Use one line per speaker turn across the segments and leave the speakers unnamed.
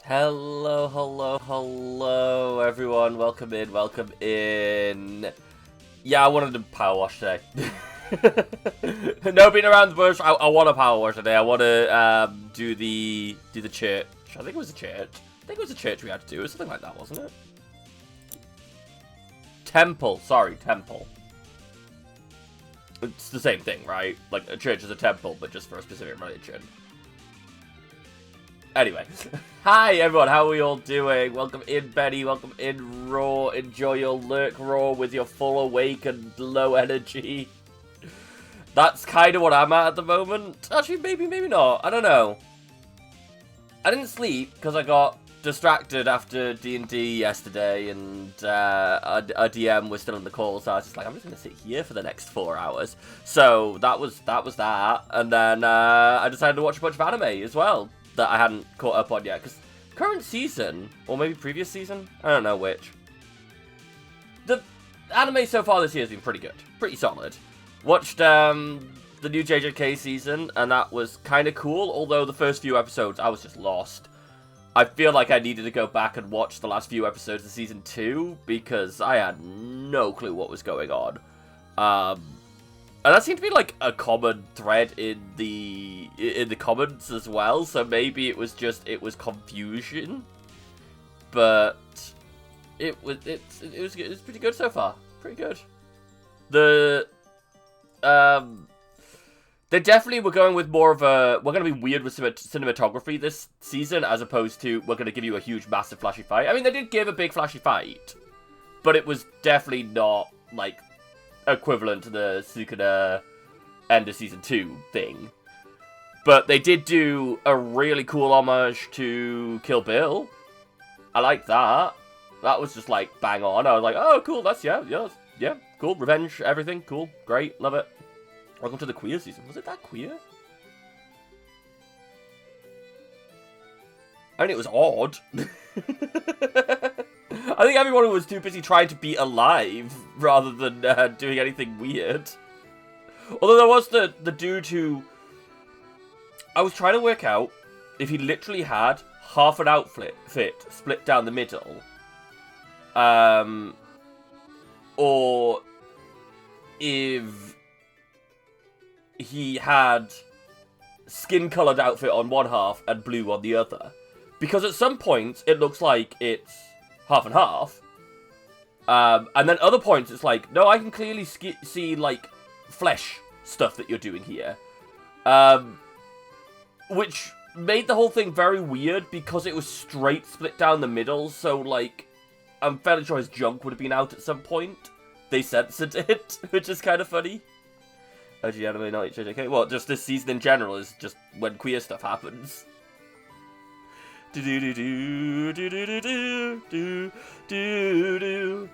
Hello, hello, hello, everyone. Welcome in, welcome in. Yeah, I wanted to power wash today. No, being around the bush. I want to power wash today. I want to do the church. I think it was a church. I think it was a church we had to do. It was something like that, wasn't it? Temple. Sorry, temple. It's the same thing, right? Like, a church is a temple, but just for a specific religion. Anyway, hi everyone, how are we all doing? Welcome in, Benny, welcome in, Raw. Enjoy your lurk, Raw, with your full awake and low energy. That's kind of what I'm at the moment. Actually, maybe not. I don't know. I didn't sleep because I got distracted after D&D yesterday, and our DM was still on the call, so I was just like, I'm just going to sit here for the next 4 hours. So that was that, and then I decided to watch a bunch of anime as well that I hadn't caught up on yet, because current season, or maybe previous season, I don't know which. The anime so far this year has been pretty good, pretty solid. Watched the new JJK season, and that was kind of cool, although the first few episodes I was just lost. I feel like I needed to go back and watch the last few episodes of season 2, because I had no clue what was going on. And that seemed to be like a common thread in the comments as well. So maybe it was confusion, but it was pretty good so far. Pretty good. They definitely were going with more of a, we're going to be weird with cinematography this season, as opposed to we're going to give you a huge, massive, flashy fight. I mean, they did give a big, flashy fight, but it was definitely not like equivalent to the Sukuna end of season 2 thing. But they did do a really cool homage to Kill Bill. I like that. That was just like bang on. I was like, oh cool, that's yeah, cool. Revenge, everything, cool, great, love it. Welcome to the queer season. Was it that queer? I mean, it was odd. I think everyone was too busy trying to be alive rather than doing anything weird. Although there was the dude who, I was trying to work out if he literally had half an outfit split down the middle, or if he had skin-coloured outfit on one half and blue on the other. Because at some points, it looks like it's half and half. And then other points, it's like, no, I can clearly see, like, flesh stuff that you're doing here. Which made the whole thing very weird, because it was straight split down the middle, so, like, I'm fairly sure his junk would have been out at some point. They censored it, which is kind of funny. OG anime, not JJK. Well, just this season in general is just when queer stuff happens. Do do do do do do do do do do.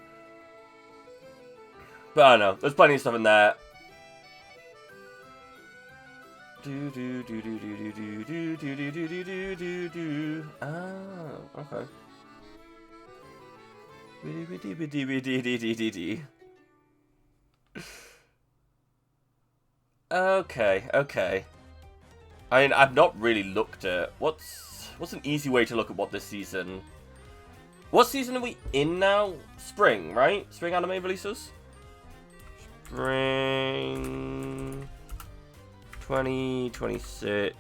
But I don't know. There's plenty of stuff in there. Do do do do do do do do do do do do do. Ah, okay. Okay. I mean, I've not really looked at what's an easy way to look at what this season. What season are we in now? Spring, right? Spring anime releases? Spring 2026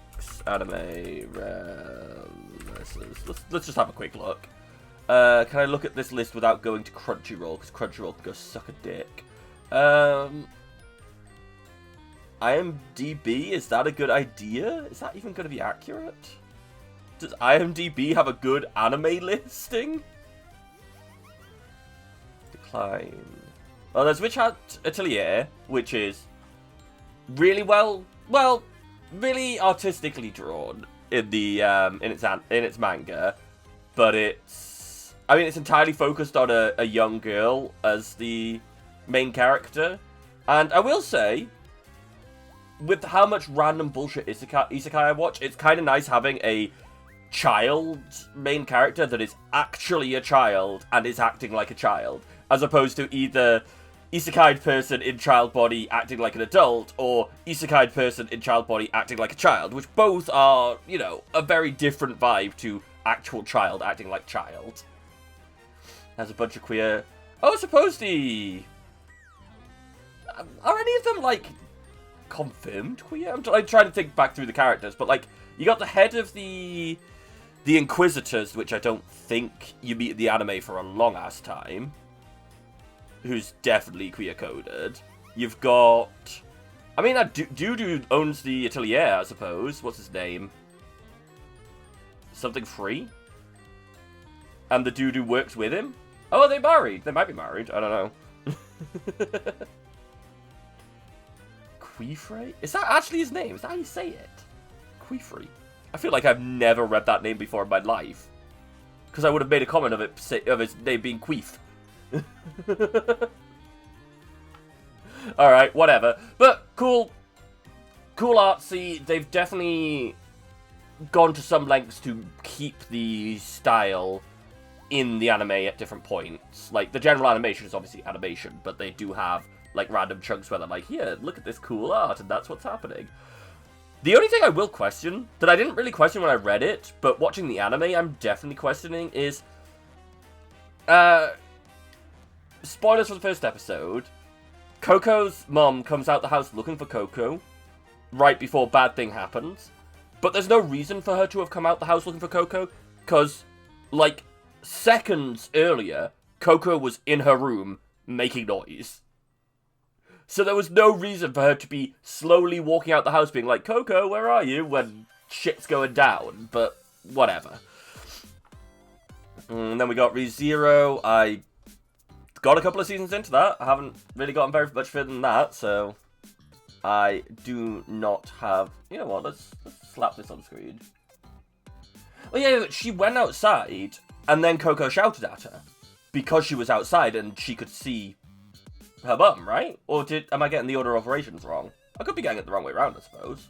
anime releases. Let's just have a quick look. Can I look at this list without going to Crunchyroll? Because Crunchyroll can go suck a dick. IMDb, is that a good idea? Is that even going to be accurate? Does IMDb have a good anime listing? Decline. Well, there's Witch Hat Atelier, which is really really artistically drawn in the in its manga, but it's entirely focused on a young girl as the main character, and I will say, with how much random bullshit isekai I watch, it's kind of nice having a child main character that is actually a child and is acting like a child, as opposed to either isekai person in child body acting like an adult, or isekai person in child body acting like a child, which both are, you know, a very different vibe to actual child acting like child. Has a bunch of queer... Oh, supposedly... Are any of them, like, confirmed queer? I'm trying to think back through the characters, but, like, you got the head of the Inquisitors, which I don't think you meet in the anime for a long-ass time, who's definitely queer-coded. You've got... I mean, that dude owns the Atelier, I suppose. What's his name? Something Free? And the dude who works with him? Oh, are they married? They might be married. I don't know. Queefrey? Is that actually his name? Is that how you say it? Queefrey. I feel like I've never read that name before in my life. Because I would have made a comment of his name being Queef. Alright, whatever. But cool artsy. They've definitely gone to some lengths to keep the style in the anime at different points. Like, the general animation is obviously animation, but they do have, like, random chunks where they're like, here, look at this cool art, and that's what's happening. The only thing I will question, that I didn't really question when I read it, but watching the anime I'm definitely questioning, is... spoilers for the first episode. Coco's mom comes out the house looking for Coco right before bad thing happens. But there's no reason for her to have come out the house looking for Coco, because, like, seconds earlier, Coco was in her room making noise. So there was no reason for her to be slowly walking out the house being like, Coco, where are you? When shit's going down. But whatever. And then we got ReZero. I got a couple of seasons into that. I haven't really gotten very much further than that, so I do not have... You know what, let's slap this on screen. Oh yeah, she went outside, and then Coco shouted at her. Because she was outside and she could see her bum, right? Or am I getting the order of operations wrong? I could be getting it the wrong way around, I suppose.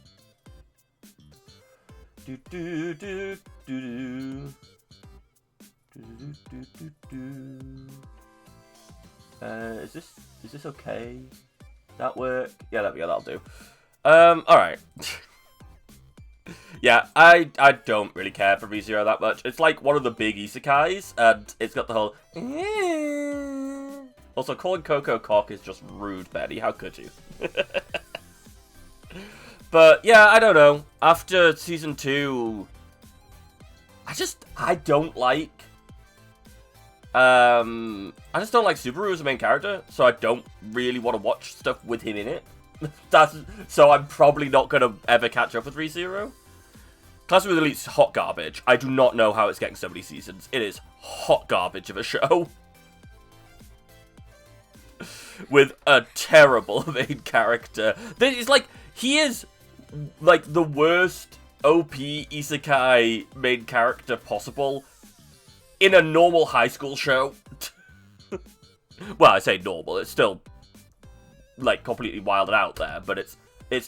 Is this okay? That work? Yeah, that'll do. Alright. Yeah, I don't really care for ReZero that much. It's like one of the big isekais, and it's got the whole... Also, calling Coco cock is just rude, Betty. How could you? But, yeah, I don't know. After Season 2... I don't like... I just don't like Subaru as a main character, so I don't really want to watch stuff with him in it. So I'm probably not going to ever catch up with ReZero. Class of Elite's hot garbage. I do not know how it's getting so many seasons. It is hot garbage of a show. With a terrible main character. It's like, he is, like, the worst OP isekai main character possible in a normal high school show. Well, I say normal, it's still, like, completely wild and out there, but it's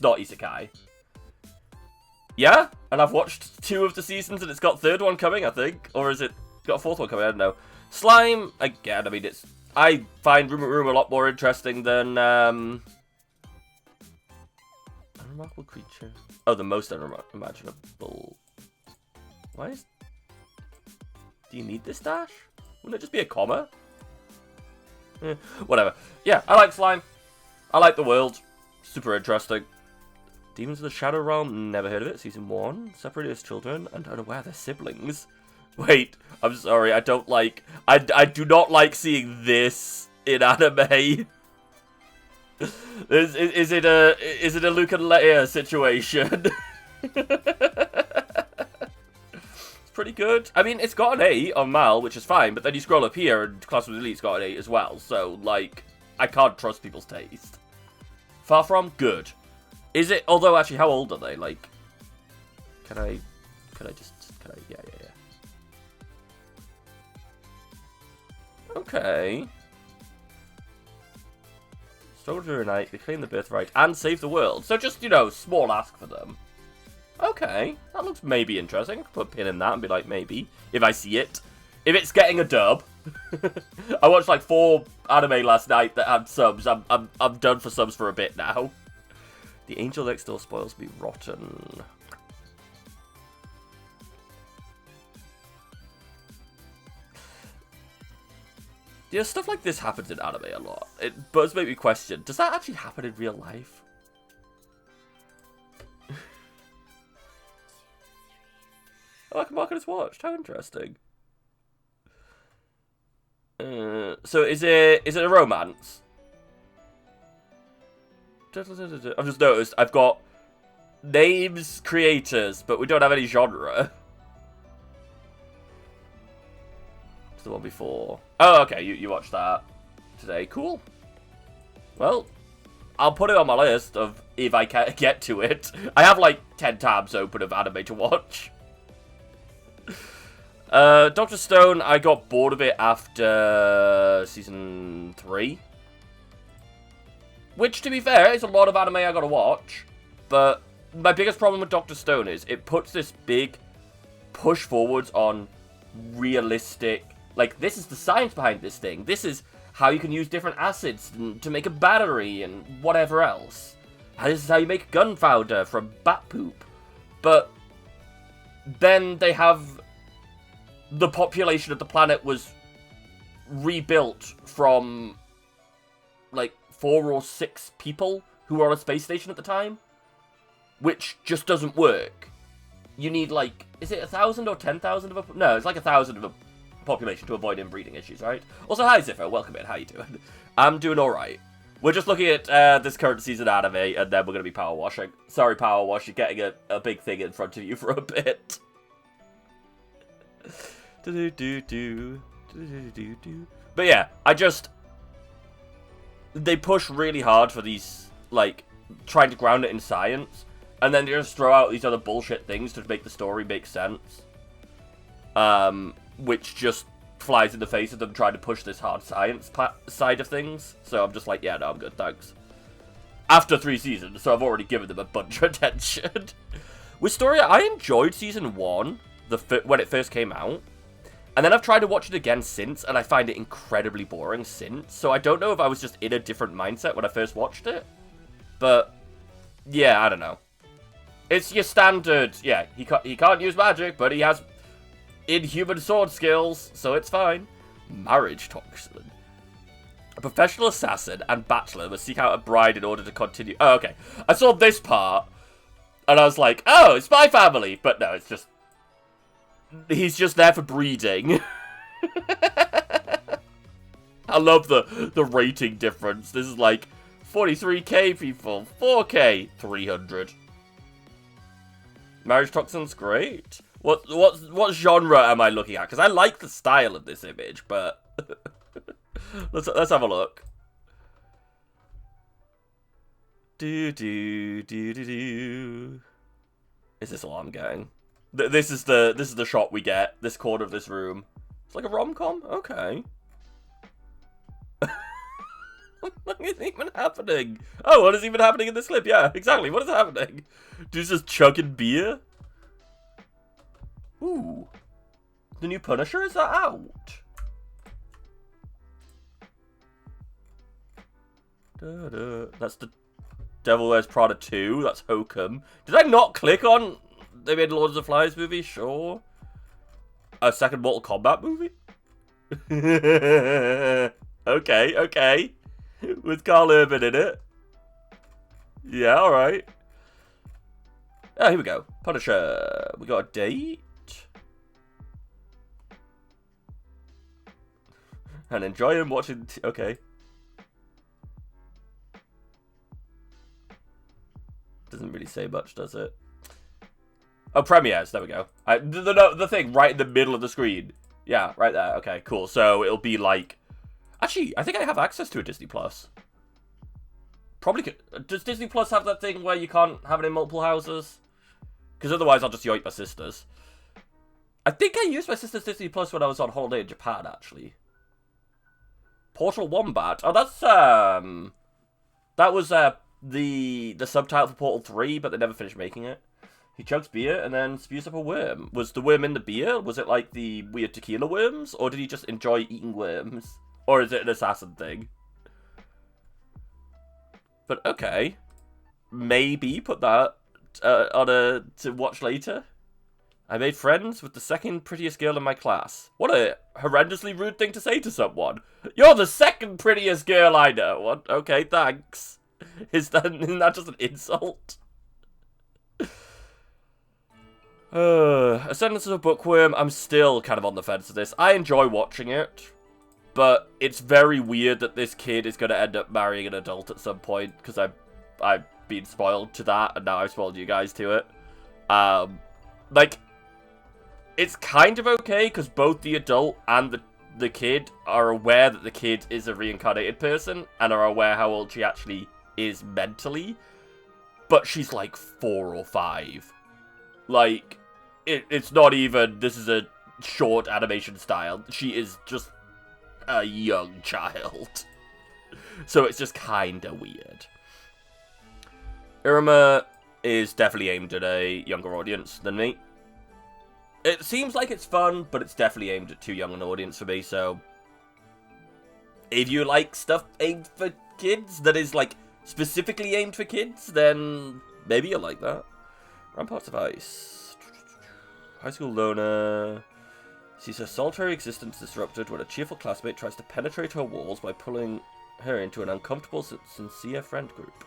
not isekai. Yeah, and I've watched 2 of the seasons, and it's got a 3rd one coming, I think. Or is it got a 4th one coming? I don't know. Slime, again, I mean, I find Room a lot more interesting than, Unremarkable creature. Oh, the most unimaginable. Why is... Do you need this dash? Wouldn't it just be a comma? Whatever. Yeah, I like Slime. I like the world. Super interesting. Demons of the Shadow Realm, never heard of it. Season 1. Separated as children and unaware they're siblings. Wait, I'm sorry, I don't like... I do not like seeing this in anime. Is it a Luke and Leia situation? It's pretty good. I mean, it's got an 8 on Mal, which is fine, but then you scroll up here and Class of Elite's got an 8 as well, so, like, I can't trust people's taste. Far From? Good. Is it? Although, actually, how old are they? Like, yeah. Okay. Struggle to unite, reclaim the birthright, and save the world. So just, you know, small ask for them. Okay, that looks maybe interesting. Put a pin in that and be like, maybe. If I see it. If it's getting a dub. I watched like 4 anime last night that had subs. I'm done for subs for a bit now. The angel next door spoils me rotten. Yeah, stuff like this happens in anime a lot. It does make me question, does that actually happen in real life? Oh, I can mark it as watched. How interesting. So is it a romance? I've just noticed I've got names, creators, but we don't have any genre. It's the one before. Oh, okay, you watched that today. Cool. Well, I'll put it on my list of if I can get to it. I have like 10 tabs open of anime to watch. Dr. Stone, I got bored of it after season 3. Which, to be fair, is a lot of anime I gotta watch. But my biggest problem with Dr. Stone is it puts this big push forwards on realistic... Like, this is the science behind this thing. This is how you can use different acids to make a battery and whatever else. And this is how you make gunpowder from bat poop. But then they have... The population of the planet was rebuilt from, like, 4 or 6 people who were on a space station at the time. Which just doesn't work. You need, like, is it 1,000 or 10,000 of a... No, it's like 1,000 of a population to avoid inbreeding issues, right? Also, hi, Ziffer. Welcome in. How you doing? I'm doing alright. We're just looking at this current season anime, and then we're going to be power washing. Sorry, power wash. You're getting a big thing in front of you for a bit. But yeah, they push really hard for these, like, trying to ground it in science, and then they just throw out these other bullshit things to make the story make sense. Which just flies in the face of them trying to push this hard science side of things. So I'm just like, yeah, no, I'm good, thanks. After 3 seasons, so I've already given them a bunch of attention. Wisteria, I enjoyed season 1, when it first came out. And then I've tried to watch it again since, and I find it incredibly boring since. So I don't know if I was just in a different mindset when I first watched it. But, yeah, I don't know. It's your standard, yeah, he can't use magic, but he has inhuman sword skills, so it's fine. Marriage toxin. A professional assassin and bachelor must seek out a bride in order to continue... Oh, okay. I saw this part, and I was like, oh, it's my family. But no, it's just... He's just there for breeding. I love the rating difference. This is like 43k people, 4k, 300. Marriage toxin's great. What genre am I looking at? Because I like the style of this image, but let's have a look. Is this all I'm getting? This is the shot we get. This corner of this room. It's like a rom-com? Okay. What is even happening? Oh, what is even happening in this clip? Yeah, exactly. What is happening? Dude's just chugging beer? Ooh. The new Punisher? Is that out? That's the Devil Wears Prada 2. That's Hokum. Did I not click on... They made Lords of the Flies movie? Sure. A second Mortal Kombat movie? Okay. With Carl Urban in it. Yeah, alright. Oh, here we go. Punisher. We got a date. And enjoy him watching... Okay. Doesn't really say much, does it? Oh, premieres. There we go. The thing right in the middle of the screen. Yeah, right there. Okay, cool. So it'll be like... Actually, I think I have access to a Disney Plus. Probably could... Does Disney Plus have that thing where you can't have it in multiple houses? Because otherwise I'll just yoink my sister's. I think I used my sister's Disney Plus when I was on holiday in Japan, actually. Portal Wombat. Oh, that's, That was, the subtitle for Portal 3, but they never finished making it. He chugs beer and then spews up a worm. Was the worm in the beer? Was it like the weird tequila worms? Or did he just enjoy eating worms? Or is it an assassin thing? But okay. Maybe put that to watch later. I made friends with the second prettiest girl in my class. What a horrendously rude thing to say to someone. You're the second prettiest girl I know. What? Okay, thanks. Isn't that just an insult? Ascendance of a Bookworm, I'm still kind of on the fence of this. I enjoy watching it, but it's very weird that this kid is going to end up marrying an adult at some point, because I've been spoiled to that, and now I've spoiled you guys to it. Like, it's kind of okay, because both the adult and the kid are aware that the kid is a reincarnated person, and are aware how old she actually is mentally, but she's like 4 or 5. Like, it's not even, this is a short animation style. She is just a young child. So it's just kinda weird. Irma is definitely aimed at a younger audience than me. It seems like it's fun, but it's definitely aimed at too young an audience for me, so... if you like stuff aimed for kids, that is, like, specifically aimed for kids, then maybe you'll like that. Ramparts of Ice. High school loner sees her solitary existence disrupted when a cheerful classmate tries to penetrate her walls by pulling her into an uncomfortable, sincere friend group.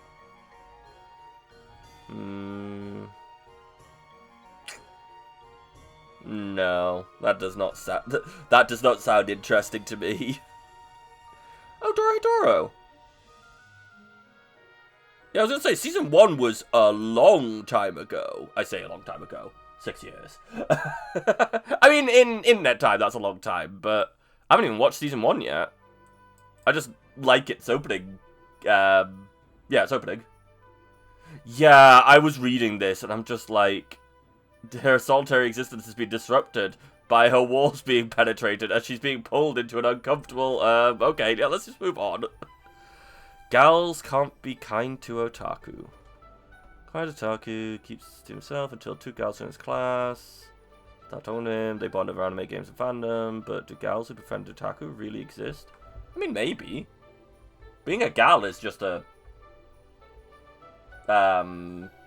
No, that does not sound interesting to me. Oh, Doro. Yeah, I was gonna say, Season 1 was a long time ago. I say a long time ago. 6 years. I mean, in internet time, that's a long time, but I haven't even watched Season 1 yet. I just like its opening. Yeah, its opening. Yeah, I was reading this, and I'm just like... her solitary existence has been disrupted by her walls being penetrated as she's being pulled into an uncomfortable... okay, yeah, let's just move on. Gals can't be kind to otaku. Quiet otaku keeps to himself until 2 gals in his class start on him. They bond over anime games and fandom, but do gals who befriend otaku really exist? I mean, maybe. Being a gal is just a...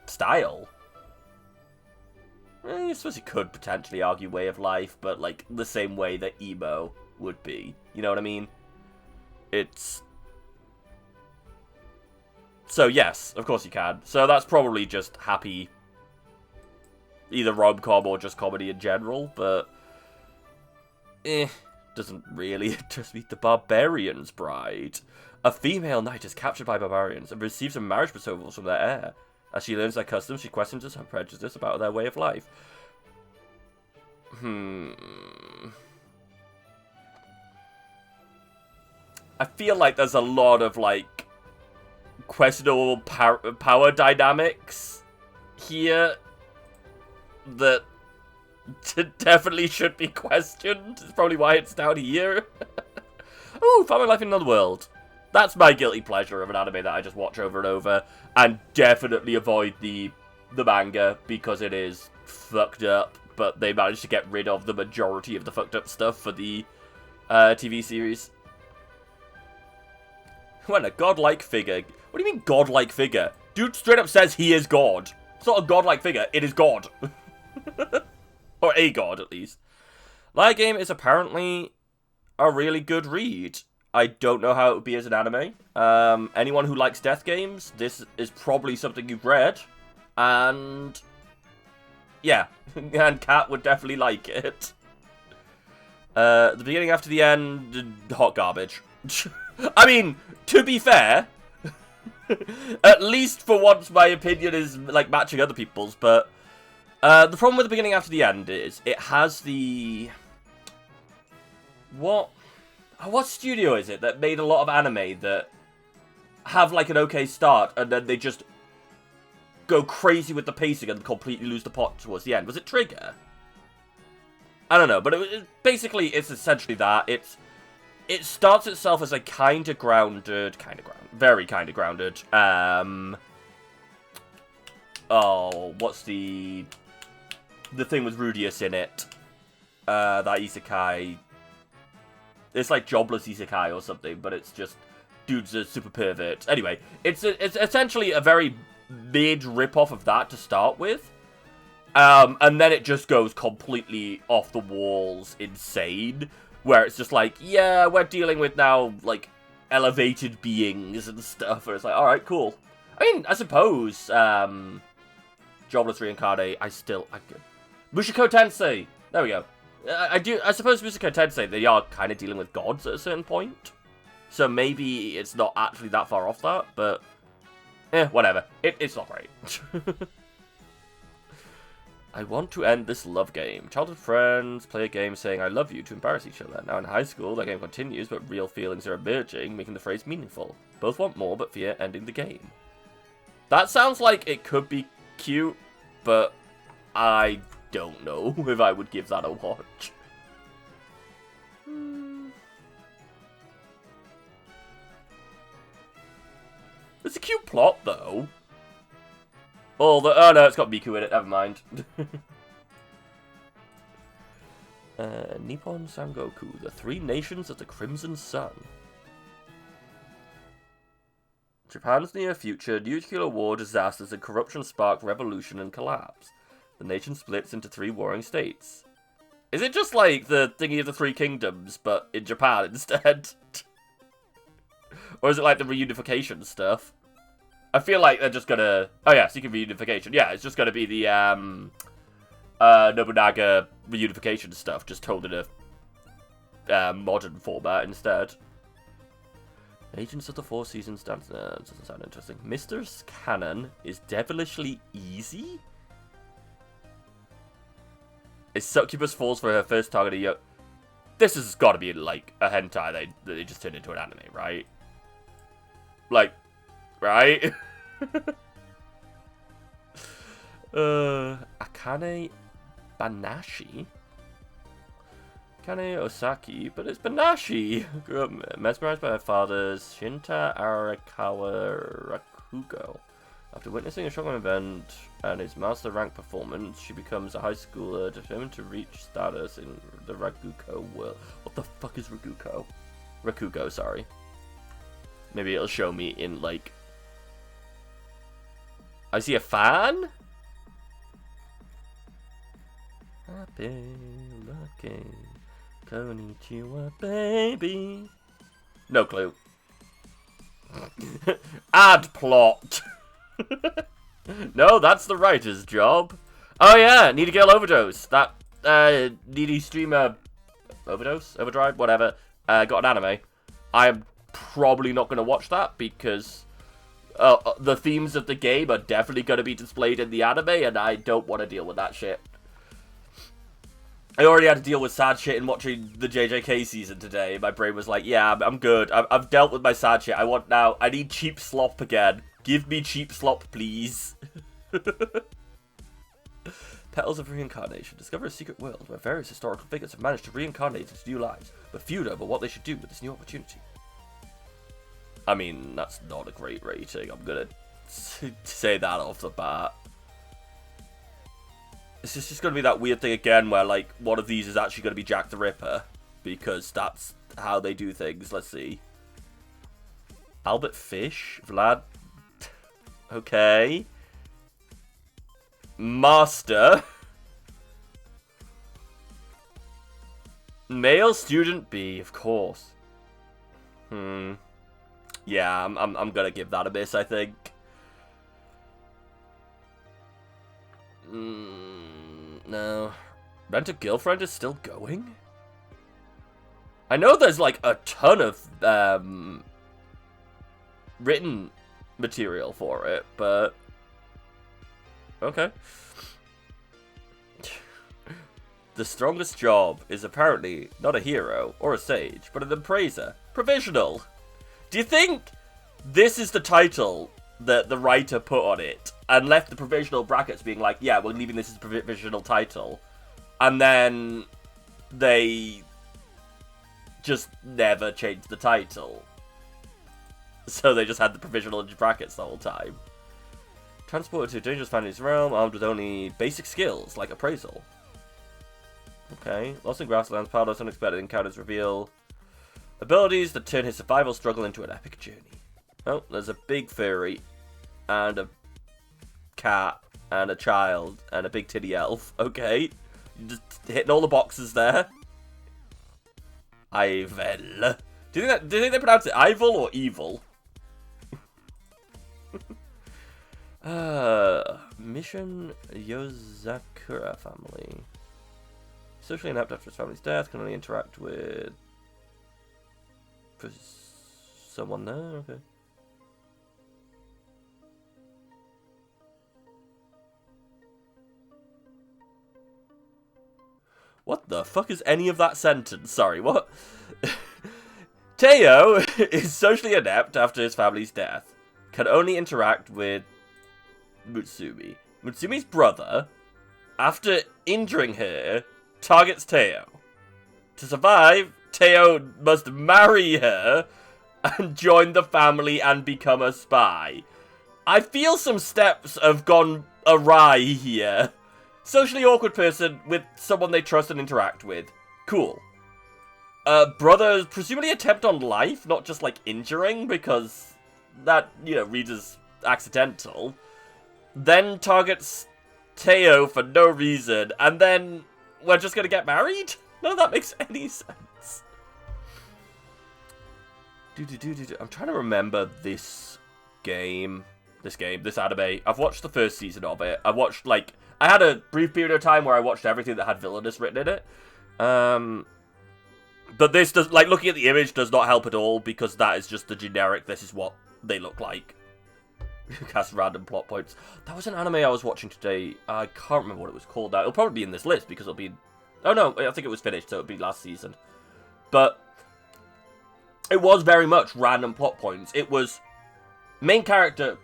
style. I suppose you could potentially argue way of life, but, like, the same way that emo would be. You know what I mean? It's... so, yes, of course you can. So that's probably just happy... either rom-com or just comedy in general, but... doesn't really interest me. The Barbarian's Bride. A female knight is captured by barbarians and receives a marriage proposal from their heir. As she learns their customs, she questions her prejudice about their way of life. I feel like there's a lot of, like, questionable power dynamics here that definitely should be questioned. It's probably why it's down here. Ooh, Family Life in Another World. That's my guilty pleasure of an anime that I just watch over and over, and definitely avoid the manga because it is fucked up, but they managed to get rid of the majority of the fucked up stuff for the TV series. When a godlike figure... what do you mean godlike figure? Dude straight up says he is God. It's not a godlike figure, it is God. Or a god, at least. Liar Game is apparently a really good read. I don't know how it would be as an anime. Anyone who likes death games, this is probably something you've read. And... yeah. And Kat would definitely like it. The beginning after the end, hot garbage. I mean, to be fair, at least for once my opinion is, like, matching other people's, but... the problem with the beginning after the end is, it has the... what studio is it that made a lot of anime that have, like, an okay start, and then they just go crazy with the pacing and completely lose the plot towards the end? Was it Trigger? I don't know, but basically, it's essentially that. It starts itself as a very kind of grounded, oh, what's the thing with Rudius in it? That isekai. It's like jobless isekai or something, but it's just dude's a super pervert. Anyway, it's essentially a very mid rip-off of that to start with. And then it just goes completely off the walls insane, where it's just like, yeah, we're dealing with now, like, elevated beings and stuff, and it's like, alright, cool. I mean, I suppose, Jobless Reincarnate, Mushiko Tensei! There we go. I suppose Mushiko Tensei, they are kind of dealing with gods at a certain point. So maybe it's not actually that far off that, but... whatever. It's not great. I want to end this love game. Childhood friends play a game saying I love you to embarrass each other. Now in high school, the game continues, but real feelings are emerging, making the phrase meaningful. Both want more, but fear ending the game. That sounds like it could be cute, but I don't know if I would give that a watch. It's a cute plot, though. Oh no, it's got Miku in it, never mind. Nippon Sangoku, the Three Nations of the Crimson Sun. Japan's near future, nuclear war, disasters, and corruption spark revolution and collapse. The nation splits into 3 warring states. Is it just like the thingy of the Three Kingdoms, but in Japan instead? Or is it like the reunification stuff? I feel like they're just gonna... Oh yeah, Seeking Reunification. Yeah, it's just gonna be the Nobunaga reunification stuff, just told in a modern format instead. Agents of the Four Seasons dance. Doesn't sound interesting. Mr. Cannon is devilishly easy? A succubus falls for her first target. This has got to be like a hentai they just turned into an anime, right? Like, right? Akane Banashi? Akane Osaki, but it's Banashi! Grew up mesmerized by her father's Shinta Arakawa Rakugo. After witnessing a shocking event and his master rank performance, she becomes a high schooler determined to reach status in the Rakugo world. What the fuck is Rakugo? Rakugo, sorry. Maybe it'll show me in, like... I see a fan? Happy lucky konnichiwa baby. No clue. Add plot. No, that's the writer's job. Oh yeah, Needy Girl Overdose. That needy streamer overdose, overdrive, whatever. Got an anime. I am probably not going to watch that because the themes of the game are definitely going to be displayed in the anime, and I don't want to deal with that shit. I already had to deal with sad shit in watching the JJK season today. My brain was like, yeah, I'm good. I've dealt with my sad shit. I need cheap slop again. Give me cheap slop, please. Petals of Reincarnation. Discover a secret world where various historical figures have managed to reincarnate into new lives, but few know about what they should do with this new opportunity. I mean, that's not a great rating. I'm gonna say that off the bat. It's just gonna be that weird thing again where, like, one of these is actually gonna be Jack the Ripper, because that's how they do things. Let's see. Albert Fish? Vlad? Okay. Master. Male student B, of course. Yeah, I'm gonna give that a miss, I think. No. Rent a Girlfriend is still going? I know there's like a ton of written material for it, but okay. The strongest job is apparently not a hero or a sage, but an appraiser. Provisional. Do you think this is the title that the writer put on it and left the provisional brackets being like, yeah, we're leaving this as a provisional title, and then they just never changed the title? So they just had the provisional brackets the whole time. Transported to a dangerous fantasy's realm, armed with only basic skills, like appraisal. Okay. Lost in Grasslands, Paolo's unexpected encounters reveal abilities that turn his survival struggle into an epic journey. Oh, there's a big furry, and a cat, and a child and a big titty elf. Okay. You're just hitting all the boxes there. Ivel. Do you think they pronounce it Ivel or evil? Mission Yozakura family. Socially inept after his family's death, can only interact with someone there. Okay. What the fuck is any of that sentence? Sorry, what? Teo is socially inept after his family's death. Can only interact with Mutsumi. Mutsumi's brother, after injuring her, targets Teo. To survive, Teo must marry her and join the family and become a spy. I feel some steps have gone awry here. Socially awkward person with someone they trust and interact with. Cool. Brother, presumably attempt on life, not just, like, injuring, because that, you know, reads as accidental. Then targets Teo for no reason, and then we're just gonna get married? None of that makes any sense. I'm trying to remember this anime. I've watched the first season of it. I had a brief period of time where I watched everything that had villainous written in it. But this does, like, looking at the image does not help at all, because that is just the generic, this is what they look like. Cast random plot points. That was an anime I was watching today. I can't remember what it was called now. It'll probably be in this list, because it'll be... Oh no, I think it was finished, so it'll be last season. But it was very much random plot points. It was... Main character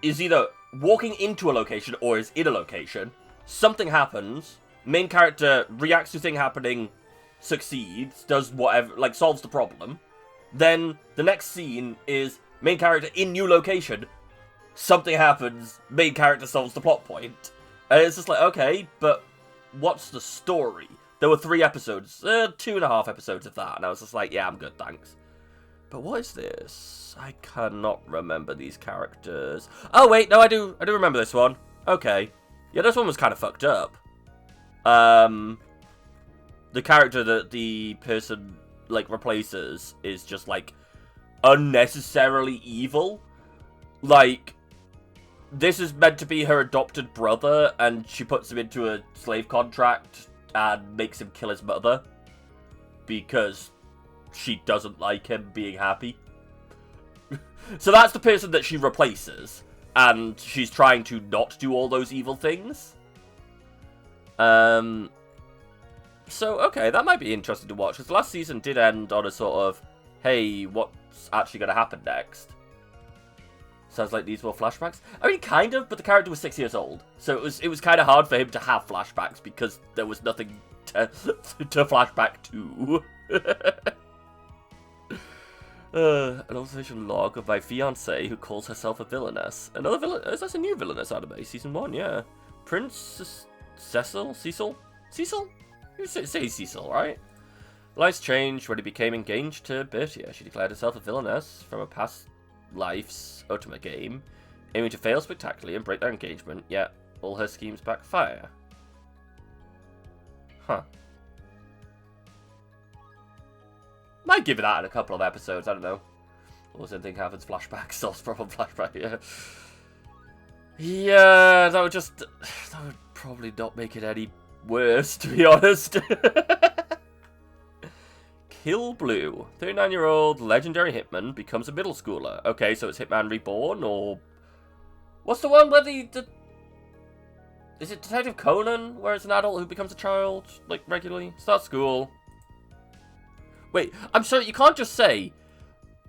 is either walking into a location or is in a location. Something happens. Main character reacts to thing happening, succeeds, does whatever, like, solves the problem. Then the next scene is main character in new location. Something happens, main character solves the plot point. And it's just like, okay, but what's the story? There were 3 episodes, 2.5 episodes of that, and I was just like, yeah, I'm good, thanks. But what is this? I cannot remember these characters. Oh wait, no, I do remember this one. Okay. Yeah, this one was kind of fucked up. The character that the person, like, replaces is just, like, unnecessarily evil. Like, this is meant to be her adopted brother, and she puts him into a slave contract and makes him kill his mother. Because she doesn't like him being happy. So that's the person that she replaces. And she's trying to not do all those evil things. So, okay, that might be interesting to watch. Because the last season did end on a sort of, hey, what's actually going to happen next? Sounds like these were flashbacks. I mean, kind of, but the character was 6 years old. So it was kind of hard for him to have flashbacks because there was nothing to flashback to. An observation log of my fiancée who calls herself a villainess. Another villain? That's a new villainess anime, season 1, yeah. Prince Cecil? You say Cecil, right? Life's changed when he became engaged to Bertia. She declared herself a villainess from a past life's ultimate game, aiming to fail spectacularly and break their engagement, yet all her schemes backfire. Huh. Might give it that in a couple of episodes, I don't know. Or something happens, flashback, solves problem, flashback, yeah. Yeah, that would probably not make it any worse, to be honest. Kill Blue. 39-year-old legendary hitman becomes a middle schooler. Okay, so it's Hitman Reborn, or... What's the one where Is it Detective Conan, where it's an adult who becomes a child, like, regularly? Starts school. Wait, I'm sorry, you can't just say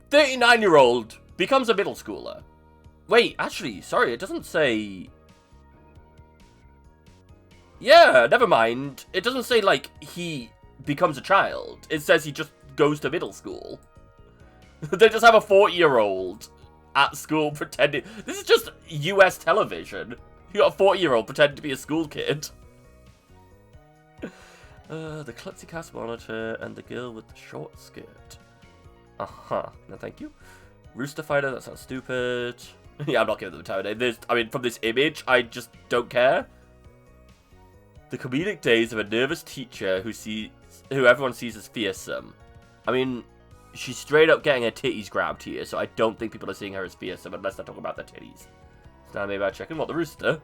39-year-old becomes a middle schooler. Wait, actually, sorry, it doesn't say... Yeah, never mind. It doesn't say, like, he becomes a child. It says he just goes to middle school. They just have a 40-year-old at school pretending... This is just US television. You got a 40-year-old pretending to be a school kid. The klutzy cast monitor and the girl with the short skirt. Uh-huh. No, thank you. Rooster fighter, that sounds stupid. Yeah, I'm not giving them a tower name. I mean, from this image, I just don't care. The comedic days of a nervous teacher who everyone sees as fearsome. I mean, she's straight up getting her titties grabbed here, so I don't think people are seeing her as fearsome unless they're talking about their titties. So now maybe I'm checking what the rooster.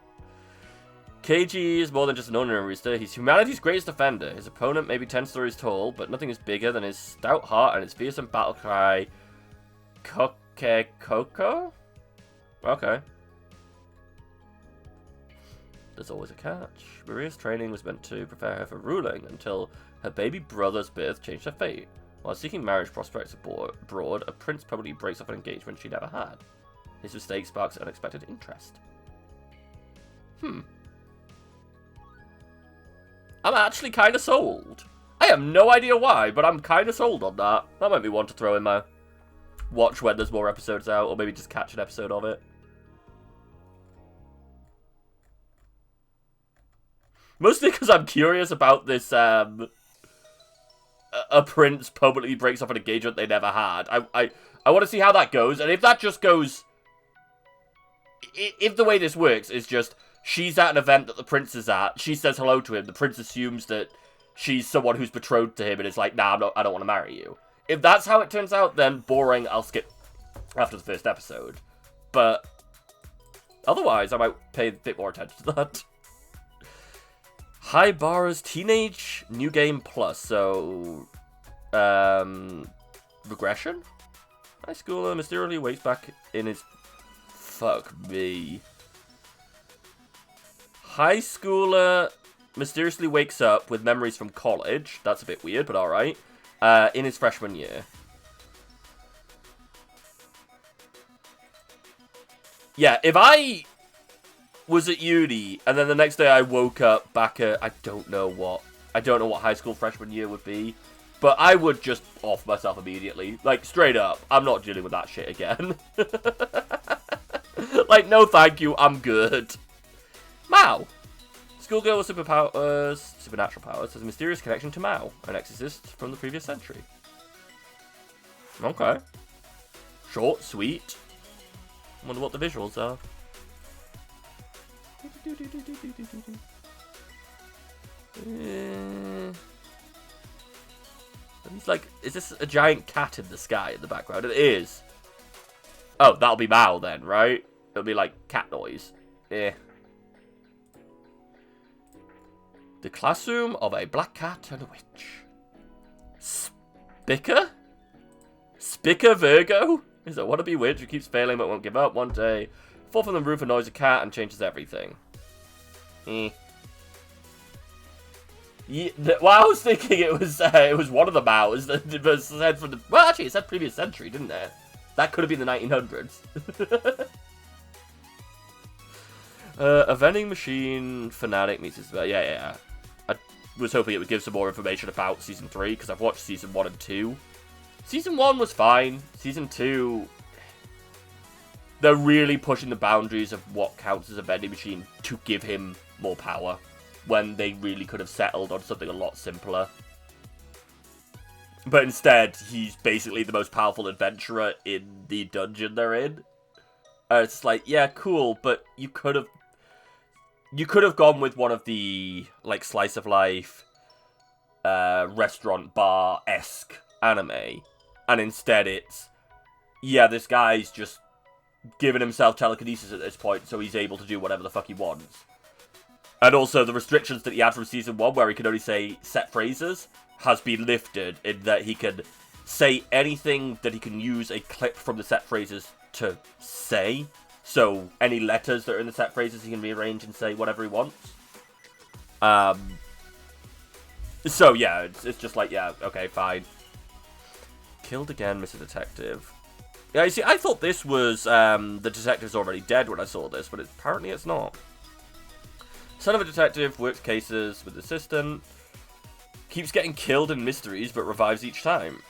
KG is more than just an ordinary rooster. He's humanity's greatest defender. His opponent may be 10 stories tall, but nothing is bigger than his stout heart and his fearsome battle cry, Kokekoko? Okay. There's always a catch. Maria's training was meant to prepare her for ruling until her baby brother's birth changed her fate. While seeking marriage prospects abroad, a prince probably breaks off an engagement she never had. His mistake sparks unexpected interest. I'm actually kind of sold. I have no idea why, but I'm kind of sold on that. That might be one to throw in my watch when there's more episodes out, or maybe just catch an episode of it. Mostly because I'm curious about this, a prince publicly breaks off an engagement they never had. I want to see how that goes, and if that just goes... If the way this works is just... She's at an event that the prince is at. She says hello to him. The prince assumes that she's someone who's betrothed to him and is like, nah, I don't want to marry you. If that's how it turns out, then boring. I'll skip after the first episode. But otherwise, I might pay a bit more attention to that. Haibara's Teenage New Game Plus. So, regression? High schooler mysteriously wakes back in his... Fuck me. High schooler mysteriously wakes up with memories from college. That's a bit weird, but alright. In his freshman year. Yeah, if I was at uni, and then the next day I woke up back at... I don't know what high school freshman year would be. But I would just off myself immediately. Like, straight up. I'm not dealing with that shit again. Like, no thank you, I'm good. Mao. Schoolgirl with supernatural powers, has a mysterious connection to Mao, an exorcist from the previous century. Okay. Short, sweet. Wonder what the visuals are. He's like, is this a giant cat in the sky in the background? It is. Oh, that'll be Mao then, right? It'll be like cat noise. Eh. The classroom of a black cat and a witch. Spicker? Spicker Virgo? Is a wannabe witch who keeps failing but won't give up. One day, fall from the roof, annoys a cat, and changes everything. Yeah, well, I was thinking it was one of the Maos that was said from the... Well, actually, it said previous century, didn't it? That could have been the 1900s. A vending machine fanatic meets his... Yeah. I was hoping it would give some more information about Season 3, because I've watched Season 1 and 2. Season 1 was fine. Season 2... They're really pushing the boundaries of what counts as a vending machine to give him more power, when they really could have settled on something a lot simpler. But instead, he's basically the most powerful adventurer in the dungeon they're in. It's like, yeah, cool, but you could have gone with one of the, like, slice of life, restaurant bar-esque anime. And instead it's, yeah, this guy's just giving himself telekinesis at this point, so he's able to do whatever the fuck he wants. And also, the restrictions that he had from Season 1, where he could only say set phrases, has been lifted in that he can say anything that he can use a clip from the set phrases to say. So, any letters that are in the set phrases, he can rearrange and say whatever he wants. So, yeah, it's just like, yeah, okay, fine. Killed again, Mr. Detective. Yeah, you see, I thought this was, the detective's already dead when I saw this, but apparently it's not. Son of a detective, works cases with assistant, keeps getting killed in mysteries, but revives each time.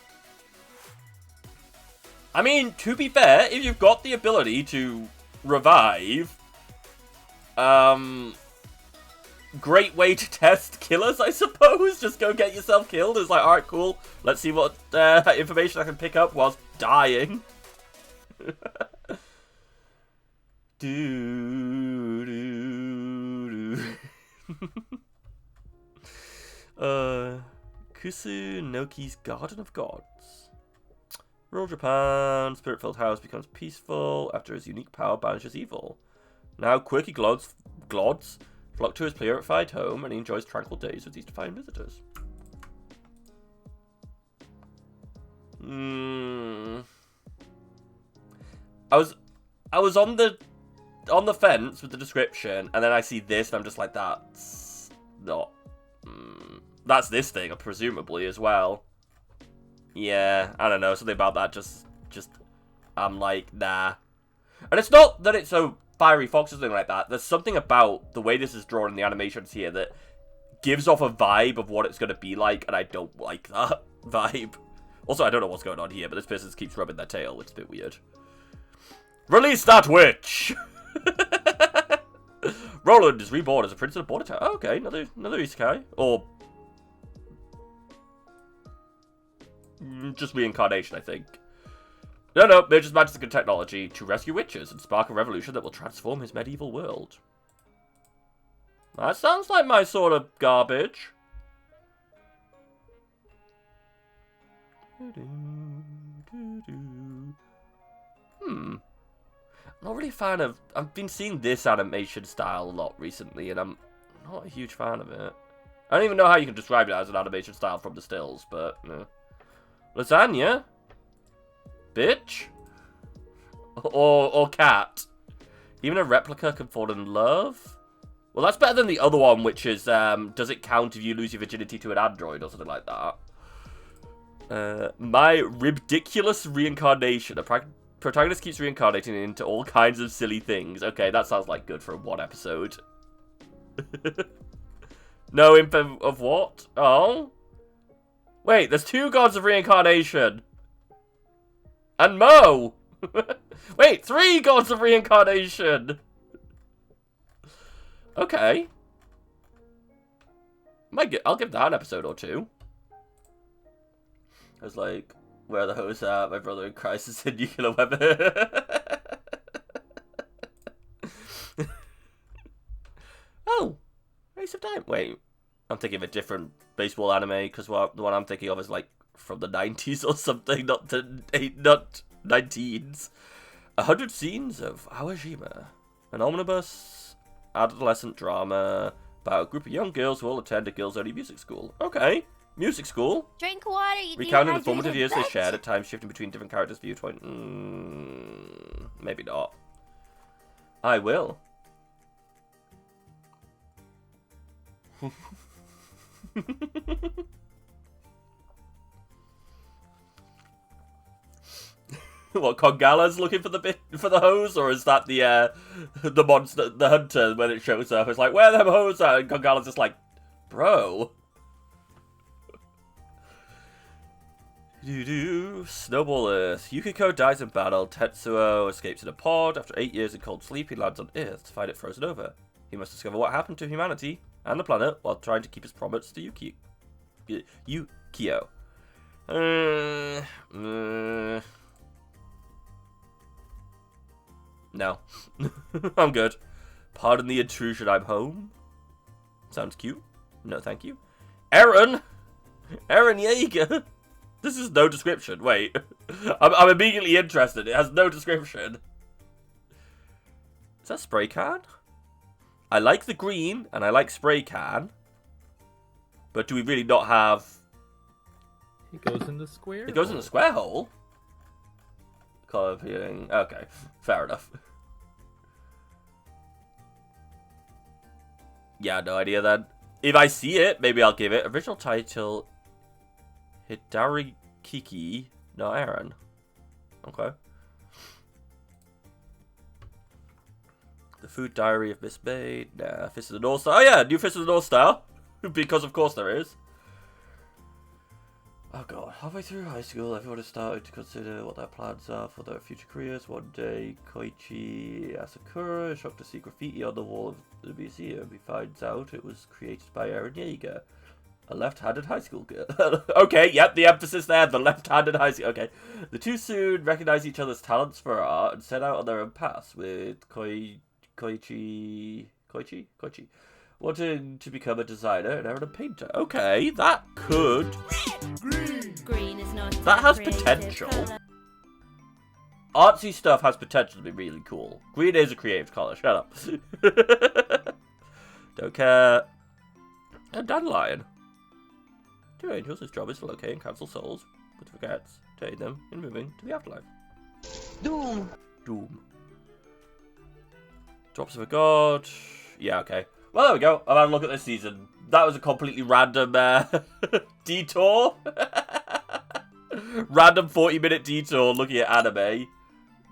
I mean, to be fair, if you've got the ability to revive, great way to test killers, I suppose. Just go get yourself killed. It's like, alright, cool. Let's see what information I can pick up whilst dying. Do, do, do. Kusunoki's Garden of Gods. Rural Japan, spirit-filled house becomes peaceful after his unique power banishes evil. Now quirky glods flock to his purified home, and he enjoys tranquil days with these divine visitors. I was on the fence with the description, and then I see this, and I'm just like, that's not. That's this thing, presumably as well. Yeah, I don't know, something about that. Just I'm like, nah. And it's not that it's a fiery fox or something like that. There's something about the way this is drawn in the animations here that gives off a vibe of what it's going to be like, and I don't like that vibe. Also, I don't know what's going on here, but this person keeps rubbing their tail, which is a bit weird. Release that witch! Roland is reborn as a prince in a border town. Oh, okay, another isekai. Or just reincarnation, I think. No, they're just magic and technology to rescue witches and spark a revolution that will transform his medieval world. That sounds like my sort of garbage. I'm not really a fan of. I've been seeing this animation style a lot recently, and I'm not a huge fan of it. I don't even know how you can describe it as an animation style from the stills, but lasagna, bitch, or cat. Even a replica can fall in love. Well, that's better than the other one, which is does it count if you lose your virginity to an android or something like that? My ridiculous reincarnation. A protagonist keeps reincarnating into all kinds of silly things. Okay, that sounds like good for one episode. No imp of what? Oh? Wait, there's 2 gods of reincarnation. And Mo! Wait, 3 gods of reincarnation! Okay. I'll give that an episode or 2. I was like, where are the hoes at? My brother in Christ is a nuclear weapon. Oh, Race of Time. Wait, I'm thinking of a different baseball anime, because the one I'm thinking of is like from the 90s or something, not 19s. 100 Scenes of Awajima, an omnibus adolescent drama about a group of young girls who all attend a girls-only music school. Okay. Music school.
Drink water.
Recounting the formative years they shared, at times shifting between different characters' viewpoint. Maybe not. I will. What, Kongala's looking for the hose, or is that the monster, the hunter, when it shows up? It's like, where are them hose at? And Kongala's just like, bro. Snowball Earth. Yukiko dies in battle. Tetsuo escapes in a pod. After 8 years in cold sleep, he lands on Earth to find it frozen over. He must discover what happened to humanity and the planet while trying to keep his promise to Yukio. No. I'm good. Pardon the intrusion, I'm home. Sounds cute. No, thank you. Eren Yeager. This is no description. Wait. I'm immediately interested. It has no description. Is that spray can? I like the green, and I like spray can. But do we really not have...
It goes in the square
It goes in the square hole? Color appealing. Okay. Fair enough. Yeah, no idea then. If I see it, maybe I'll give it. Original title... Hidari Kiki, no Eren. Okay. The Food Diary of Miss Maid. Nah, Fist of the North Star. Oh yeah, new Fist of the North Star. Because of course there is. Oh god, halfway through high school, everyone has started to consider what their plans are for their future careers. One day, Koichi Asakura is shocked to see graffiti on the wall of the museum. He finds out it was created by Eren Yeager. A left-handed high school girl. Okay, yep, the emphasis there. The left-handed high school. Okay. The two soon recognize each other's talents for art and set out on their own paths with Koichi wanting to become a designer and Aaron a painter. Okay, that could...
Green is not
that has potential.
color.
Artsy stuff has potential to be really cool. Green is a creative color. Shut up. Don't care. A dandelion. Two angels, whose job is to locate and cancel souls with regrets, to aid them in moving to the afterlife.
Doom.
Doom. Drops of a god. Yeah, okay. Well, there we go. I've had a look at this season. That was a completely random detour. Random 40-minute detour looking at anime.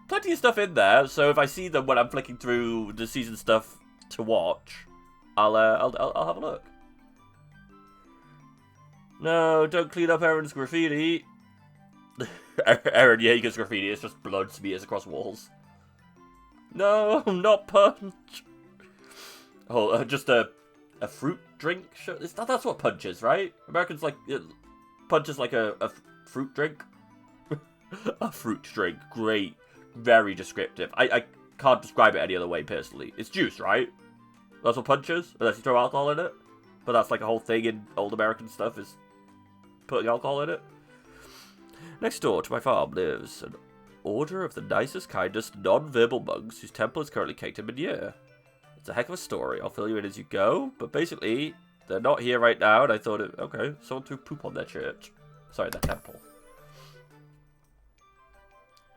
Plenty of stuff in there, so if I see them when I'm flicking through the season stuff to watch, I'll have a look. No, don't clean up Aaron's graffiti. Aaron Yeager's graffiti is just blood smears across walls. No, not punch. Oh, just a fruit drink? Sure, that's what punch is, right? Americans like... punch is like a fruit drink. A fruit drink. Great. Very descriptive. I can't describe it any other way, personally. It's juice, right? That's what punch is? Unless you throw alcohol in it. But that's like a whole thing in old American stuff, is putting alcohol in it. Next door to my farm lives an order of the nicest, kindest, non-verbal monks whose temple is currently caked in manure. It's a heck of a story. I'll fill you in as you go. But basically, they're not here right now, and I thought, okay, someone threw poop on their church. Sorry, their temple.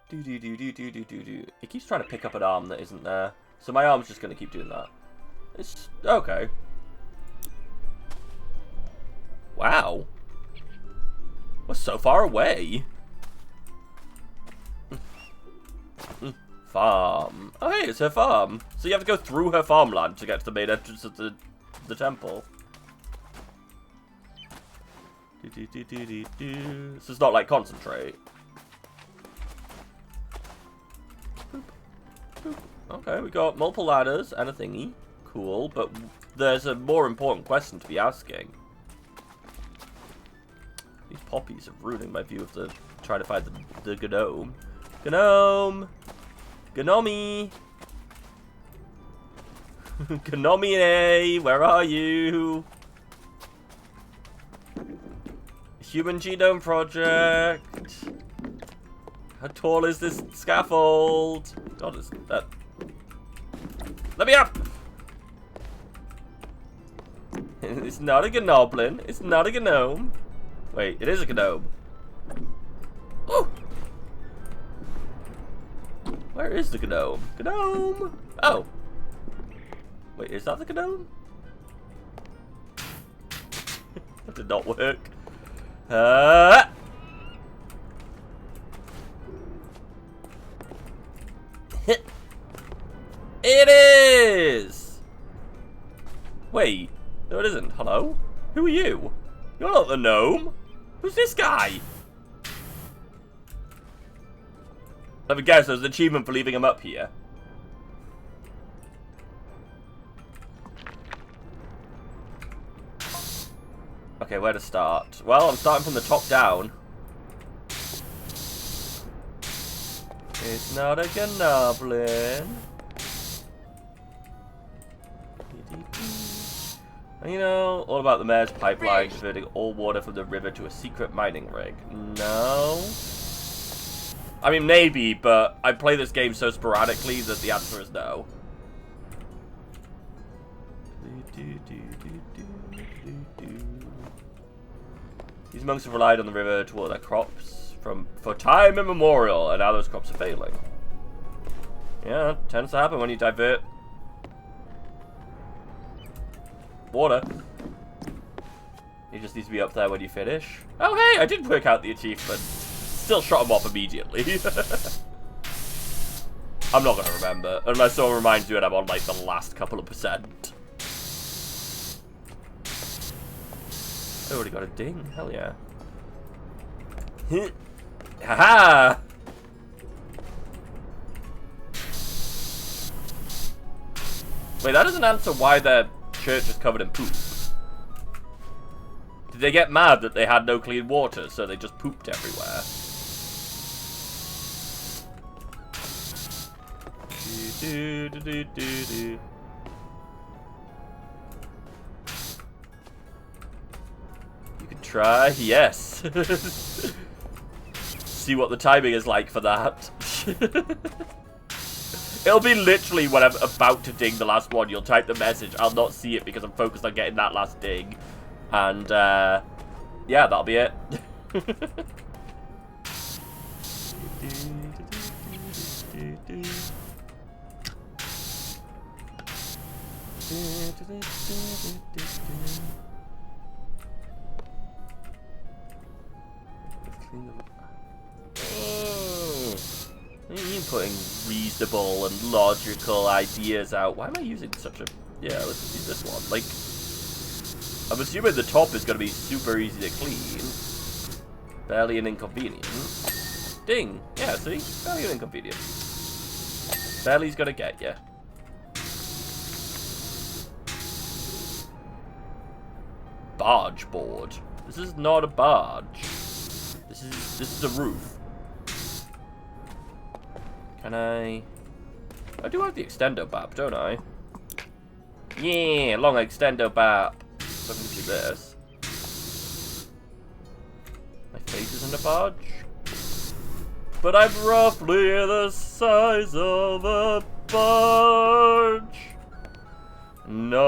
It keeps trying to pick up an arm that isn't there. So my arm's just going to keep doing that. It's... okay. Wow. We're so far away. Farm. Oh, hey, it's her farm. So you have to go through her farmland to get to the main entrance of the temple. This is not like concentrate. Okay, we got multiple ladders and a thingy. Cool, but there's a more important question to be asking. These poppies are ruining my view of the... trying to find the gnome. Gnome! Gnomi! Gnomine! Where are you? Human Genome Project! How tall is this scaffold? God, is that... Let me up! It's not a gnoblin. It's not a gnome. Wait, it is a gnome. Oh! Where is the gnome? Gnome! Oh! Wait, is that the gnome? That did not work. It is! Wait, no it isn't. Hello? Who are you? You're not the gnome. Who's this guy? Let me guess, there's an achievement for leaving him up here. Okay, where to start? Well, I'm starting from the top down. It's not a gnoblin. And you know, all about the mayor's pipeline converting all water from the river to a secret mining rig. No? I mean, maybe, but I play this game so sporadically that the answer is no. These monks have relied on the river to water their crops for time immemorial, and now those crops are failing. Yeah, it tends to happen when you divert water. He just needs to be up there when you finish. Oh hey, I did work out the achievement. Still shot him off immediately. I'm not gonna remember, unless someone reminds you and I'm on like the last couple of percent. I already got a ding, hell yeah. Haha! Wait, that doesn't answer why their church is covered in poop. Did they get mad that they had no clean water, so they just pooped everywhere? You can try, yes. See what the timing is like for that. It'll be literally when I'm about to ding the last one. You'll type the message. I'll not see it because I'm focused on getting that last ding. And, yeah, that'll be it. You're putting reasonable and logical ideas out. Why am I using such a... Yeah, let's use this one. Like, I'm assuming the top is going to be super easy to clean. Barely an inconvenience. Ding! Yeah, see? Barely an inconvenience. Barely's going to get you. Barge board. This is not a barge. This is a roof. Can I do have the extendo bap, don't I? Yeah, long extendo bap. So I can do this. My face isn't a barge. But I'm roughly the size of a barge. No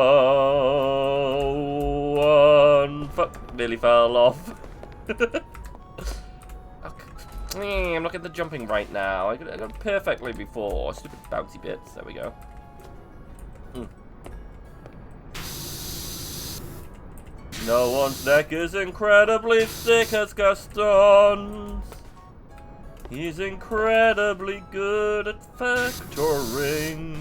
one... Fuck, nearly fell off. Okay. I'm not getting the jumping right now. I got it perfectly before. Stupid bouncy bits. There we go. No one's neck is incredibly thick as Gaston's. He's incredibly good at factoring.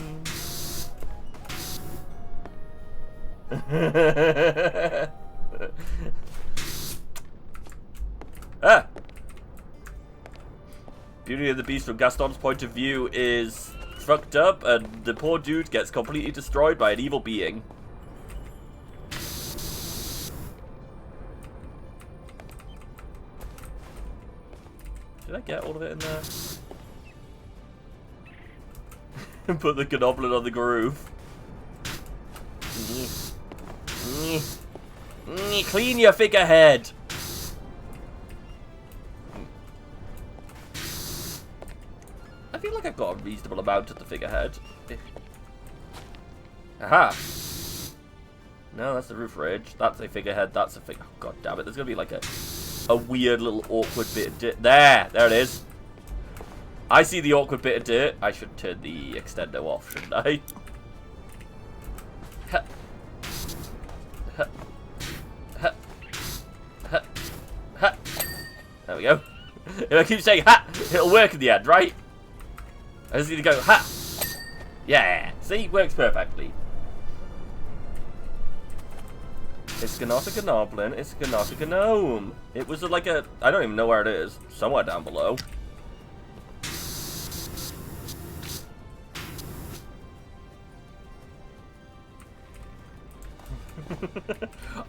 Ah! Beauty of the Beast from Gaston's point of view is fucked up, and the poor dude gets completely destroyed by an evil being. Did I get all of it in there? Put the Gnoblin on the groove. Clean your figurehead! I feel like I've got a reasonable amount at the figurehead. Aha! No, that's the roof ridge. That's a figurehead. That's a figure. Oh, God damn it. There's going to be like a weird little awkward bit of dirt. There it is. I see the awkward bit of dirt. I should turn the extendo off, shouldn't I? There we go. If I keep saying ha, it'll work in the end, right? I just need to go ha. Yeah, see, works perfectly. It's not a Gnoblin, it's not a Gnome. It was like a, I don't even know where it is. Somewhere down below.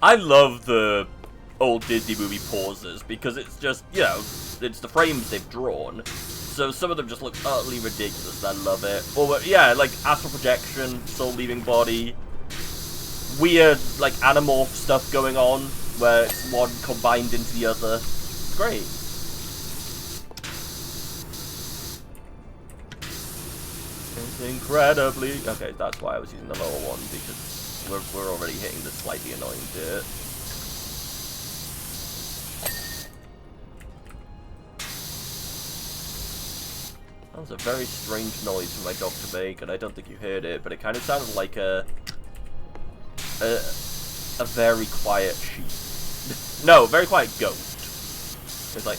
I love the old Disney movie pauses because it's just, you know, it's the frames they've drawn. So some of them just look utterly ridiculous and I love it. Or, yeah, like astral projection, soul leaving body. Weird, like, anamorph stuff going on where it's one combined into the other. It's great. It's incredibly... Okay, that's why I was using the lower one, because we're already hitting the slightly annoying dirt. That was a very strange noise for my dog to make, and I don't think you heard it, but it kind of sounded like a very quiet sheep. No, very quiet goat. It's like...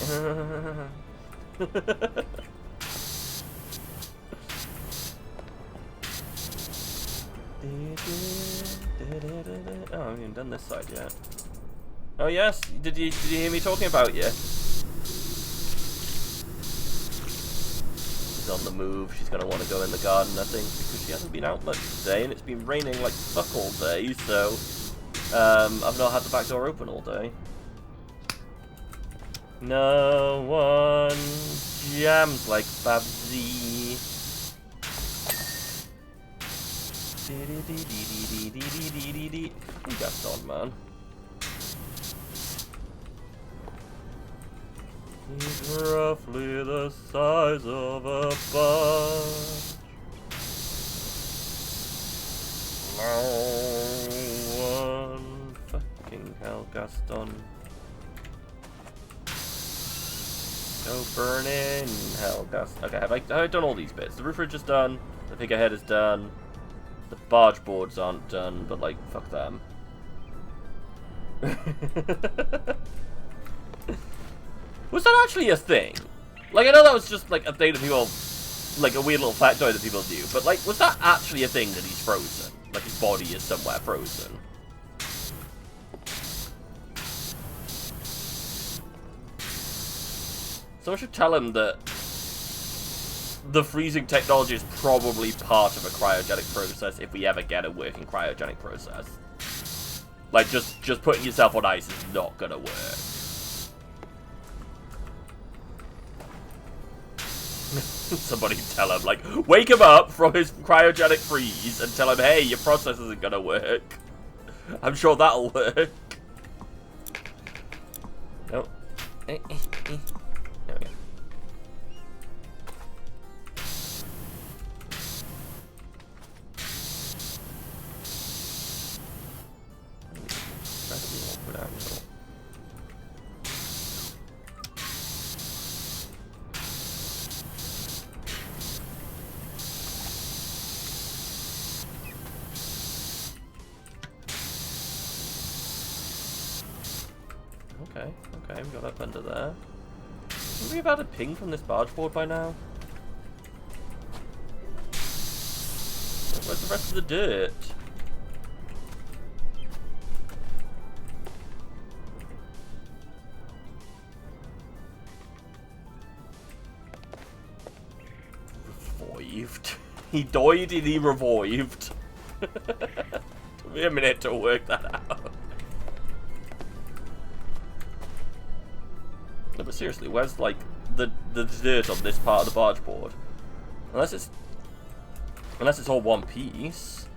Oh, I haven't even done this side yet. Oh yes, did you hear me talking about you? She's on the move. She's gonna want to go in the garden, I think, because she hasn't been out much today, and it's been raining like fuck all day. So I've not had the back door open all day. No one jams like Babsy. Who got on, man? He's roughly the size of a bud. No one fucking hell, Gaston. Go burn in hell, Gaston. Okay, have I done all these bits? The roof ridge is done. The figurehead is done. The barge boards aren't done, but like, fuck them. Was that actually a thing? Like, I know that was just like a thing that people, like a weird little factoid that people do, but like, was that actually a thing that he's frozen? Like his body is somewhere frozen? Someone should tell him that the freezing technology is probably part of a cryogenic process if we ever get a working cryogenic process. Like, just putting yourself on ice is not gonna work. Somebody tell him, like, wake him up from his cryogenic freeze and tell him, hey, your process isn't gonna work. I'm sure that'll work. No. There we go. Okay, we got up under there. Would we have had a ping from this barge board by now? Where's the rest of the dirt? Revived. He died and he revived. Took me a minute to work that out. No, but seriously, where's like the dirt on this part of the barge board? Unless it's all one piece,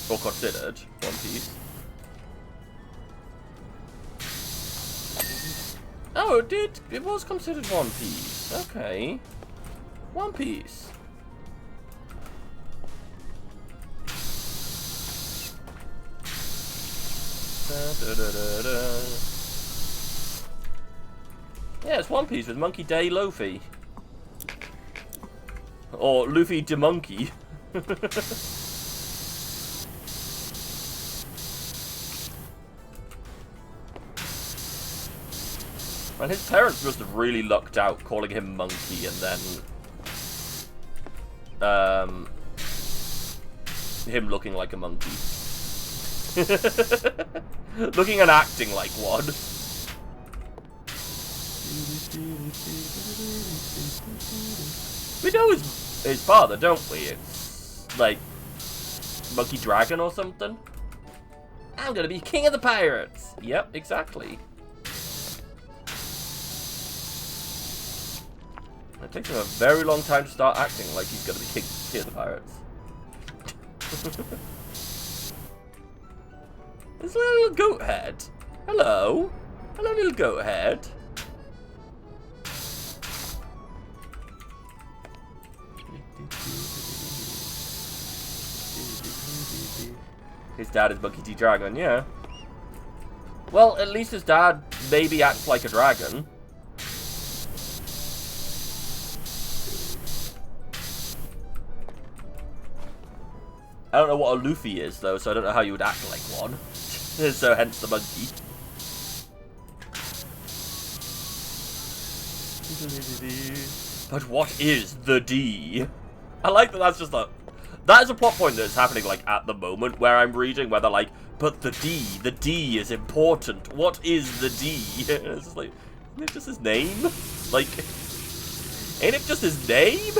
or considered one piece. Oh, it was considered one piece. Okay, one piece. Yeah, it's One Piece with Monkey Day Luffy. Or Luffy de Monkey. And his parents must have really lucked out calling him Monkey and then him looking like a monkey. Looking and acting like one. We know his father, don't we? It's like Monkey Dragon or something. I'm gonna be king of the pirates. Yep, exactly. It takes him a very long time to start acting like he's gonna be king of the pirates. There's a little goat head. Hello. Hello, little goat head. His dad is Monkey D. Dragon, yeah. Well, at least his dad maybe acts like a dragon. I don't know what a Luffy is, though, so I don't know how you would act like one. So, hence the monkey. But what is the D? I like that that's just a... That is a plot point that's happening, like, at the moment, where I'm reading, where they're like, but the D is important. What is the D? It's just like, isn't it just his name? Like, ain't it just his name?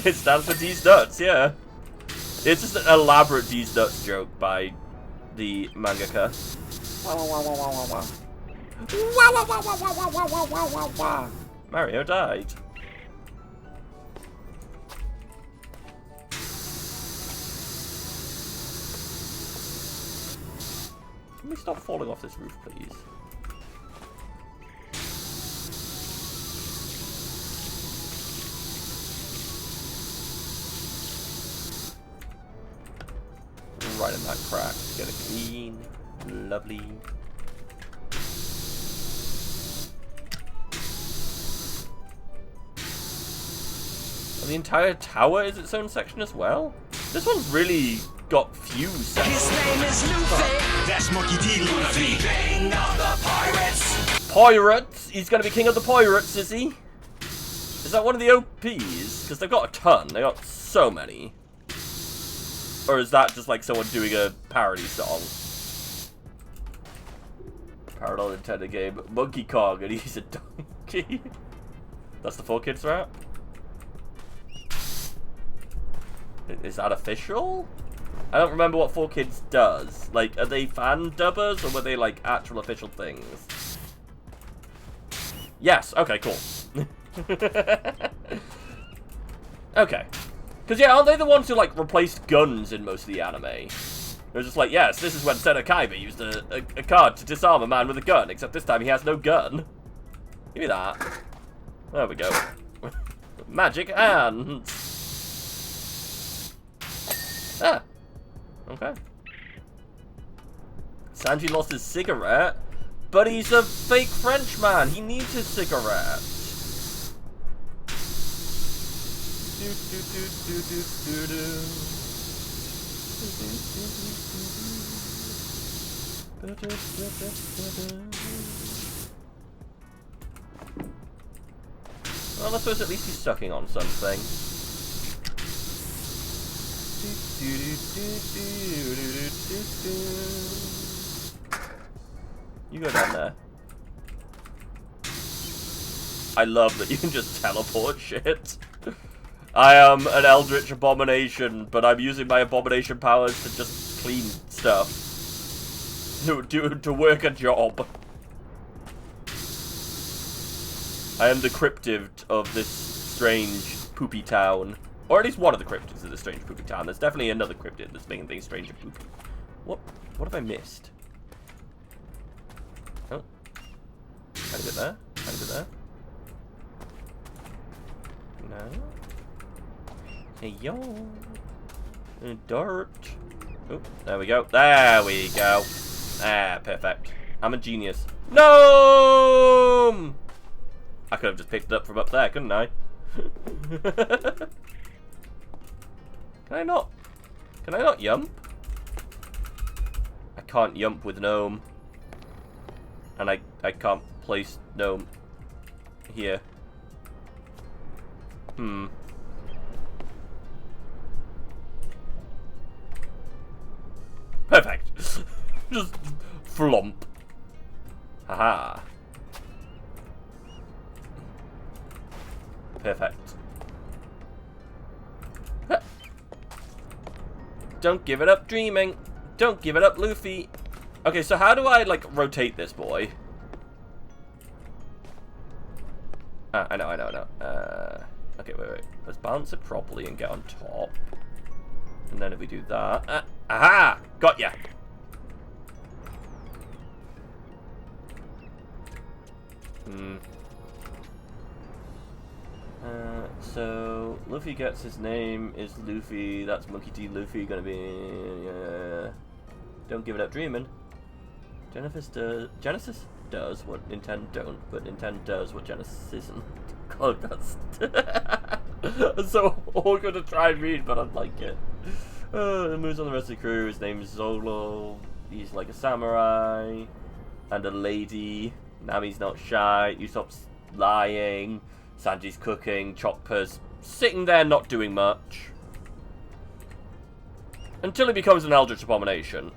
It stands for D's Nuts, yeah. It's just an elaborate D's Nuts joke by the mangaka. Mario died. Can we stop falling off this roof, please? Right in that crack. Get it clean. Lovely. And the entire tower is its own section as well? This one's really got few sections.
His name is Luffy. That's Monkey D. Luffy. King of the pirates.
Pirates? He's gonna be king of the pirates, is he? Is that one of the OPs? Because they've got a ton. They got so many. Or is that just like someone doing a parody song? Parallel intended game. Monkey Kong, and he's a donkey. That's the 4Kids rap? Is that official? I don't remember what 4Kids does. Like, are they fan dubbers, or were they like actual official things? Yes, okay, cool. Okay. Because, yeah, aren't they the ones who, like, replaced guns in most of the anime? It was just like, yes, this is when Senna Kaiba used a card to disarm a man with a gun, except this time he has no gun. Give me that. There we go. Magic hands. Ah. Okay. Sanji lost his cigarette, but he's a fake Frenchman. He needs his cigarette. Well, I suppose at least he's sucking on something. You go down there. I love that you can just teleport shit. I am an eldritch abomination, but I'm using my abomination powers to just clean stuff. To work a job. I am the cryptid of this strange poopy town. Or at least one of the cryptids of this strange poopy town. There's definitely another cryptid that's making things strange and poopy. What have I missed? Oh. Tiny bit there. Tiny bit there. No. Hey, yo. Dirt. Oh, there we go. There we go. Ah, perfect. I'm a genius. No! I could have just picked it up from up there, couldn't I? Can I not yump? I can't yump with gnome. And I can't place gnome here. Perfect. Just flomp. Haha. Perfect. Don't give it up dreaming. Don't give it up, Luffy. Okay, so how do I, like, rotate this boy? I know. Okay, wait. Let's balance it properly and get on top. And then if we do that... aha! Got ya! So Luffy gets his name is Luffy. That's Monkey D. Luffy gonna be. Don't give it up dreaming. Genesis does what Nintendo don't, but Nintendo does what Genesis isn't. God, that's so awkward to try and read, but I like it. The moves on the rest of the crew. His name is Zolo. He's like a samurai and a lady. Nami's not shy. Usopp's lying. Sanji's cooking. Chopper's sitting there not doing much. Until he becomes an eldritch abomination.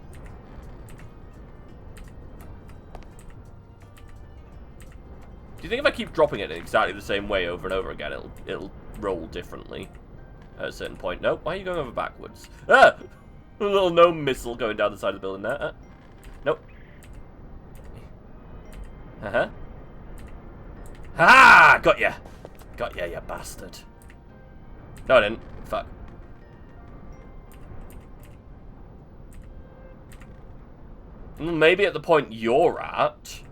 Do you think if I keep dropping it in exactly the same way over and over again, it'll roll differently at a certain point? Nope. Why are you going over backwards? Ah! A little gnome missile going down the side of the building there. Nope. Uh-huh. Ha! Got ya! Got ya, you bastard. No, I didn't. Fuck. Maybe at the point you're at.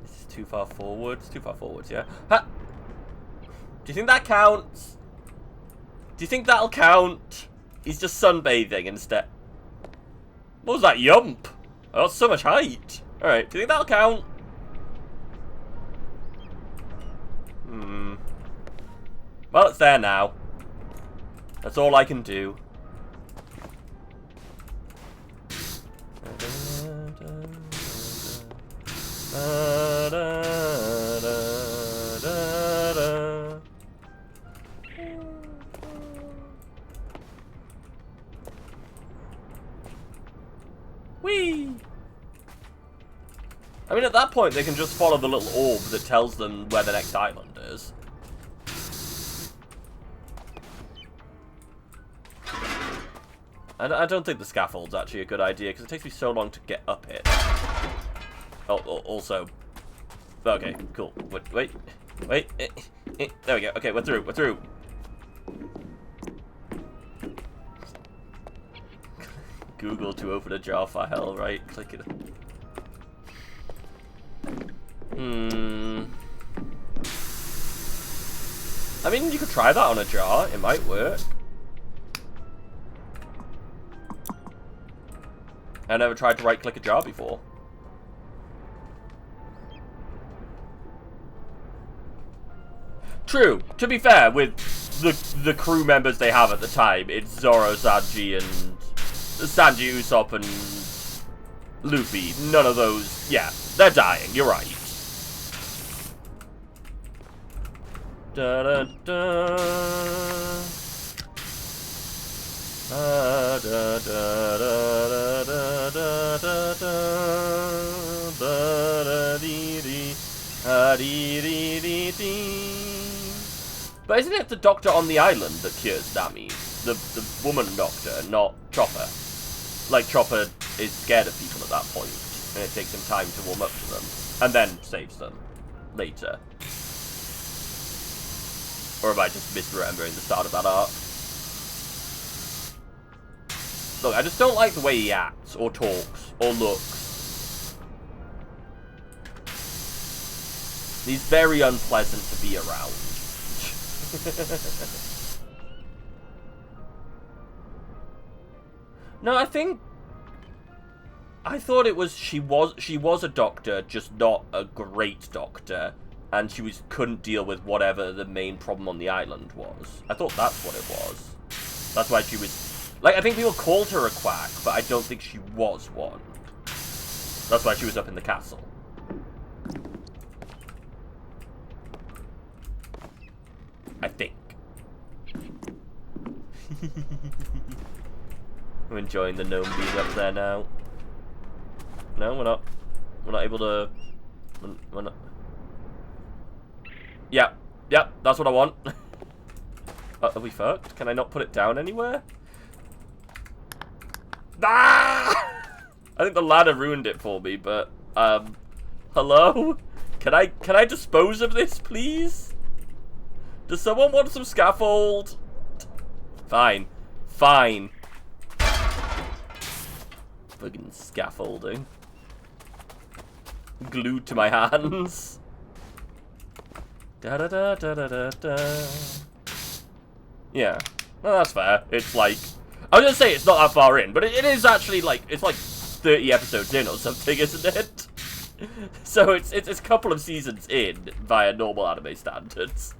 This is too far forwards. Too far forwards, yeah. Ha! Do you think that counts? Do you think that'll count? He's just sunbathing instead. What was that yump? Oh, that's so much height. Alright, do you think that'll count? Well, it's there now. That's all I can do. Whee! I mean, at that point, they can just follow the little orb that tells them where the next island is. I don't think the scaffold's actually a good idea, because it takes me so long to get up it. Oh, also... Okay, cool. Wait. There we go. Okay, we're through. Google to open a jar file, right? Click it. I mean, you could try that on a jar. It might work. I never tried to right-click a jar before. True. To be fair, with the crew members they have at the time, it's Zoro, Sanji, and Sanji, Usopp, and Luffy. None of those. Yeah, they're dying. You're right. Da da da. Da da da da da da da da dee dee dee dee dee dee. But isn't it the doctor on the island that cures Nami? The woman doctor, not Chopper. Like, Chopper is scared of people at that point, and it takes him time to warm up to them, and then saves them later. Or am I just misremembering the start of that arc? Look, I just don't like the way he acts, or talks, or looks. He's very unpleasant to be around. No, I thought it was she was a doctor, just not a great doctor, and she couldn't deal with whatever the main problem on the island was. I thought that's what it was. That's why she was like, I think people called her a quack, but I don't think she was one. That's why she was up in the castle. I think. I'm enjoying the gnome being up there now. No, we're not. We're not able to... We're not... Yep, that's what I want. Are we fucked? Can I not put it down anywhere? Ah! I think the ladder ruined it for me, but, hello? Can I dispose of this, please? Does someone want some scaffold? Fine. Fucking scaffolding. Glued to my hands. Da da da da da da da. Yeah. Well, that's fair. It's like... I was gonna say it's not that far in, but it is actually like... It's like 30 episodes in or something, isn't it? So it's a couple of seasons in via normal anime standards.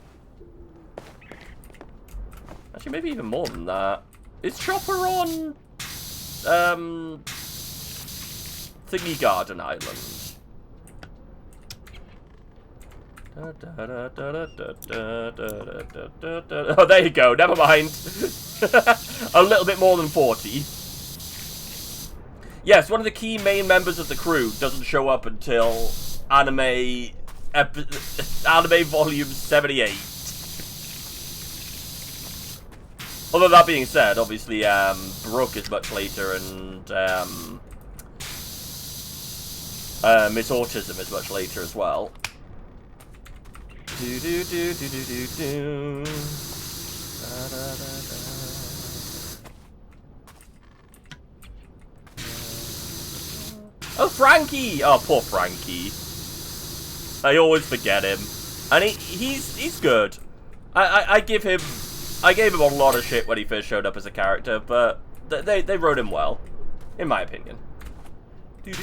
Actually, maybe even more than that. Is Chopper on... Thingy Garden Island? Oh, there you go. Never mind. A little bit more than 40. Yes, one of the key main members of the crew doesn't show up until anime Anime Volume 78. Although that being said, obviously, Brooke is much later, and Miss Autism is much later as well. Do do do do do do do. Da, da, da, da. Oh, Frankie! Oh, poor Frankie. I always forget him, and he's good. I gave him a lot of shit when he first showed up as a character, but they wrote him well, in my opinion. You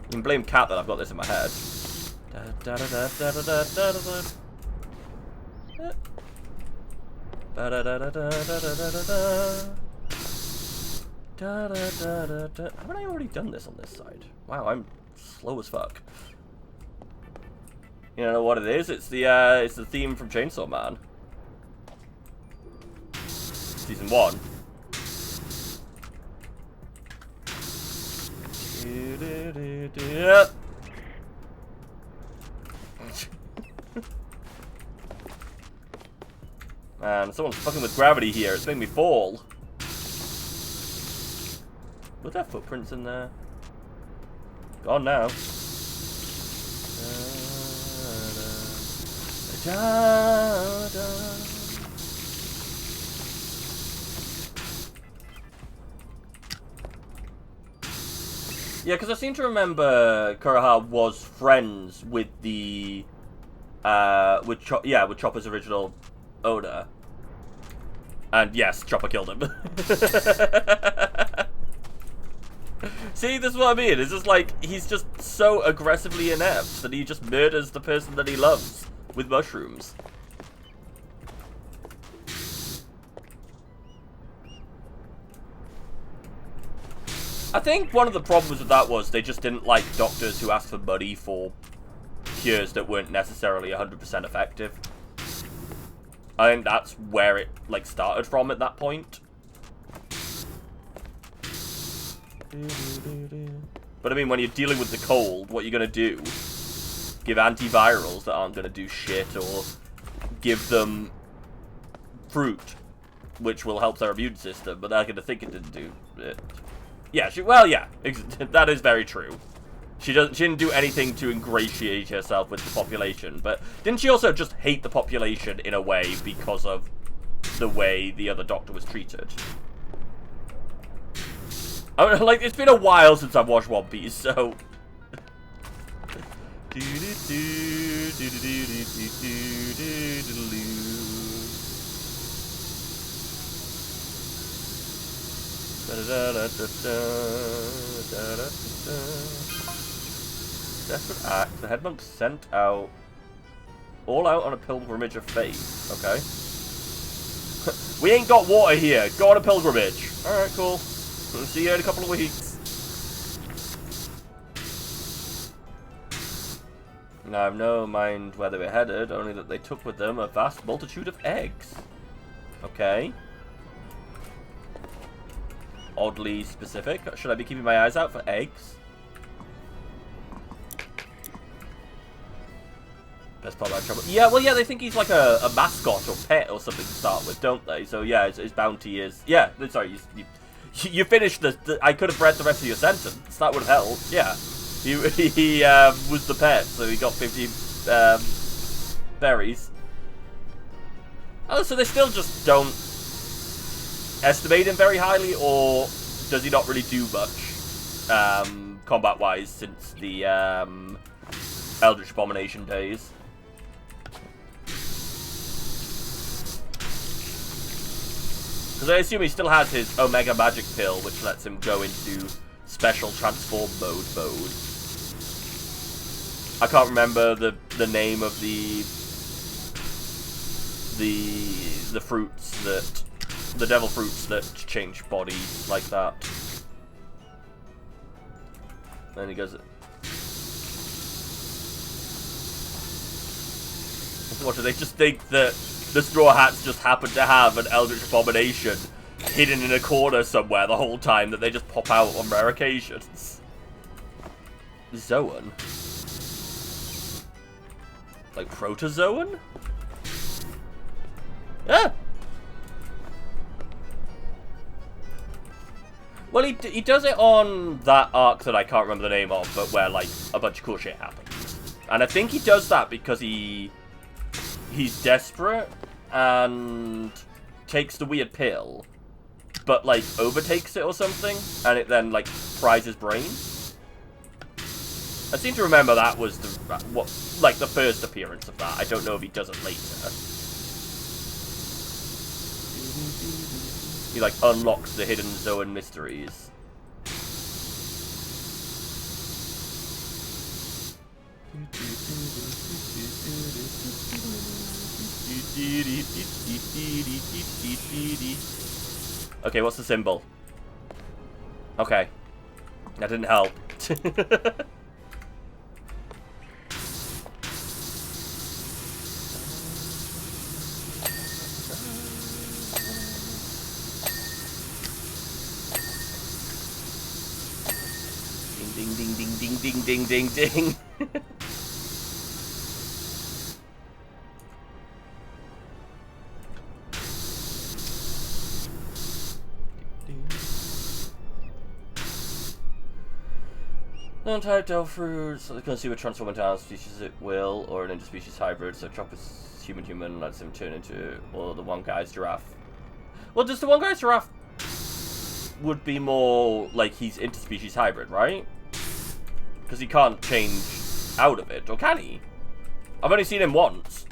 can blame Cat that I've got this in my head. Haven't I already done this on this side? Wow, I'm slow as fuck. You know what it is? It's the theme from Chainsaw Man. Season 1. Man, someone's fucking with gravity here. It's making me fall. Were there footprints in there? Gone now. Yeah, because I seem to remember Kuroha was friends with the with Chopper's original owner. And yes, Chopper killed him. See, this is what I mean. It's just like, he's just so aggressively inept that he just murders the person that he loves with mushrooms. I think one of the problems with that was they just didn't like doctors who asked for money for cures that weren't necessarily 100% effective. I think that's where it, like, started from at that point. But I mean, when you're dealing with the cold, what you're gonna do? Give antivirals that aren't gonna do shit, or give them fruit, which will help their immune system, but they're gonna think it didn't do it. Yeah, that is very true. She didn't do anything to ingratiate herself with the population, but didn't she also just hate the population in a way because of the way the other doctor was treated? I mean, like, it's been a while since I've watched One Piece, so... Desperate act. The head monk sent out... All out on a pilgrimage of faith. Okay. We ain't got water here. Go on a pilgrimage. Alright, cool. See you in a couple of weeks. Now, I've no mind where they were headed, only that they took with them a vast multitude of eggs. Okay. Oddly specific. Should I be keeping my eyes out for eggs? Best part about trouble. Yeah, well, yeah, they think he's like a mascot or pet or something to start with, don't they? So, yeah, his bounty is... Yeah, sorry, you finished the... I could have read the rest of your sentence. That would have helped. Yeah. He was the pet, so he got 50 berries. Oh, so they still just don't estimate him very highly, or does he not really do much combat-wise since the Eldritch Abomination days? Because I assume he still has his Omega Magic Pill, which lets him go into special transform mode. I can't remember the name of the fruits that... The devil fruits that change bodies like that. Then he goes... What, do they just think that the Straw Hats just happen to have an Eldritch Abomination hidden in a corner somewhere the whole time that they just pop out on rare occasions. Zoan? Like Protozoan? Ah! Well, he does it on that arc that I can't remember the name of, but where, like, a bunch of cool shit happens. And I think he does that because he's desperate and takes the weird pill, but, like, overtakes it or something, and it then, like, fries his brain. I seem to remember that was the first appearance of that. I don't know if he does it later. He, like, unlocks the hidden Zoan mysteries. Okay, what's the symbol? Okay. That didn't help. Ding, ding, ding, ding, ding, ding, ding, ding. Non-type delve fruit, so they can see what transform into animal species it will, or an interspecies hybrid, so chop is human, lets him turn into, or the one guy's giraffe. Well, does the one guy's giraffe would be more like he's interspecies hybrid, right? Because he can't change out of it, or can he? I've only seen him once,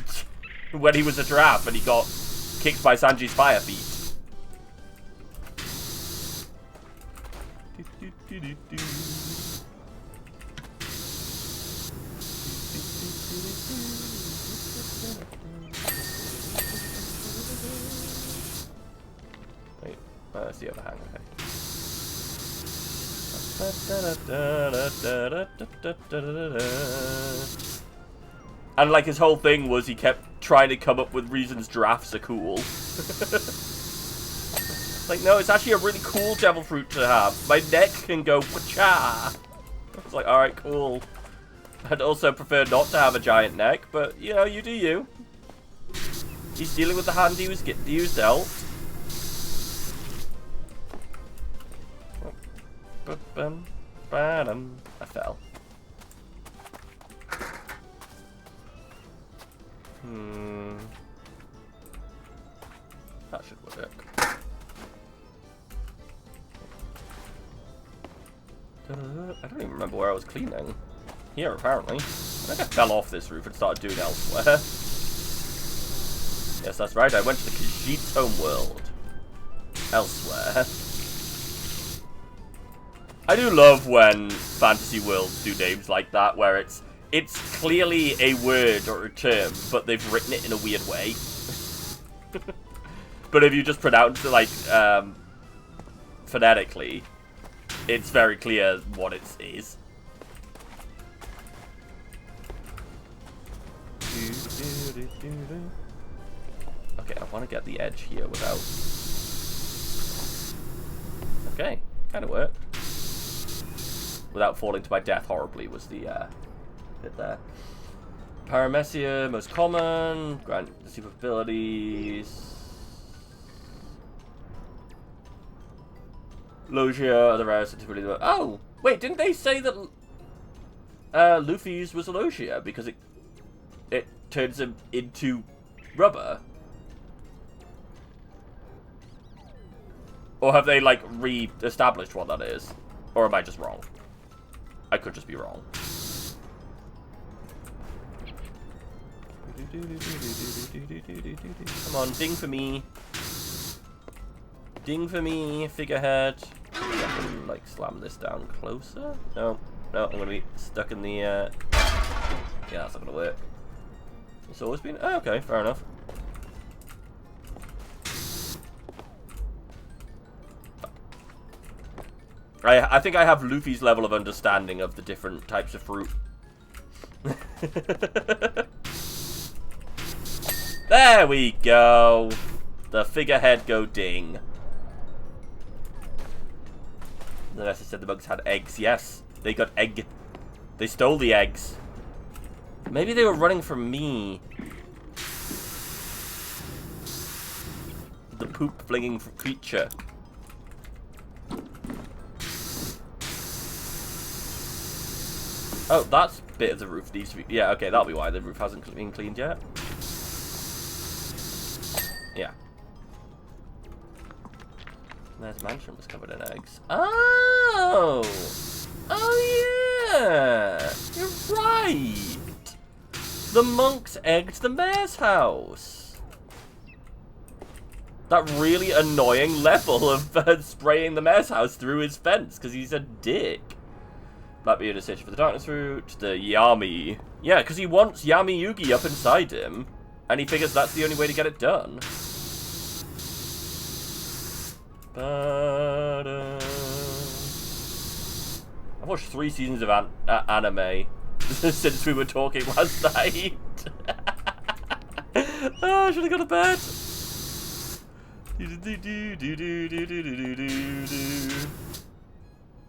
when he was a giraffe and he got kicked by Sanji's fire feet. Wait, that's the other hang, okay. And like his whole thing was he kept trying to come up with reasons giraffes are cool. Like, no, it's actually a really cool devil fruit to have. My neck can go cha. It's like, alright, cool. I'd also prefer not to have a giant neck, but you know, you do you. He's dealing with the hand he was dealt. I fell. That should work. I don't even remember where I was cleaning. Here, apparently. I think I fell off this roof and started doing elsewhere. Yes, that's right. I went to the Khajiit's homeworld. Elsewhere. I do love when fantasy worlds do names like that, where it's clearly a word or a term, but they've written it in a weird way. But if you just pronounce it like phonetically, it's very clear what it is. Okay, I want to get the edge here without... Okay, kind of worked. Without falling to my death horribly was the bit there. Paramecia, most common. Grant super abilities. Logia are the rarest antiquity. Oh! Wait, didn't they say that Luffy's was a Logia because it turns him into rubber? Or have they, like, re-established what that is? Or am I just wrong? I could just be wrong. Come on, ding for me. Ding for me, figurehead. I can, like, slam this down closer. No, I'm gonna be stuck in the, Yeah, that's not gonna work. It's always been... Oh, okay, fair enough. I think I have Luffy's level of understanding of the different types of fruit. There we go. The figurehead go ding. The message said the bugs had eggs. Yes, they got egg. They stole the eggs. Maybe they were running from me. The poop flinging creature. Oh, that bit of the roof needs to be... Yeah, okay, that'll be why the roof hasn't been cleaned yet. Yeah. There's mansion was covered in eggs. Oh! Oh, yeah! You're right! The monks egged the mayor's house. That really annoying level of spraying the mayor's house through his fence because he's a dick. Blackbeard is searching for the darkness root. The Yami. Yeah, because he wants Yami Yugi up inside him. And he figures that's the only way to get it done. I've watched 3 seasons of anime since we were talking last night. Oh, I should have gone to bed.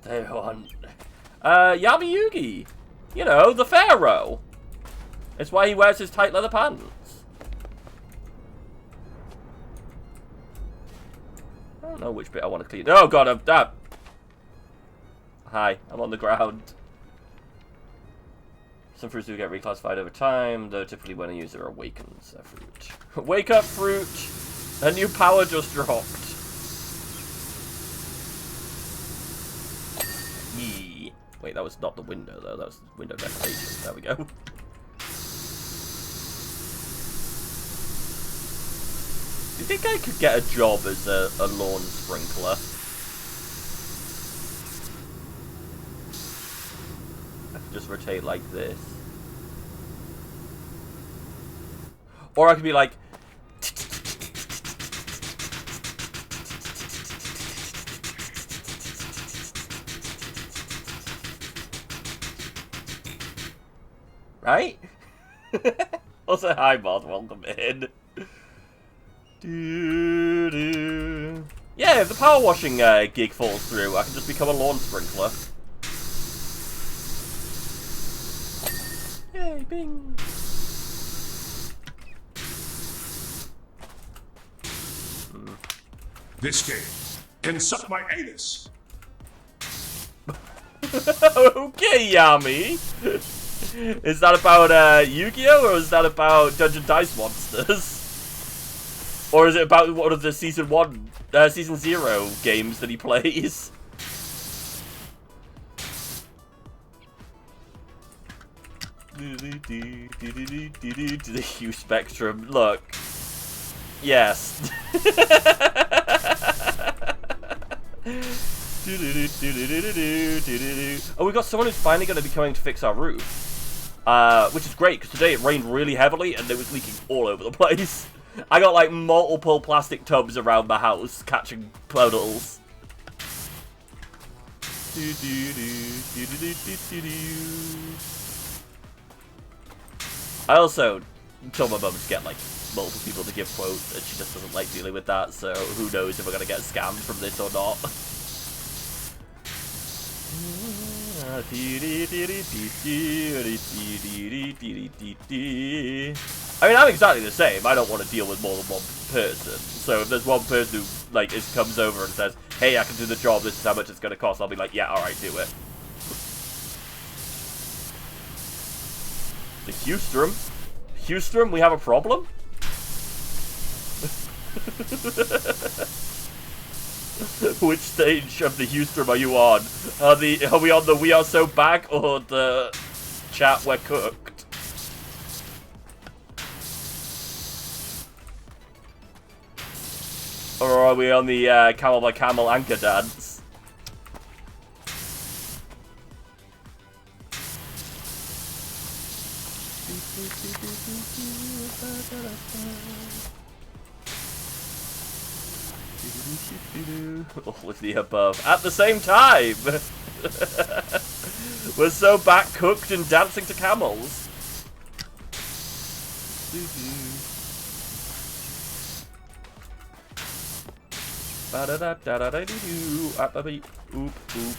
They want Yami Yugi. You know, the pharaoh. It's why he wears his tight leather pants. I don't know which bit I want to clean. Oh god, I'm... Hi, I'm on the ground. Some fruits do get reclassified over time, though typically when a user awakens a fruit. Wake up, fruit! A new power just dropped. Yee. Wait, that was not the window, though. That was window decoration. There we go. Do you think I could get a job as a lawn sprinkler? I could just rotate like this. Or I could be like... Right? Also, hi, Mod. Welcome in. Yeah, if the power washing gig falls through, I can just become a lawn sprinkler. Yay, bing!
This game can suck my anus.
Okay, Yami! Is that about Yu-Gi-Oh! Or is that about Dungeon Dice Monsters? Or is it about one of the Season 0 games that he plays? The Hue Spectrum. Look. Yes. Oh, we got someone who's finally going to be coming to fix our roof. Which is great, because today it rained really heavily and it was leaking all over the place. I got like multiple plastic tubs around the house catching puddles. I also told my mum to get like multiple people to give quotes, and she just doesn't like dealing with that, so who knows if we're gonna get scammed from this or not. I mean, I'm exactly the same. I don't want to deal with more than one person. So if there's one person who like comes over and says, "Hey, I can do the job. This is how much it's gonna cost," I'll be like, "Yeah, all right, do it." The Houston, we have a problem. Which stage of the Houston are you on? Are we on the "we are so back" or the "chat we're cooked"? Or are we on the camel by camel anchor dance? All of the above at the same time. We're so back cooked and dancing to camels. Oop, oop.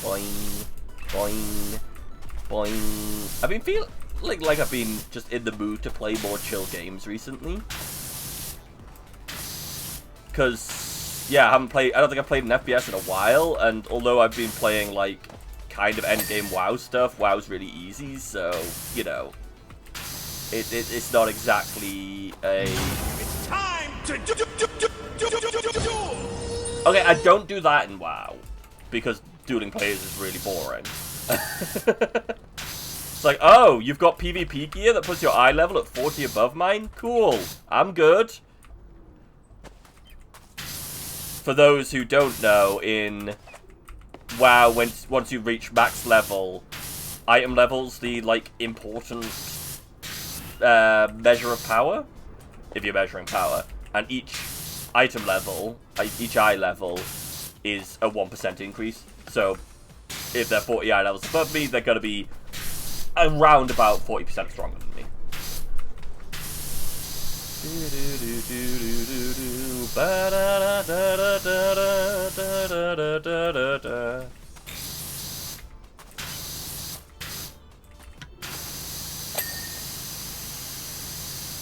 Boing, boing, boing. I've been feeling like I've been just in the mood to play more chill games recently. Because, yeah, I don't think I've played an FPS in a while, and although I've been playing, like, kind of endgame WoW stuff, WoW's really easy, so, you know, it's not exactly a...
It's time to do.
Okay, I don't do that in WoW, because dueling players is really boring. It's like, oh, you've got PvP gear that puts your eye level at 40 above mine? Cool, I'm good. For those who don't know, in WoW, once you reach max level, item level's the, like, important measure of power, if you're measuring power, and each item level, each eye level, is a 1% increase. So, if they're 40 eye levels above me, they're going to be around about 40% stronger than me.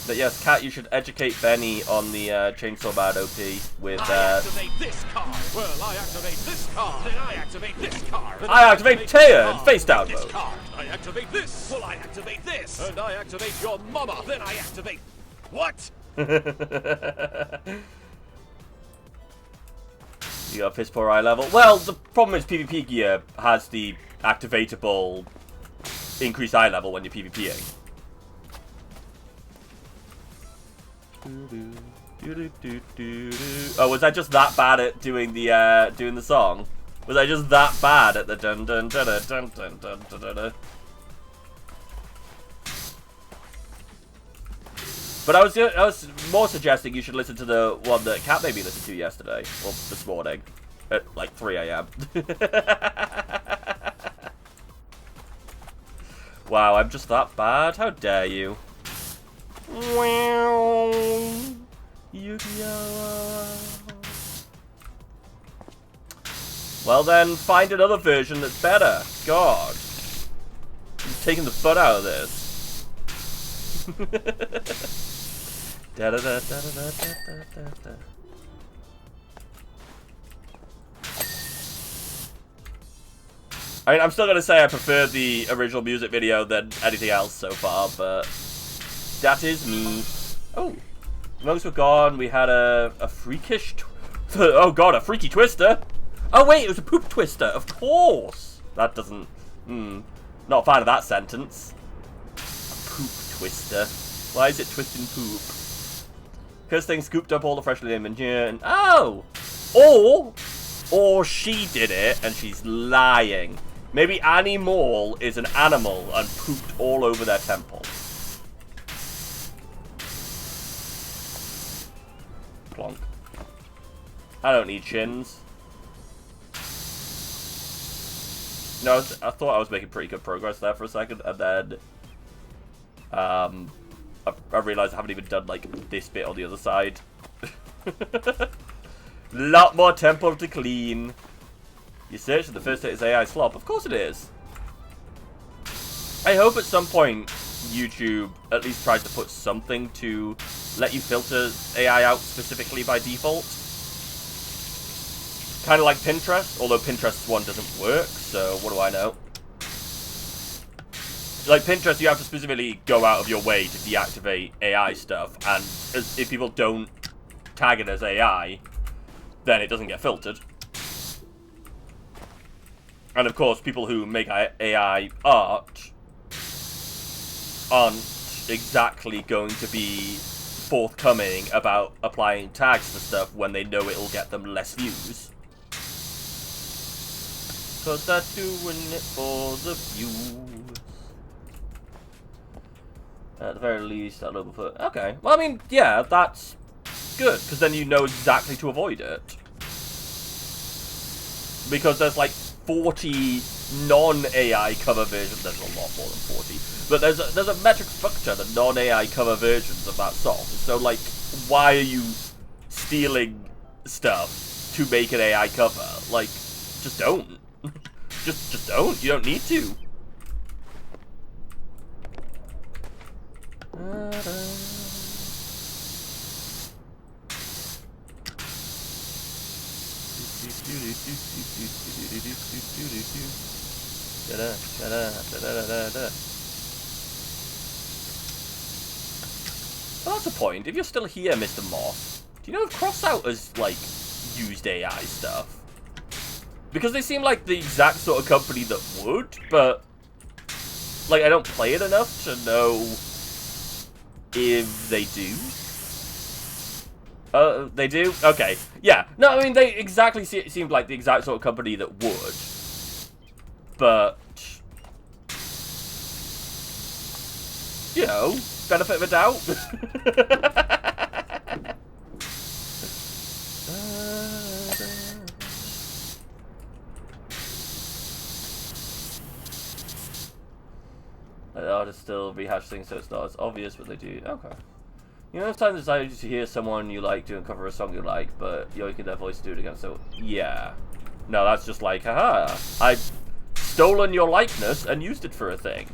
But yes, Kat, you should educate Benny on the Chainsaw Man OP with
I activate this card. Well, I activate this card. Then I activate this card.
I activate Taya in face down mode.
I activate this. Well, I activate this. And I activate your mama. Then I activate... What?
You got piss poor eye level. Well, the problem is PvP gear has the activatable increased eye level when you're PvPing. Oh, was I just that bad at doing the song? Was I just that bad at the dun dun dun dun dun dun dun dun dun? But I was more suggesting you should listen to the one that Kat made me listen to yesterday, or this morning, at like 3 AM. Wow, I'm just that bad? How dare you? Well then, find another version that's better. God. You've taken the fun out of this. Da da da da da da da da. I mean, I'm still gonna say I prefer the original music video than anything else so far, but that is me. Oh, monks were gone. We had a freakish. Oh god, a freaky twister. Oh wait, it was a poop twister. Of course. That doesn't. Not a fan of that sentence. A poop twister. Why is it twisting poop? Because thing scooped up all the freshly named and oh, or she did it and she's lying. Maybe Annie Mall is an animal and pooped all over their temple. Plonk. I don't need shins. No, I thought I was making pretty good progress there for a second, and then I realised I haven't even done like this bit on the other side. Lot more temple to clean. You search and the first hit is AI slop. Of course it is. I hope at some point YouTube at least tries to put something to let you filter AI out specifically by default. Kind of like Pinterest, although Pinterest's one doesn't work, so what do I know? Like Pinterest, you have to specifically go out of your way to deactivate AI stuff, and if people don't tag it as AI, then it doesn't get filtered. And of course, people who make AI art aren't exactly going to be forthcoming about applying tags to stuff when they know it'll get them less views. Cause they're doing it for the views. At the very least, that little foot. Okay. Well, I mean, yeah, that's good, because then you know exactly to avoid it. Because there's like 40 non-AI cover versions. There's a lot more than 40. But there's a metric fuck ton of non-AI cover versions of that song. So, like, why are you stealing stuff to make an AI cover. Like, just don't. just don't. You don't need to. Well, that's a point. If you're still here, Mr. Moth, do you know if Crossout has, like, used AI stuff? Because they seem like the exact sort of company that would, but, like, I don't play it enough to know if they do. They do? Okay. Yeah. No, I mean, they exactly seemed like the exact sort of company that would. But, you know, benefit of a doubt. I'll just still rehash things so it's not as obvious, but they do. Okay. You know, sometimes it's like to hear someone you like doing cover a song you like, but you know, you can their voice do it again, so yeah. No, that's just like, haha, I've stolen your likeness and used it for a thing.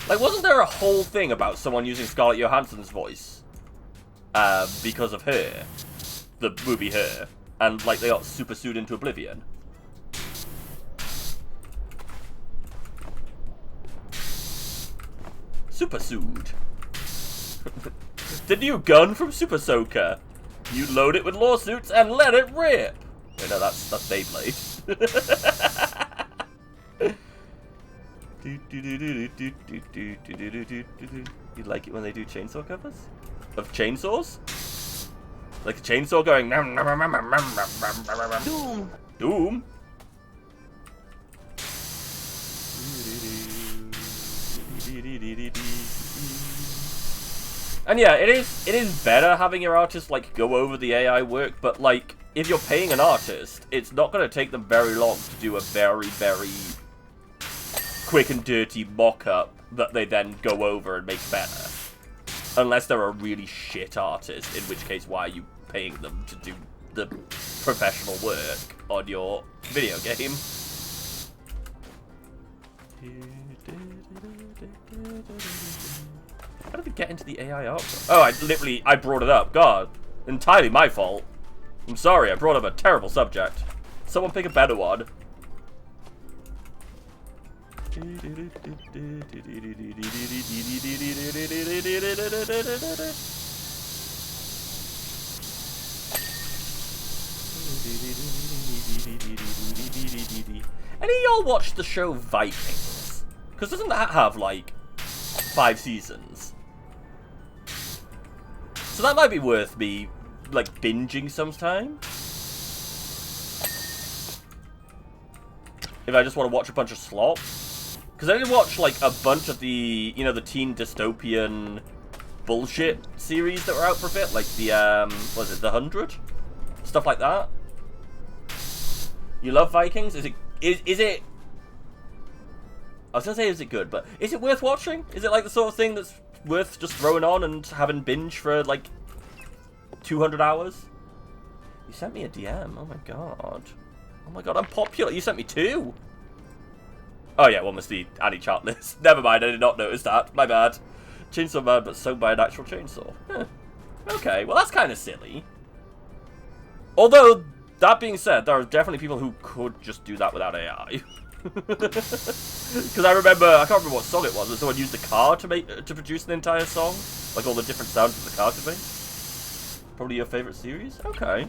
Like, wasn't there a whole thing about someone using Scarlett Johansson's voice? Because of Her. The movie Her. And, like, they got super sued into oblivion. Super sued. The new gun from Super Soaker. You load it with lawsuits and let it rip. Wait, no, that's Beyblade. You like it when they do chainsaw covers? Of chainsaws? Like a chainsaw going...
Doom.
Doom? And yeah, it is better having your artist, like, go over the AI work, but, like, if you're paying an artist, it's not going to take them very long to do a very, very quick and dirty mock-up that they then go over and make better. Unless they're a really shit artist, in which case, why are you paying them to do the professional work on your video game? How did we get into the AI art? Oh, I brought it up. God, entirely my fault. I'm sorry, I brought up a terrible subject. Someone pick a better one. Any of y'all watched the show Vikings? Because doesn't that have, like, 5 seasons? So that might be worth me, like, binging sometime. If I just want to watch a bunch of slop. Because I did watch, like, a bunch of the, you know, the teen dystopian bullshit series that were out for a bit. Like the, what was it, The 100? Stuff like that. You love Vikings? Is it... I was gonna say, is it good, but is it worth watching? Is it like the sort of thing that's worth just throwing on and having binge for like 200 hours? You sent me a DM. Oh my god. Oh my god, I'm popular. You sent me 2. Oh yeah, one was the Annie chart list. Never mind, I did not notice that. My bad. Chainsaw Man, but sewn by an actual chainsaw. Huh. Okay, well that's kind of silly. Although, that being said, there are definitely people who could just do that without AI. Because I remember, I can't remember what song it was, but someone used a car to produce an entire song. Like all the different sounds that the car could make. Probably your favourite series? Okay.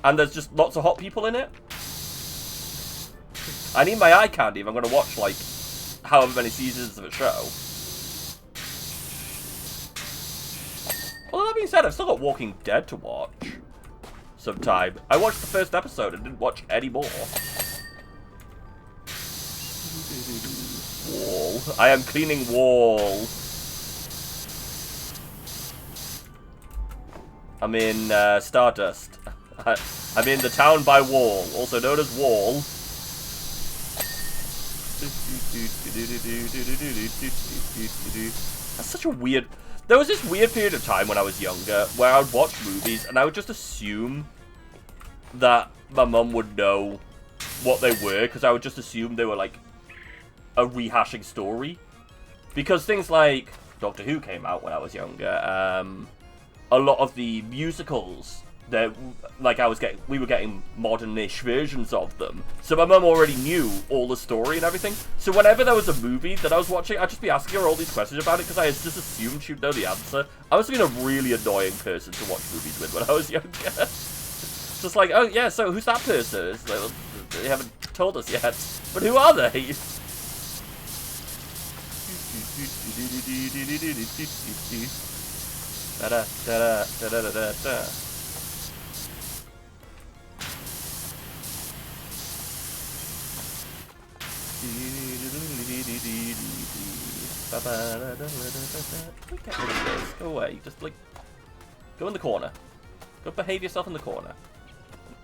And there's just lots of hot people in it? I need my eye candy if I'm going to watch, like, however many seasons of a show. Well, that being said, I've still got Walking Dead to watch. Sometime. I watched the first episode and didn't watch any more. Wall. I am cleaning wall. I'm in Stardust. I'm in the town by Wall, also known as Wall. That's such a weird... There was this weird period of time when I was younger where I would watch movies and I would just assume that my mum would know what they were, because I would just assume they were like a rehashing story. Because things like Doctor Who came out when I was younger. A lot of the musicals that like we were getting modern-ish versions of them. So my mum already knew all the story and everything. So whenever there was a movie that I was watching, I'd just be asking her all these questions about it because I just assumed she'd know the answer. I must have been a really annoying person to watch movies with when I was younger. Just like, oh yeah, so who's that person? It's like, well, they haven't told us yet. But who are they? Da-da, da-da, da-da-da-da-da. Get rid of this. Go away. Just like go in the corner. Go behave yourself in the corner.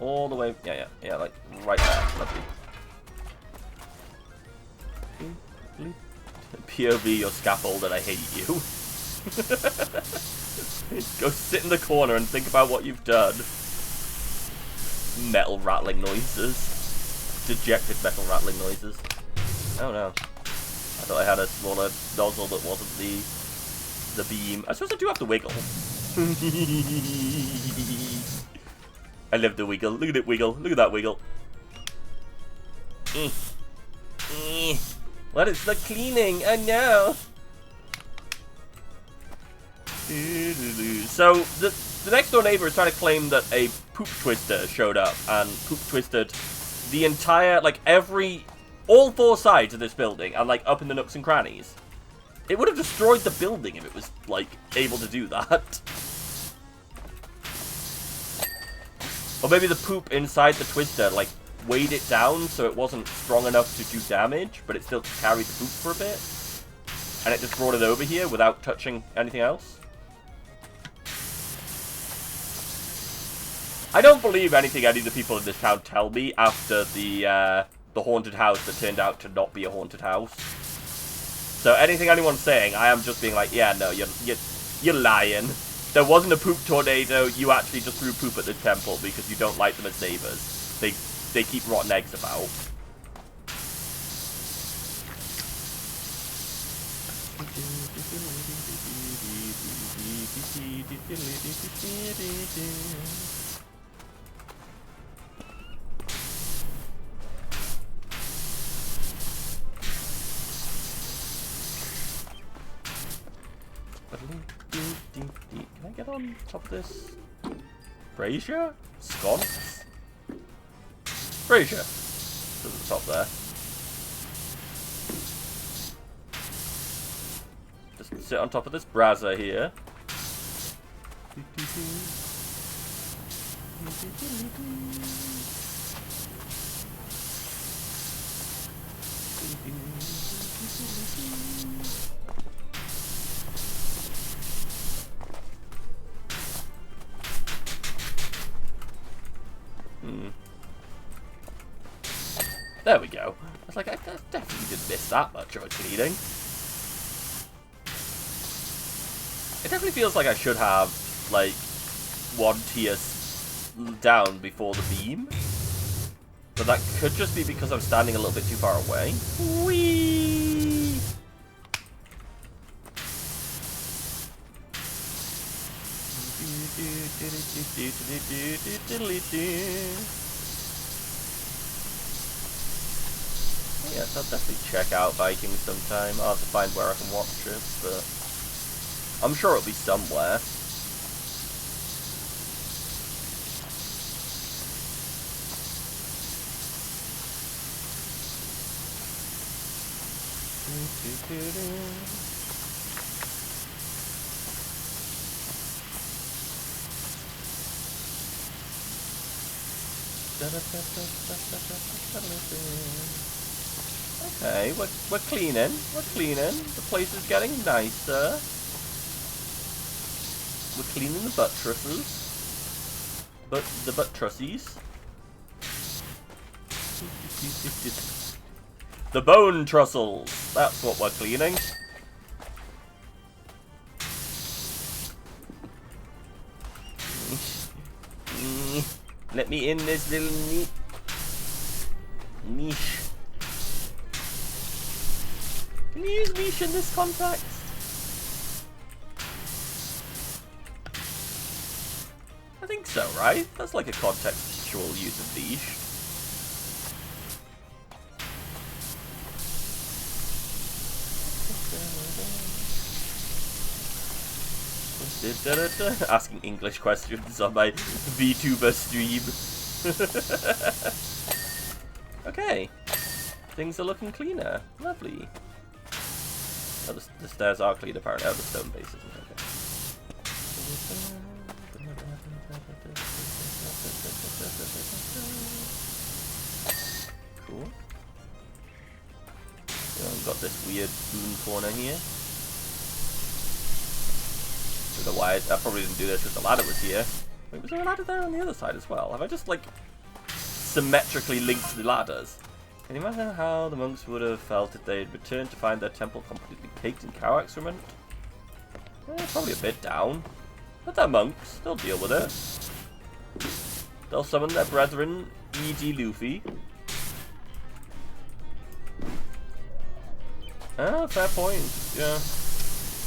All the way. Yeah, like right there. Lovely. POV, your scaffold, and I hate you. Go sit in the corner and think about what you've done. Metal rattling noises. Dejected metal rattling noises. Oh no. I thought I had a smaller nozzle that wasn't the beam. I suppose I do have to wiggle. I love the wiggle. Look at it wiggle. Look at that wiggle. What is the cleaning? Oh no. So the next door neighbor is trying to claim that a poop twister showed up and poop twisted the entire, like all four sides of this building and like up in the nooks and crannies. It would have destroyed the building if it was like able to do that. Or maybe the poop inside the twister like weighed it down so it wasn't strong enough to do damage, but it still carried the poop for a bit. And it just brought it over here without touching anything else. I don't believe anything any of the people in this town tell me after the haunted house that turned out to not be a haunted house. So anything anyone's saying, I am just being like, yeah, no, you're lying. There wasn't a poop tornado. You actually just threw poop at the temple because you don't like them as neighbors. They keep rotten eggs about. Can I get on top of this? Brazier? Sconce? Brazier. To the top there. Just sit on top of this brazier here. There we go. I was like, I definitely didn't miss that much of a cleaning. It definitely feels like I should have, like, one tier down before the beam. But that could just be because I'm standing a little bit too far away. Whee! Yes, I'll definitely check out Vikings sometime. I'll have to find where I can watch it, but I'm sure it'll be somewhere. Okay, we're cleaning. We're cleaning. The place is getting nicer. We're cleaning the buttresses. The buttresses. The bone trussels. That's what we're cleaning. Let me in this little niche. Can you use niche in this context? I think so, right? That's like a contextual use of niche. Asking English questions on my VTuber stream. Okay. Things are looking cleaner. Lovely. Oh, the stairs are clean apparently. Oh, the stone base isn't. Okay. Cool. We've got this weird moon corner here. I don't know why I probably didn't do this because the ladder was here. Wait, was there a ladder there on the other side as well? Have I just like symmetrically linked the ladders? Can you imagine how the monks would have felt if they'd returned to find their temple completely caked in cow excrement? Probably a bit down. But they're monks, they'll deal with it. They'll summon their brethren, E.G. Luffy. Ah, fair point, yeah.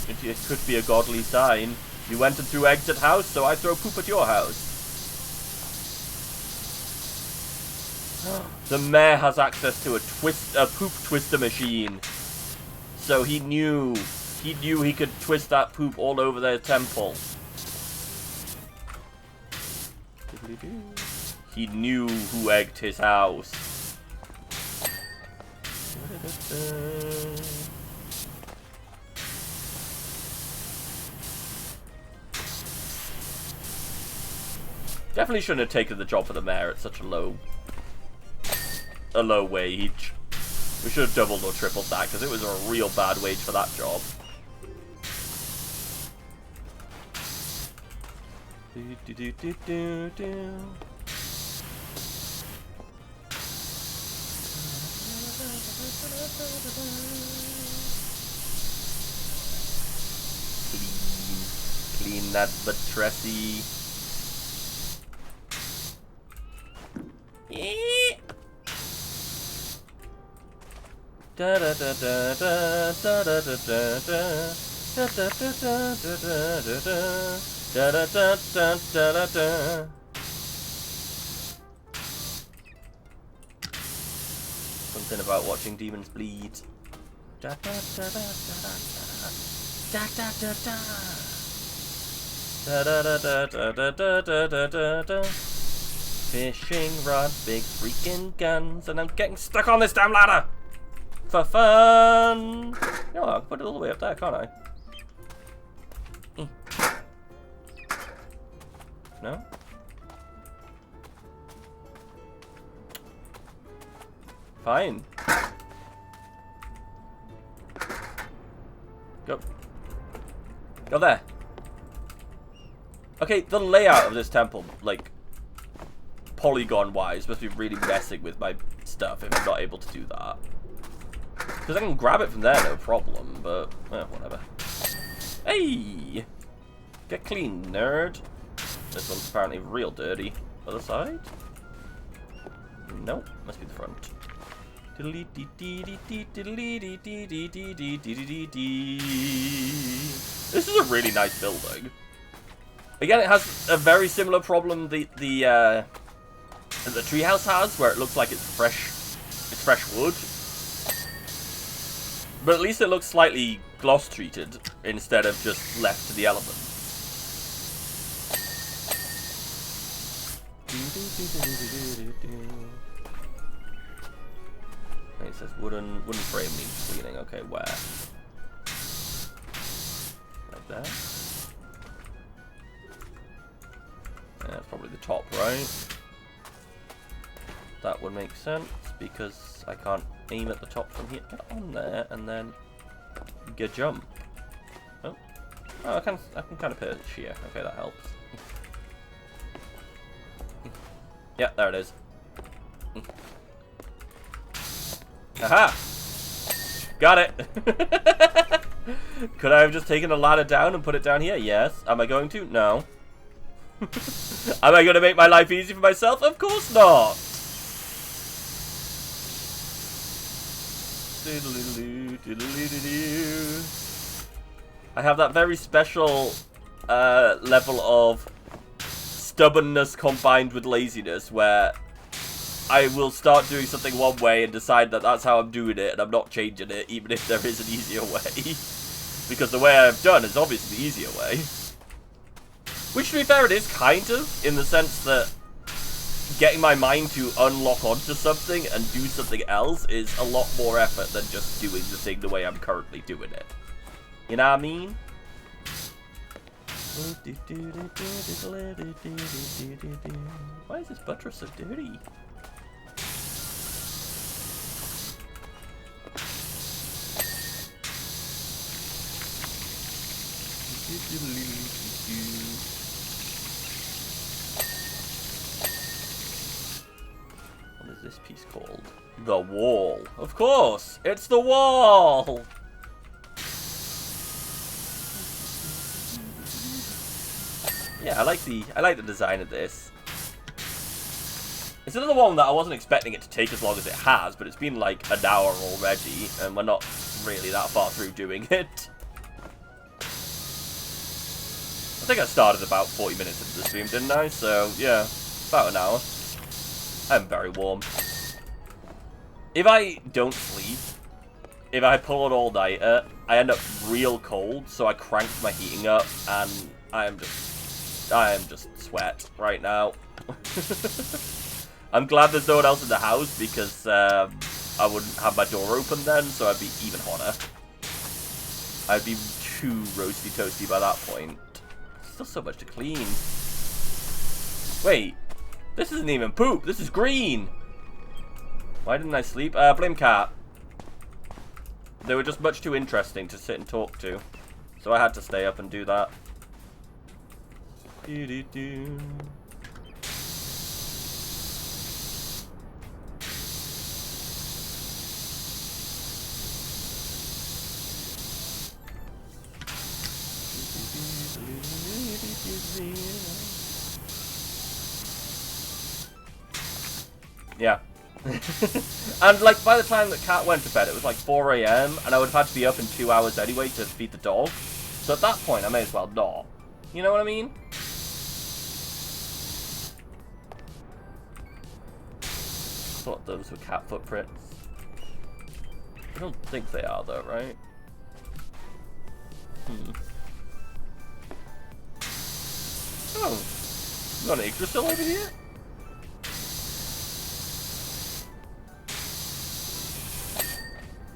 It could be a godly sign. You went and threw eggs at house, so I throw poop at your house. The mayor has access to a poop twister machine. So he knew he could twist that poop all over their temple. He knew who egged his house. Definitely shouldn't have taken the job for the mayor at such a low wage. We should have doubled or tripled that because it was a real bad wage for that job. Clean that buttressy. Da da da da da da da da da da da da da da. Something about watching demons bleed. Da da da da da da da da da da da da da. Fishing rod, big freaking guns, and I'm getting stuck on this damn ladder! For fun! You know, I can put it all the way up there, can't I? No? Fine. Go. Go there. Okay, the layout of this temple, like, polygon-wise, must be really messing with my stuff if I'm not able to do that. Because I can grab it from there, no problem, but, whatever. Hey! Get clean, nerd. This one's apparently real dirty. Other side? Nope, must be the front. This is a really nice building. Again, it has a very similar problem the treehouse has, where it looks like it's fresh wood. But at least it looks slightly gloss treated instead of just left to the elements. It says wooden frame needs cleaning. Okay, where? Right there. Yeah, that's probably the top, right? That would make sense because I can't aim at the top from here. Get on there and then get jump. Oh, I can kind of pitch here. Okay, that helps. Yeah, there it is. Aha! Got it! Could I have just taken the ladder down and put it down here? Yes. Am I going to? No. Am I going to make my life easy for myself? Of course not. I have that very special level of stubbornness combined with laziness where I will start doing something one way and decide that that's how I'm doing it and I'm not changing it even if there is an easier way. Because the way I've done is obviously the easier way. Which, to be fair, it is kind of, in the sense that getting my mind to unlock onto something and do something else is a lot more effort than just doing the thing the way I'm currently doing it. You know what I mean? Why is this buttress so dirty? What is this piece called? The wall. Of course! It's the wall! Yeah, I like the design of this. It's another one that I wasn't expecting it to take as long as it has, but it's been like an hour already, and we're not really that far through doing it. I think I started about 40 minutes into the stream, didn't I? So, yeah, about an hour. I'm very warm. If I don't sleep, if I pull an all-nighter, I end up real cold, so I crank my heating up, and I am just sweat right now. I'm glad there's no one else in the house, because I wouldn't have my door open then, so I'd be even hotter. I'd be too roasty toasty by that point. Still so much to clean. Wait, this isn't even poop. This is green. Why didn't I sleep? Blame Cat. They were just much too interesting to sit and talk to, so I had to stay up and do that. Yeah. And, like, by the time that Cat went to bed, it was like 4 AM, and I would have had to be up in 2 hours anyway to feed the dog. So at that point, I may as well not. You know what I mean? I thought those were cat footprints. I don't think they are, though, right? Oh. You got an Yggdrasil over here?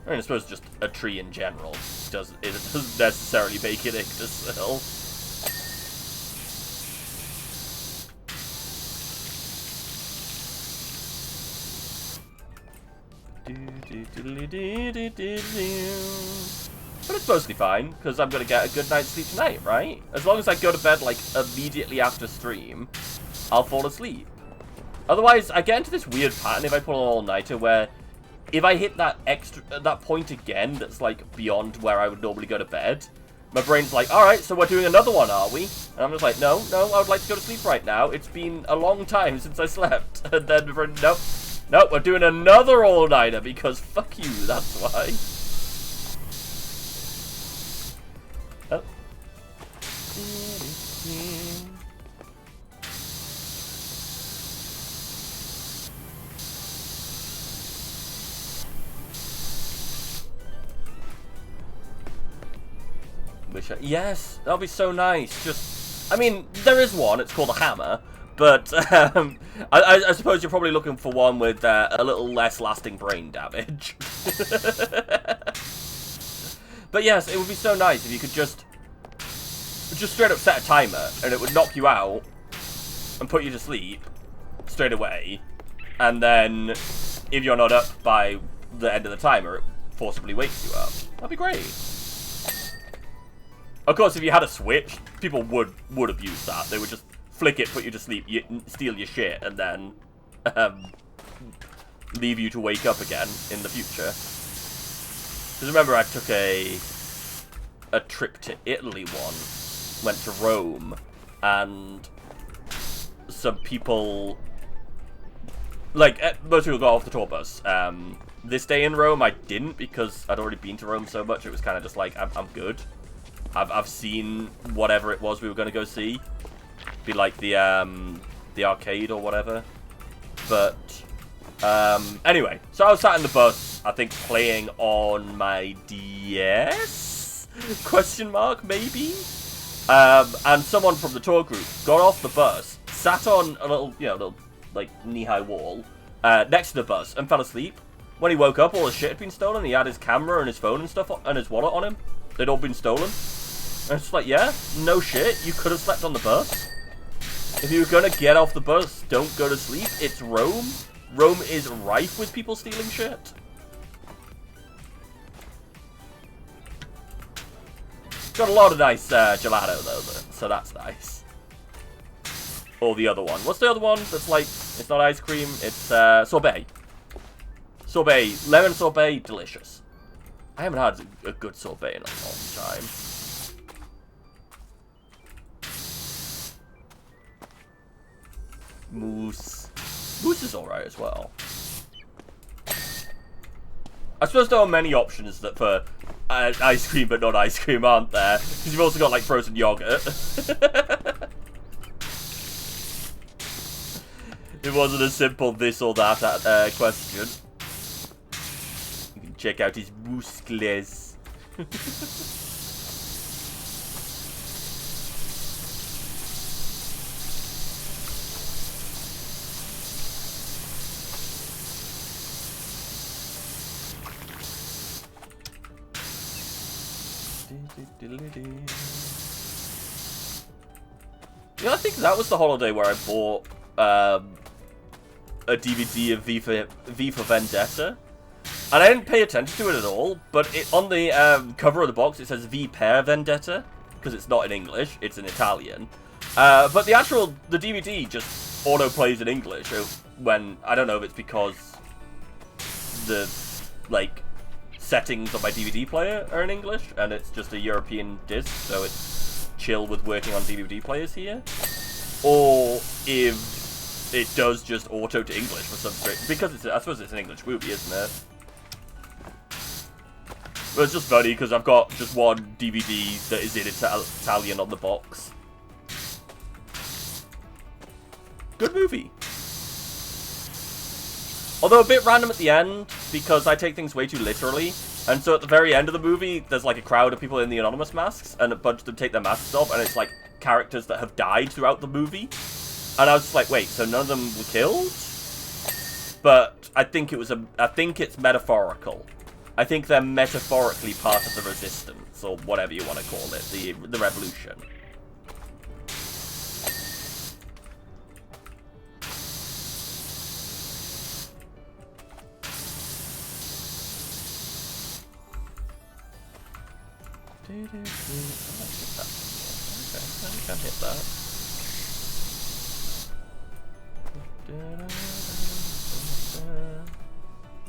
I mean, I suppose just a tree in general it doesn't necessarily make it Yggdrasil. But it's mostly fine, because I'm going to get a good night's sleep tonight, right? As long as I go to bed, like, immediately after stream, I'll fall asleep. Otherwise, I get into this weird pattern if I pull an all-nighter where if I hit that point again that's, like, beyond where I would normally go to bed, my brain's like, alright, so we're doing another one, are we? And I'm just like, no, I would like to go to sleep right now. It's been a long time since I slept. And then my brain, nope, we're doing another all-nighter because fuck you, that's why. Oh. Yes, that'll be so nice. Just, I mean, there is one. It's called a hammer, but I suppose you're probably looking for one with a little less lasting brain damage. But yes, it would be so nice if you could just straight up set a timer, and it would knock you out and put you to sleep straight away, and then if you're not up by the end of the timer, it forcibly wakes you up. That'd be great. Of course, if you had a switch, people would have used that. They would just flick it, put you to sleep, steal your shit, and then leave you to wake up again in the future. Because remember, I took a trip to Italy once, went to Rome, and some people... Like, most people got off the tour bus. This day in Rome, I didn't, because I'd already been to Rome so much, it was kind of just like, I'm good. I've seen whatever it was we were going to go see. Be like the arcade or whatever. But, anyway. So I was sat in the bus, I think playing on my DS? Question mark, maybe? And someone from the tour group got off the bus, sat on a little, little, like, knee-high wall, next to the bus, and fell asleep. When he woke up, all his shit had been stolen. He had his camera and his phone and stuff, and his wallet on him. They'd all been stolen. And it's like, yeah, no shit, you could have slept on the bus. If you were gonna get off the bus, don't go to sleep. It's Rome. Rome is rife with people stealing shit. Got a lot of nice gelato, though, so that's nice. Or the other one. What's the other one that's like, it's not ice cream, it's sorbet. Sorbet, lemon sorbet, delicious. I haven't had a good sorbet in a long time. Mousse. Mousse is alright as well. I suppose there are many options that for ice cream but not ice cream, aren't there? Because you've also got, like, frozen yogurt. It wasn't a simple this or that question. You can check out his muscles. Yeah, I think that was the holiday where I bought a DVD of V for Vendetta, and I didn't pay attention to it at all. But on the cover of the box it says V per Vendetta because it's not in English; it's in Italian. But the DVD just auto plays in English when I don't know if it's because the settings of my DVD player are in English, and it's just a European disc, so it's chill with working on DVD players here. Or if it does just auto to English for some strange... Because I suppose it's an English movie, isn't it? But it's just funny, because I've got just one DVD that is in Italian on the box. Good movie. Although a bit random at the end, because I take things way too literally. And so at the very end of the movie, there's like a crowd of people in the anonymous masks, and a bunch of them take their masks off, and it's like characters that have died throughout the movie. And I was just like, wait, so none of them were killed? But I think it's metaphorical. I think they're metaphorically part of the resistance, or whatever you want to call it, the revolution. I can hit that.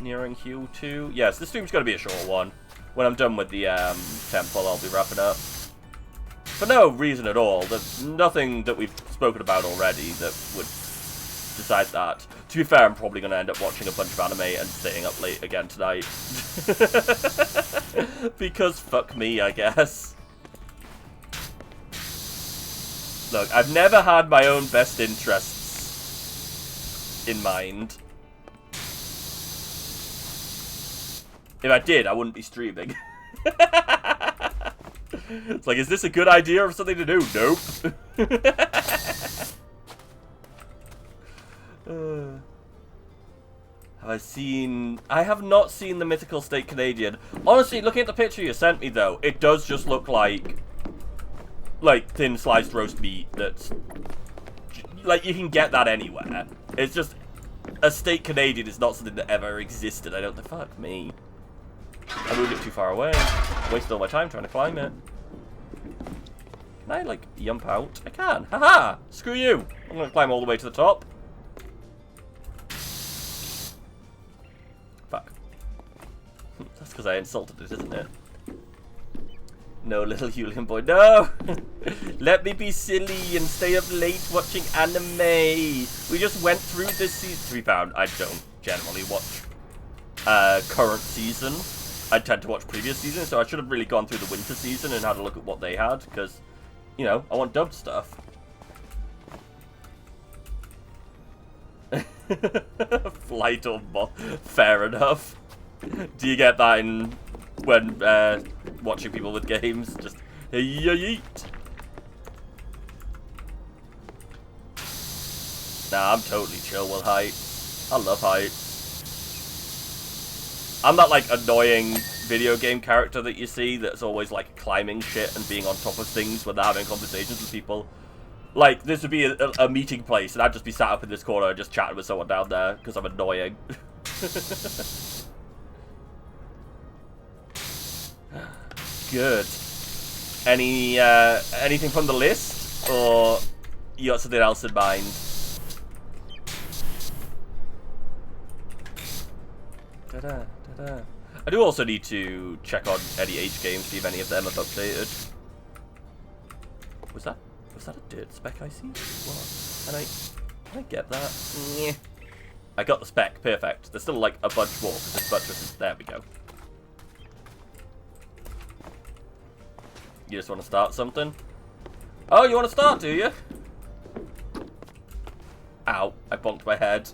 Nearing Hue 2. Yes, this stream's going to be a short one. When I'm done with the temple, I'll be wrapping up. For no reason at all. There's nothing that we've spoken about already that would decide that. To be fair, I'm probably going to end up watching a bunch of anime and staying up late again tonight. Because fuck me, I guess. Look, I've never had my own best interests in mind. If I did, I wouldn't be streaming. It's like, is this a good idea or something to do? Nope. I have not seen the Mythical State Canadian. Honestly, looking at the picture you sent me, though, it does just look like thin sliced roast meat that's... Like, you can get that anywhere. It's just... A State Canadian is not something that ever existed. I don't think... Fuck me. I moved it too far away. Wasted all my time trying to climb it. Can I, like, jump out? I can. Haha! Screw you! I'm gonna climb all the way to the top. Fuck. That's because I insulted it, isn't it? No, little Julian boy, no! Let me be silly and stay up late watching anime. We just went through this season. To be found, I don't generally watch current season. I tend to watch previous seasons, so I should have really gone through the winter season and had a look at what they had, because, you know, I want dubbed stuff. Flight or fair enough. Do you get that in when watching people with games? Just yeet. Nah, I'm totally chill with heights. I love heights. I'm that like annoying video game character that you see that's always like climbing shit and being on top of things when they're having conversations with people. Like, this would be a meeting place, and I'd just be sat up in this corner and just chatting with someone down there, because I'm annoying. Good. Anything from the list? Or you got something else in mind? I do also need to check on any H games, see if any of them have updated. Was that a dirt spec I see? What? Can I get that? Yeah. I got the spec. Perfect. There's still like a bunch more because this buttress is... There we go. You just want to start something? Oh, you want to start, do you? Ow. I bonked my head.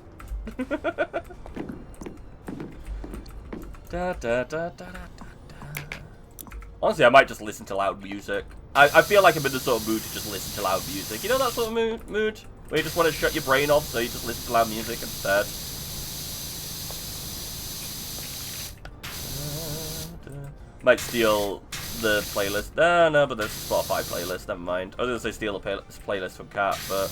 Honestly, I might just listen to loud music. I feel like I'm in the sort of mood to just listen to loud music. You know that sort of mood? Where you just want to shut your brain off, so you just listen to loud music instead. Might steal the playlist. No, but there's a Spotify playlist, never mind. I was going to say steal a playlist from Cat, but...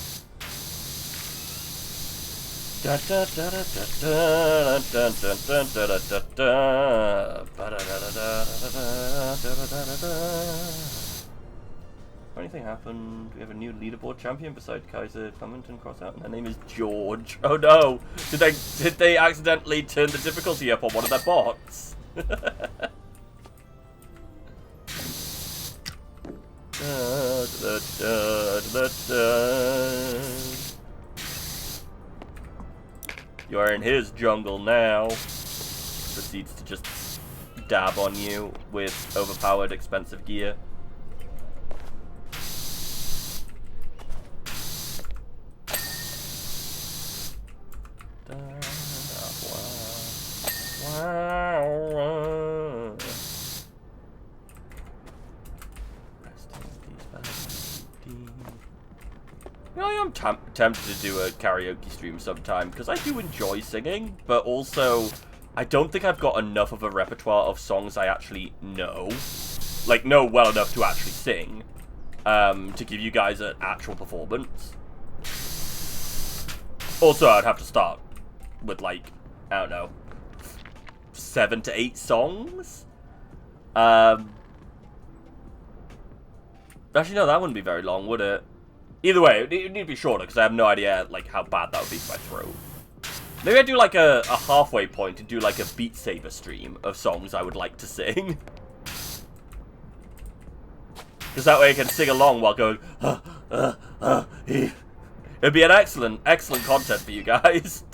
Anything happened? We have a new leaderboard champion beside Kaiser, Clement, and Crossout, and her name is George. Oh no! Did they accidentally turn the difficulty up on one of their bots? You are in his jungle now. Proceeds to just dab on you with overpowered, expensive gear. You know, I am tempted to do a karaoke stream sometime, because I do enjoy singing, but also, I don't think I've got enough of a repertoire of songs I actually know. Like, know well enough to actually sing, to give you guys an actual performance. Also, I'd have to start with, like, I don't know, 7 to 8 songs? Actually, no, that wouldn't be very long, would it? Either way, it need to be shorter, because I have no idea, like, how bad that would be for my throat. Maybe I do, like, a halfway point and do, like, a Beat Saber stream of songs I would like to sing. Because that way I can sing along while going, It'd be an excellent content for you guys.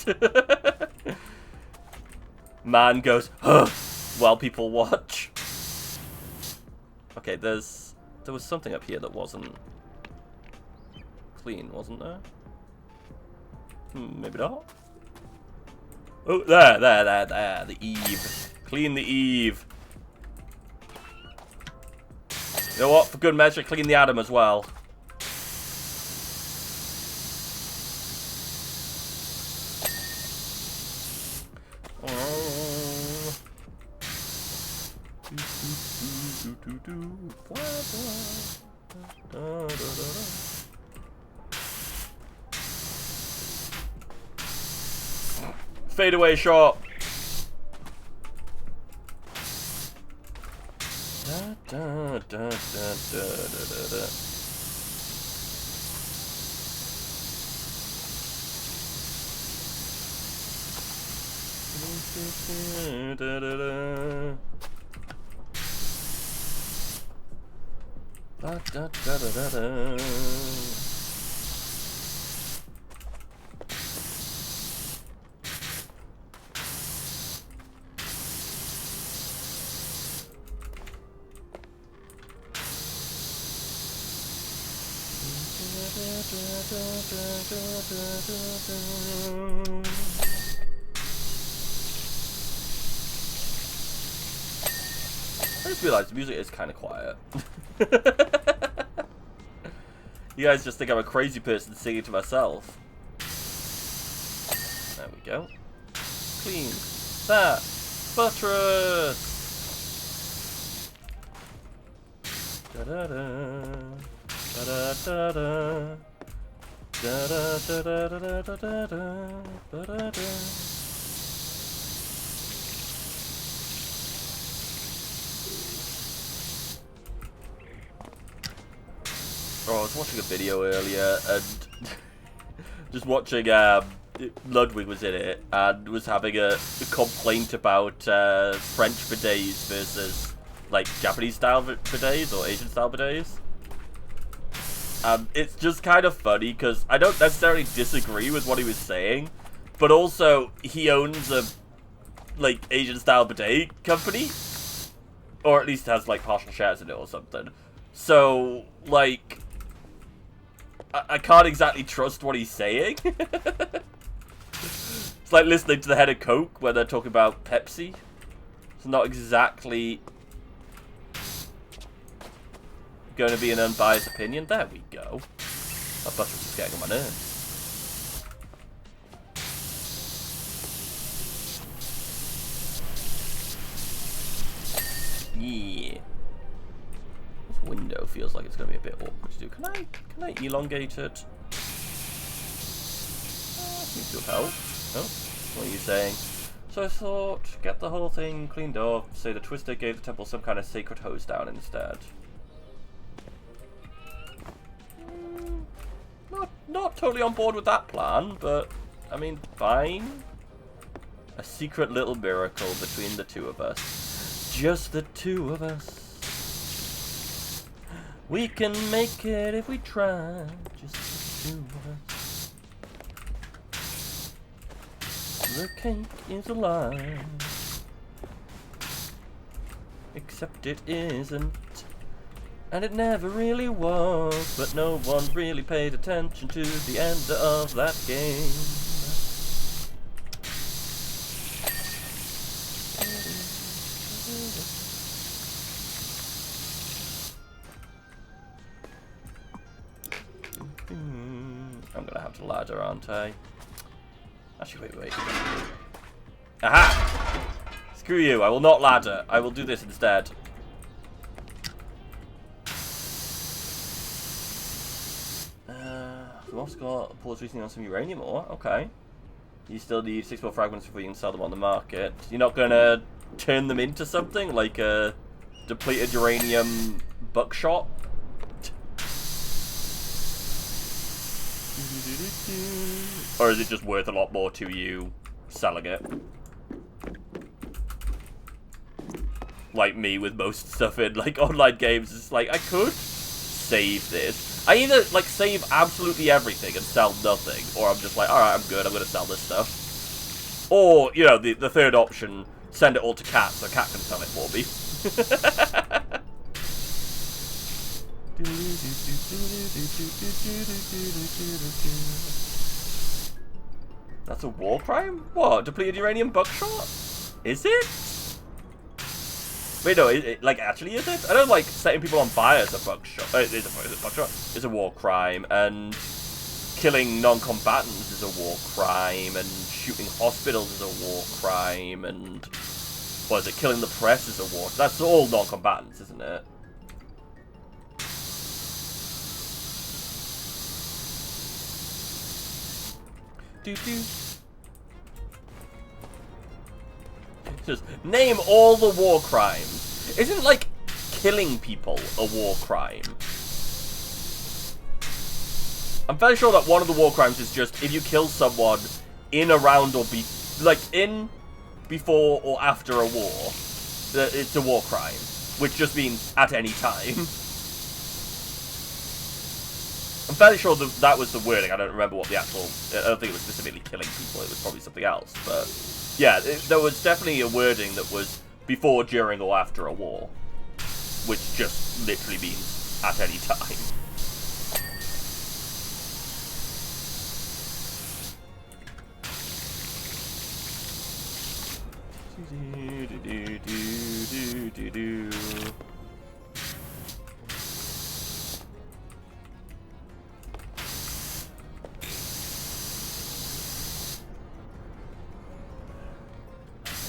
Man goes, while people watch. Okay, there was something up here that wasn't clean, wasn't there? Maybe not. Oh, there, the eave. Clean the eave. You know what? For good measure, clean the Adam as well. Fade away shot. Ba-da-da-da-da-da. I just realized the music is kind of quiet. You guys just think I'm a crazy person singing to myself. There we go. Clean that buttress. Da da da da da da da da da da da da da da da da. Oh, I was watching a video earlier and just watching Ludwig was in it and was having a complaint about French bidets versus like Japanese style bidets or Asian style bidets. It's just kind of funny because I don't necessarily disagree with what he was saying, but also he owns a like Asian style bidet company, or at least has like partial shares in it or something. So like, I can't exactly trust what he's saying. It's like listening to the head of Coke when they're talking about Pepsi. It's not exactly going to be an unbiased opinion. There we go. That buttress is getting on my nerves. Yeah. This window feels like it's going to be a bit awkward to do. Can I elongate it? Seems to help. Oh, what are you saying? So I thought, get the whole thing cleaned off, say the Twister gave the temple some kind of sacred hose down instead. Not totally on board with that plan, but, I mean, fine. A secret little miracle between the two of us. Just the two of us. We can make it if we try. Just the two of us. The cake is a lie. Except it isn't. And it never really was. But no one really paid attention to the end of that game. I'm gonna have to ladder, aren't I? Actually, wait. Aha! Screw you, I will not ladder. I will do this instead. We've also got pause recently on some uranium ore. Okay. You still need 6 more fragments before you can sell them on the market. You're not gonna turn them into something like a depleted uranium buckshot? Or is it just worth a lot more to you selling it? Like me with most stuff in like online games, it's like I could save this. I either like save absolutely everything and sell nothing, or I'm just like, alright, I'm good, I'm gonna sell this stuff. Or, you know, the third option, send it all to Cat so Cat can sell it for me. That's a war crime? What? Depleted uranium buckshot? Is it? Wait, no, like, actually is it? I don't like setting people on fire as a buckshot. Is it buckshot? It's a war crime, and killing non-combatants is a war crime, and shooting hospitals is a war crime, and what is it? Killing the press is a war. That's all non-combatants, isn't it? Just name all the war crimes. Isn't, like, killing people a war crime? I'm fairly sure that one of the war crimes is just if you kill someone in, around, or before or after a war, it's a war crime. Which just means at any time. I'm fairly sure that was the wording. I don't remember what the actual... I don't think it was specifically killing people. It was probably something else. But, yeah, there was definitely a wording that was before, during, or after a war. Which just literally means at any time.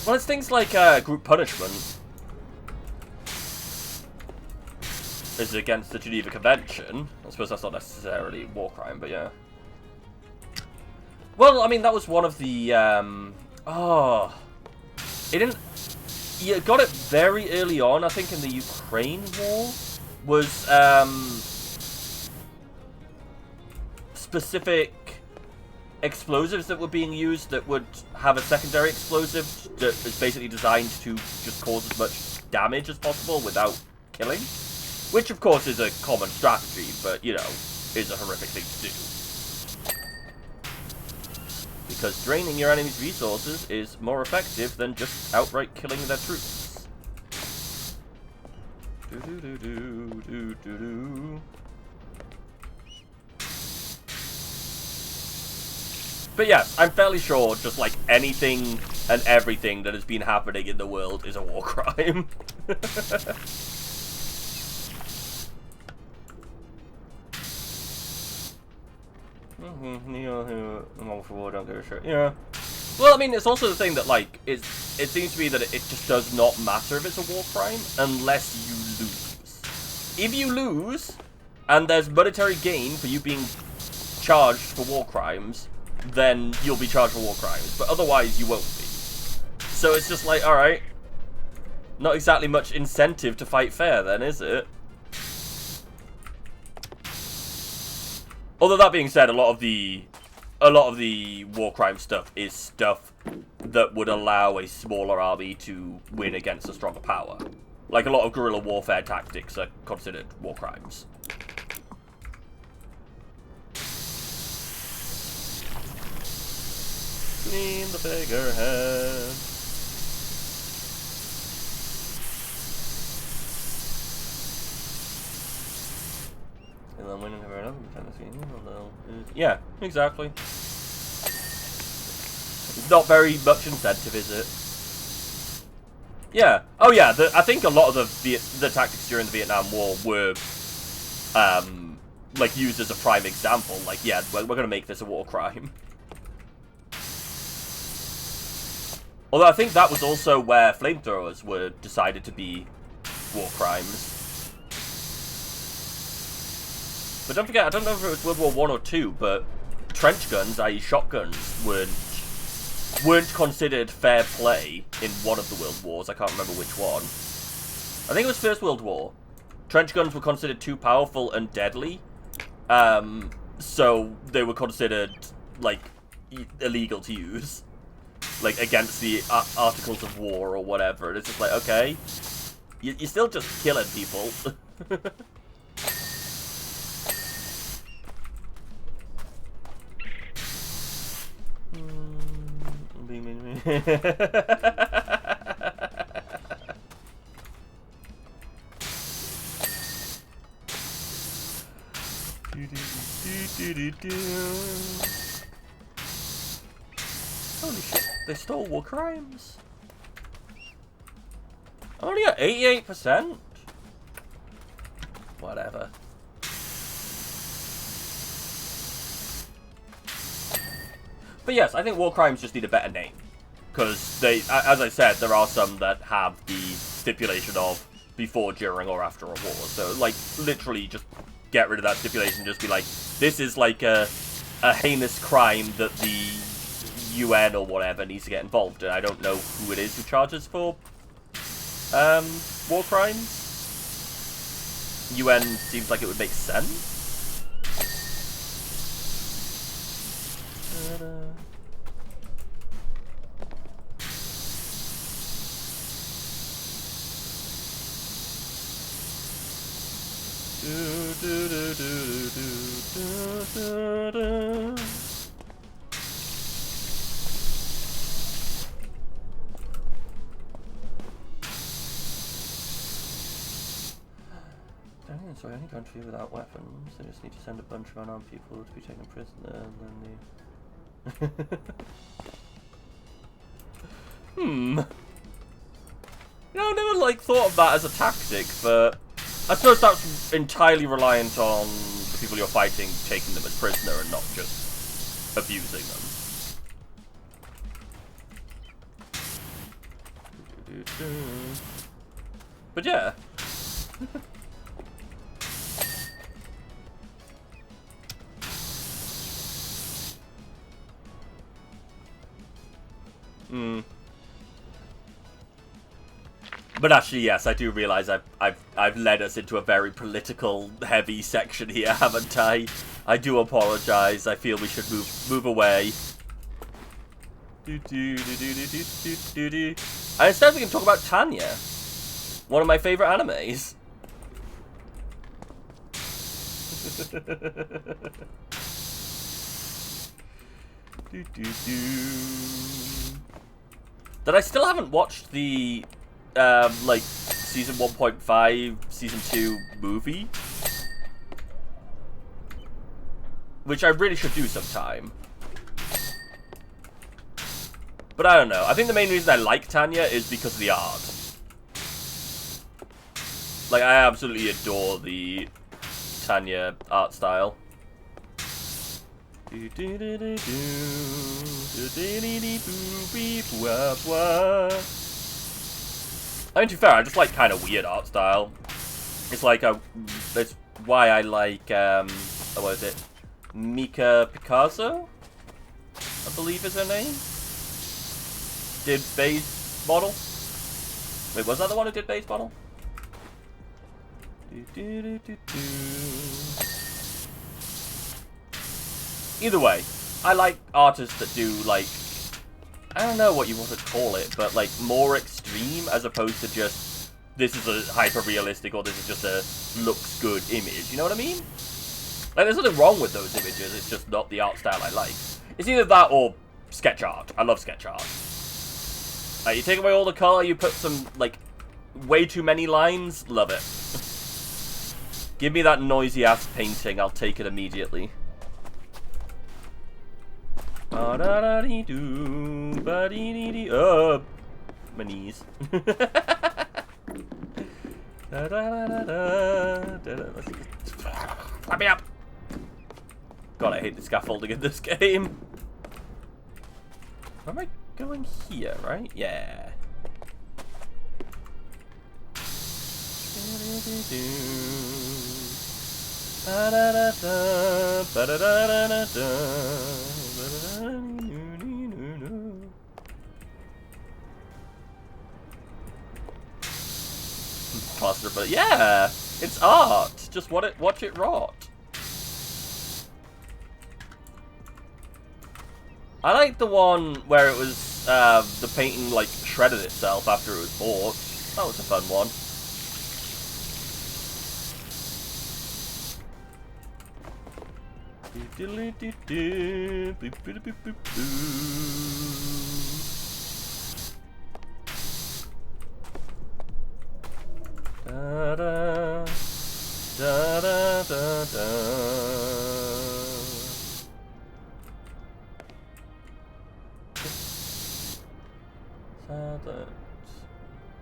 Well, it's things like group punishment is against the Geneva Convention. I suppose that's not necessarily a war crime, but yeah. Well, I mean, that was one of the, it didn't... You got it very early on, I think, in the Ukraine war. Was, specific explosives that were being used that would have a secondary explosive that is basically designed to just cause as much damage as possible without killing. Which, of course, is a common strategy, but, you know, is a horrific thing to do. Because draining your enemy's resources is more effective than just outright killing their troops. But yes, I'm fairly sure just like anything and everything that has been happening in the world is a war crime. Yeah. Well, I mean, it's also the thing that, like, it seems to me that it just does not matter if it's a war crime unless you lose. If you lose, and there's monetary gain for you being charged for war crimes, then you'll be charged for war crimes. But otherwise, you won't be. So it's just like, alright. Not exactly much incentive to fight fair, then, is it? Although that being said, a lot of the war crime stuff is stuff that would allow a smaller army to win against a stronger power. Like a lot of guerrilla warfare tactics are considered war crimes. Clean the figurehead. Yeah, exactly. It's not very much incentive, is it? Yeah. Oh yeah, I think a lot of the tactics during the Vietnam War were, like, used as a prime example. Like, yeah, we're gonna make this a war crime. Although I think that was also where flamethrowers were decided to be war crimes. But don't forget, I don't know if it was World War I or II, but trench guns, i.e. shotguns, weren't considered fair play in one of the World Wars. I can't remember which one. I think it was First World War. Trench guns were considered too powerful and deadly, so they were considered, like, illegal to use. Like, against the Articles of War or whatever. And it's just like, okay, you're still just killing people. Holy shit, they stole war crimes. Only at 88%? Whatever. But yes, I think war crimes just need a better name. Because they, as I said, there are some that have the stipulation of before, during, or after a war. So, like, literally just get rid of that stipulation. Just be like, this is like a heinous crime that the UN or whatever needs to get involved in. I don't know who it is who charges for war crimes. UN seems like it would make sense. Da-da. So I only country without weapons. They just need to send a bunch of unarmed people to be taken prisoner, and then they... You know, I never, like, thought of that as a tactic, but I suppose that's entirely reliant on the people you're fighting taking them as prisoner and not just abusing them. But yeah. But actually, yes, I do realize I've led us into a very political heavy section here, haven't I? I do apologize. I feel we should move away. And instead we can talk about Tanya, one of my favorite animes. That I still haven't watched the like season 1.5, season 2 movie, which I really should do sometime. But I don't know. I think the main reason I like Tanya is because of the art. Like, I absolutely adore the Tanya art style. I mean, to be fair, I just like kind of weird art style. It's like that's why I like what is it? Mika Picasso, I believe is her name. Did Base Model? Wait, was that the one who did Base Model? Either way, I like artists that do, like, I don't know what you want to call it, but, like, more extreme as opposed to just, this is a hyper-realistic or this is just a looks good image, you know what I mean? Like, there's nothing wrong with those images, it's just not the art style I like. It's either that or sketch art. I love sketch art. Like, you take away all the colour, you put some, like, way too many lines, love it. Give me that noisy-ass painting, I'll take it immediately. Oh, my knees. Let me up. God, I hate the scaffolding in this game. Where am I going here, right? Yeah. Cluster, but yeah, it's art. Just watch it rot. I like the one where it was the painting like shredded itself after it was bought. That was a fun one. Da da da da da da.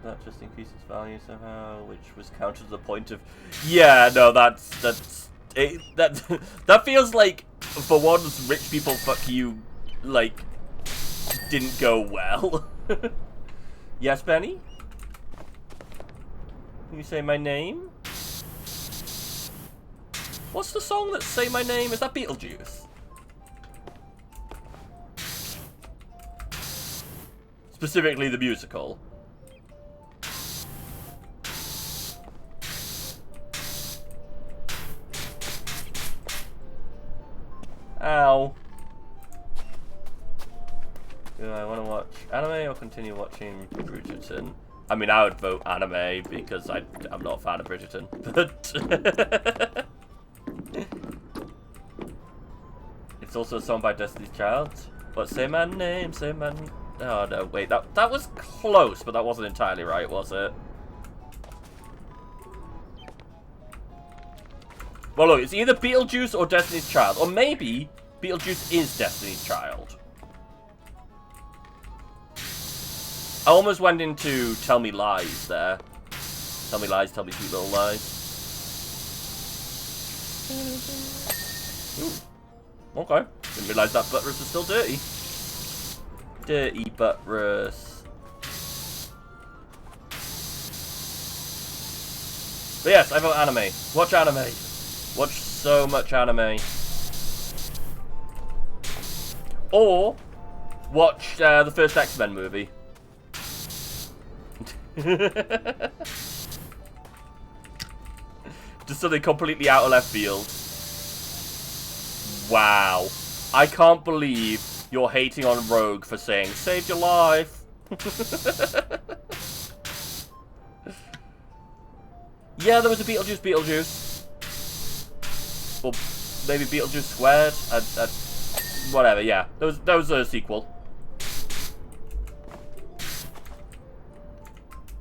That just increases value somehow, which was counted to the point of. Yeah, no, that's it, that feels like for once rich people fuck you like didn't go well. Yes, Benny? Can you say my name? What's the song that Say My Name? Is that Beetlejuice? Specifically the musical. Ow. Do I want to watch anime or continue watching Bridgerton? I mean, I would vote anime because I'm not a fan of Bridgerton, but... It's also a song by Destiny's Child. But say my name, say my... Oh, no, wait. That was close, but that wasn't entirely right, was it? Well, look, it's either Beetlejuice or Destiny's Child. Or maybe Beetlejuice is Destiny's Child. I almost went into Tell Me Lies there. Tell me lies, tell me sweet little lies. Ooh. Okay. Didn't realise that buttress was still dirty. Dirty buttress. But yes, I vote anime. Watch anime. Watch so much anime. Or watch the first X-Men movie. Just something completely out of left field. Wow. I can't believe you're hating on Rogue for saying, saved your life. Yeah, there was a Beetlejuice. Or maybe Beetlejuice Squared. Whatever, yeah. There was a sequel.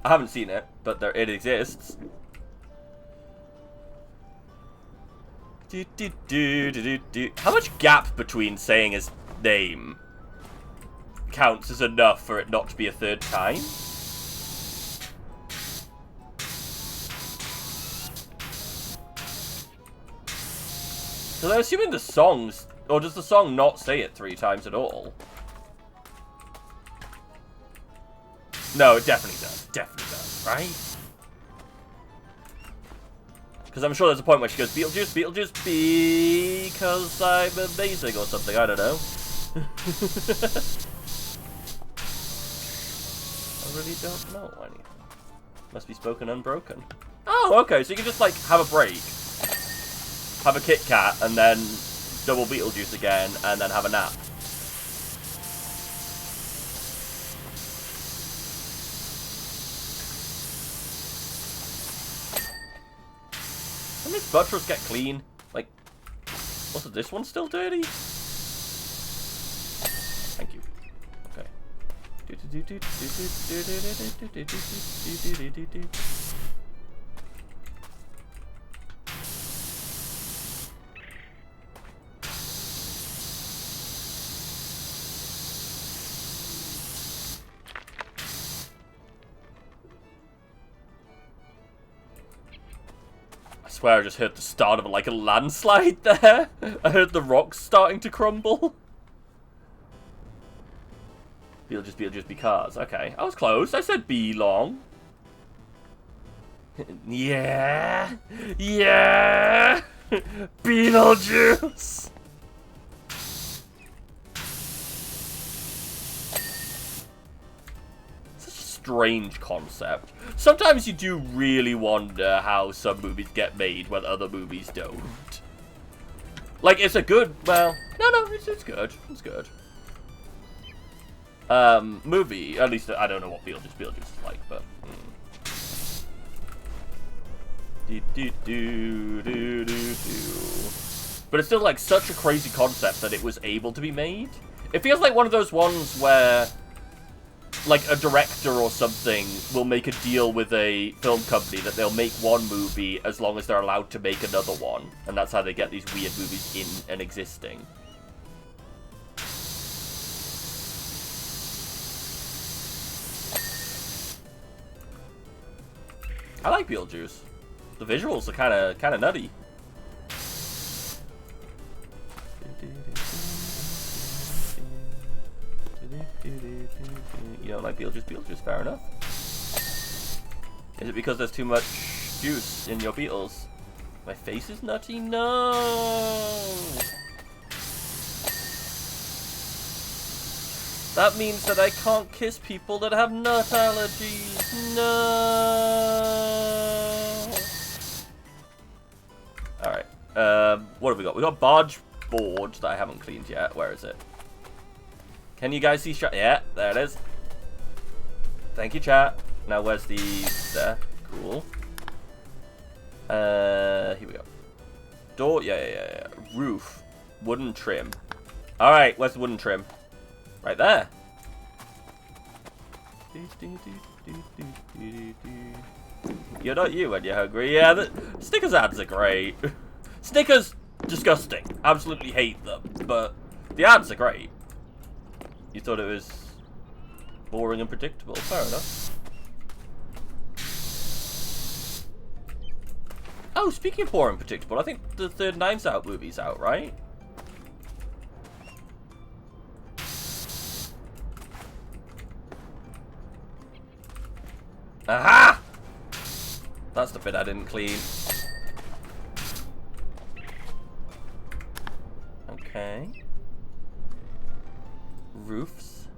I haven't seen it, but it exists. How much gap between saying his name counts as enough for it not to be a third time? So I'm assuming the songs, or does the song not say it 3 times at all? No, it definitely does. Definitely does, right? Because I'm sure there's a point where she goes, Beetlejuice, Beetlejuice, because I'm amazing or something. I don't know. I really don't know anything. Must be spoken unbroken. Oh, okay. So you can just, like, have a break. Have a Kit Kat, and then double Beetlejuice again, and then have a nap. Can this buttress get clean? Like, wasn't this one still dirty? Thank you. Okay. I swear I just heard the start of like a landslide there. I heard the rocks starting to crumble. Beetlejuice, because. Okay, I was close. I said belong. Yeah. Yeah. Beetlejuice. Strange concept. Sometimes you do really wonder how some movies get made when other movies don't. Like, it's a good, well, no, it's good. It's good. Movie, at least, I don't know what Beetlejuice is like, but... But it's still, like, such a crazy concept that it was able to be made. It feels like one of those ones where... like, a director or something will make a deal with a film company that they'll make one movie as long as they're allowed to make another one. And that's how they get these weird movies in and existing. I like Beetlejuice. The visuals are kind of nutty. You don't like Beetlejuice? Beetlejuice, fair enough. Is it because there's too much juice in your Beetles? My face is nutty? No! That means that I can't kiss people that have nut allergies. No! Alright. What have we got? We got barge board that I haven't cleaned yet. Where is it? Can you guys see chat? Yeah, there it is. Thank you, chat. Now, where's the... there. Cool. Here we go. Door, yeah. Roof. Wooden trim. Alright, where's the wooden trim? Right there. You're not you when you're hungry. Yeah, the Snickers ads are great. Snickers, disgusting. Absolutely hate them. But the ads are great. You thought it was boring and predictable. Fair enough. Oh, speaking of boring and predictable, I think the third Knives Out movie's out, right? Aha! That's the bit I didn't clean. Okay. Roofs.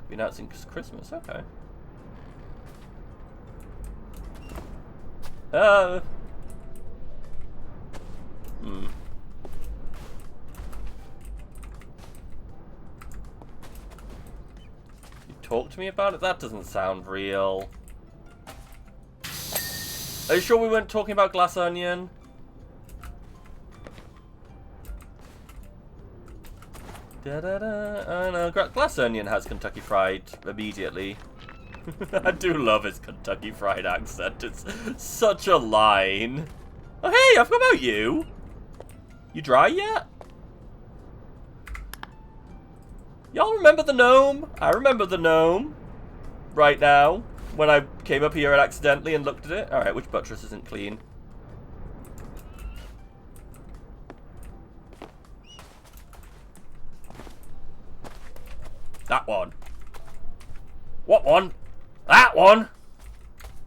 Been out since Christmas, okay. You talk to me about it? That doesn't sound real. Are you sure we weren't talking about Glass Onion? Da-da-da. No, Glass Onion has Kentucky Fried immediately. I do love his Kentucky Fried accent. It's such a line. Oh, hey, I forgot about you. You dry yet? Y'all remember the gnome? I remember the gnome. Right now. When I came up here accidentally and looked at it. Alright, which buttress isn't clean? That one. What one? That one!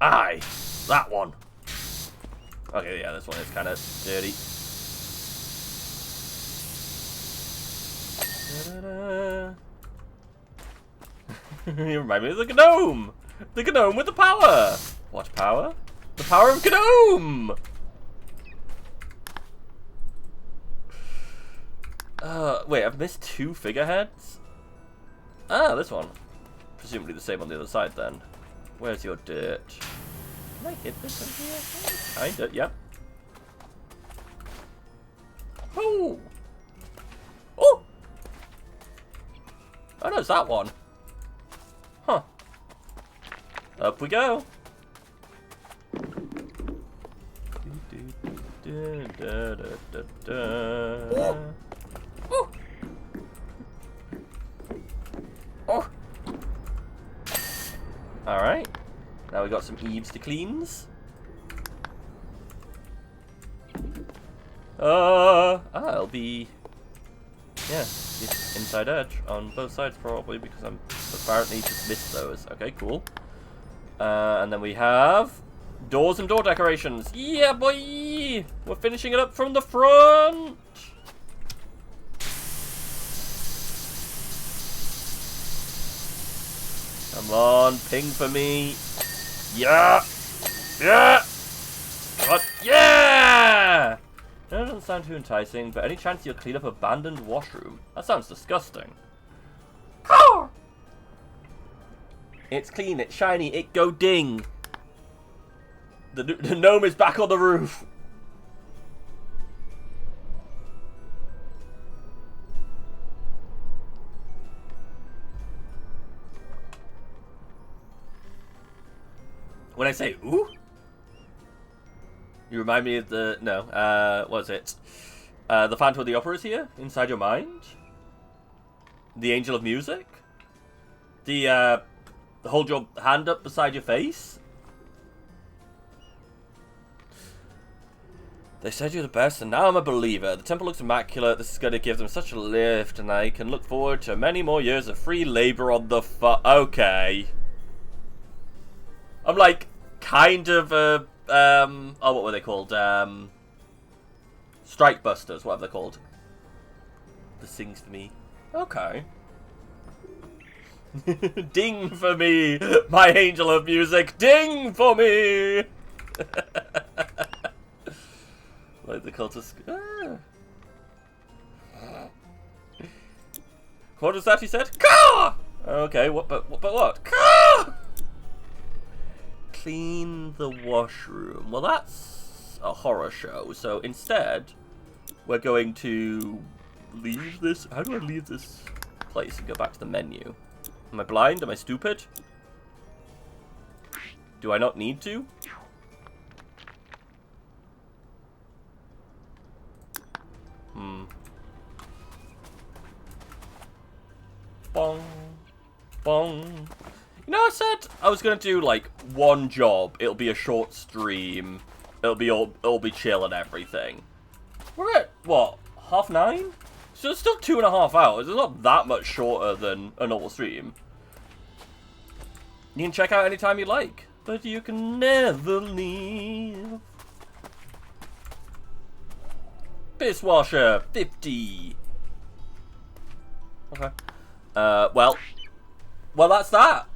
Aye, that one. Okay, yeah, this one is kind of dirty. You remind me of the gnome! The gnome with the power! What power? The power of gnome! Wait, I've missed 2 figureheads? Ah, this one. Presumably the same on the other side then. Where's your dirt? Can I hit this in here? Kinda, yeah. Oh! Oh! Oh no, it's that one. Huh. Up we go. Oh! Oh! Oh! Alright. Now we got some eaves to cleans. I'll be... yeah, the inside edge on both sides probably because I'm apparently just missed those. Okay, cool. And then we have doors and door decorations. Yeah, boy! We're finishing it up from the front! Come on, ping for me. Yeah! Yeah! What? Yeah! That doesn't sound too enticing, but any chance you'll clean up abandoned washroom? That sounds disgusting. It's clean, it's shiny, it go ding. The gnome is back on the roof. When I say ooh, you remind me of the what was it? The Phantom of the Opera is here inside your mind. The Angel of Music. The hold your hand up beside your face. They said you're the best, and now I'm a believer. The temple looks immaculate. This is going to give them such a lift, and I can look forward to many more years of free labor on the okay. I'm like, kind of, oh, what were they called? Strike Busters, whatever they're called. The sings for me. Okay. Ding for me, my angel of music. Ding for me. Like the cultist. What was that you said? Caw! Okay, what? But what? Caw! Clean the washroom. Well, that's a horror show. So instead, we're going to leave this? How do I leave this place and go back to the menu? Am I blind? Am I stupid? Do I not need to? Bong. Bong. You know, I said I was gonna do, like, one job. It'll be a short stream. It'll be chill and everything. We're at, what, 9:30? So it's still 2.5 hours. It's not that much shorter than a normal stream. You can check out anytime you like. But you can never leave. Dishwasher 50. Okay. Well, that's that.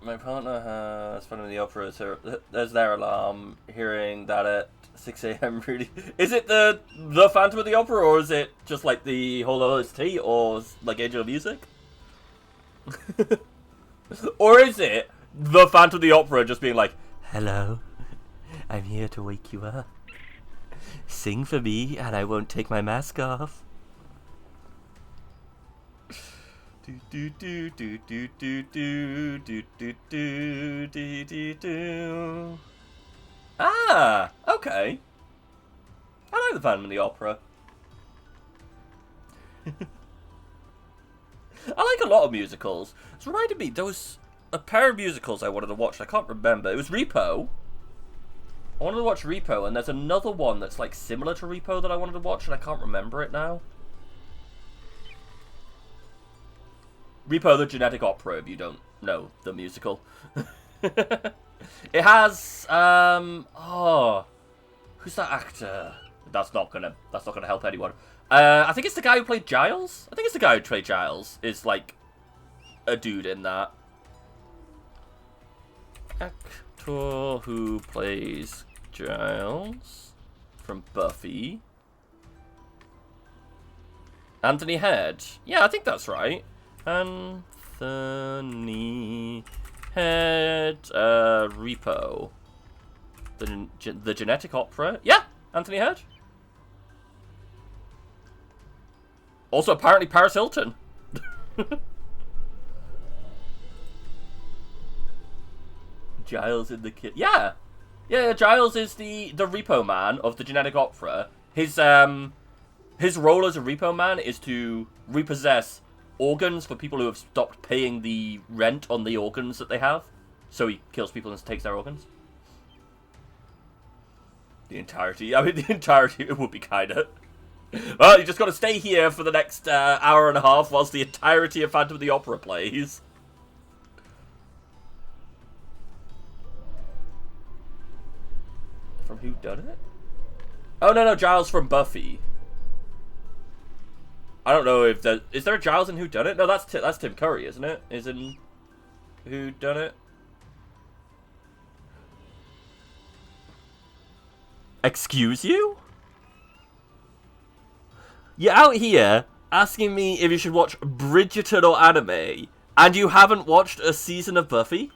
My partner has Phantom of the Opera. So there's their alarm. Hearing that at 6 a.m. really. Is it the Phantom of the Opera, or is it just like the whole OST, or like Angel Music? Or is it the Phantom of the Opera just being like, "Hello, I'm here to wake you up. Sing for me, and I won't take my mask off." Do do do do do do do do do do do do. Ah, okay. I like the Phantom of the Opera. I like a lot of musicals. It's reminded me, there was a pair of musicals I wanted to watch. I can't remember. It was Repo. I wanted to watch Repo, and there's another one that's like similar to Repo that I wanted to watch, and I can't remember it now. Repo the Genetic Opera, if you don't know the musical. It has who's that actor? That's not gonna help anyone. I think it's the guy who played Giles. I think it's the guy who played Giles is like a dude in that. Actor who plays Giles from Buffy. Anthony Head. Yeah, I think that's right. Anthony Head. Repo. The Genetic Opera. Yeah, Anthony Head. Also, apparently Paris Hilton. Giles in the kid. Yeah, Giles is the Repo Man of the Genetic Opera. His role as a Repo Man is to repossess organs for people who have stopped paying the rent on the organs that they have. So he kills people and takes their organs. The entirety. It would be kinda. Well, you just got to stay here for the next hour and a half whilst the entirety of Phantom of the Opera plays. From Who Done It? Oh no, Giles from Buffy. I don't know if is there a Giles in Who Done It? No, that's Tim Curry, isn't it? Is in Who Done It? Excuse you? You're out here asking me if you should watch Bridgerton or anime, and you haven't watched a season of Buffy?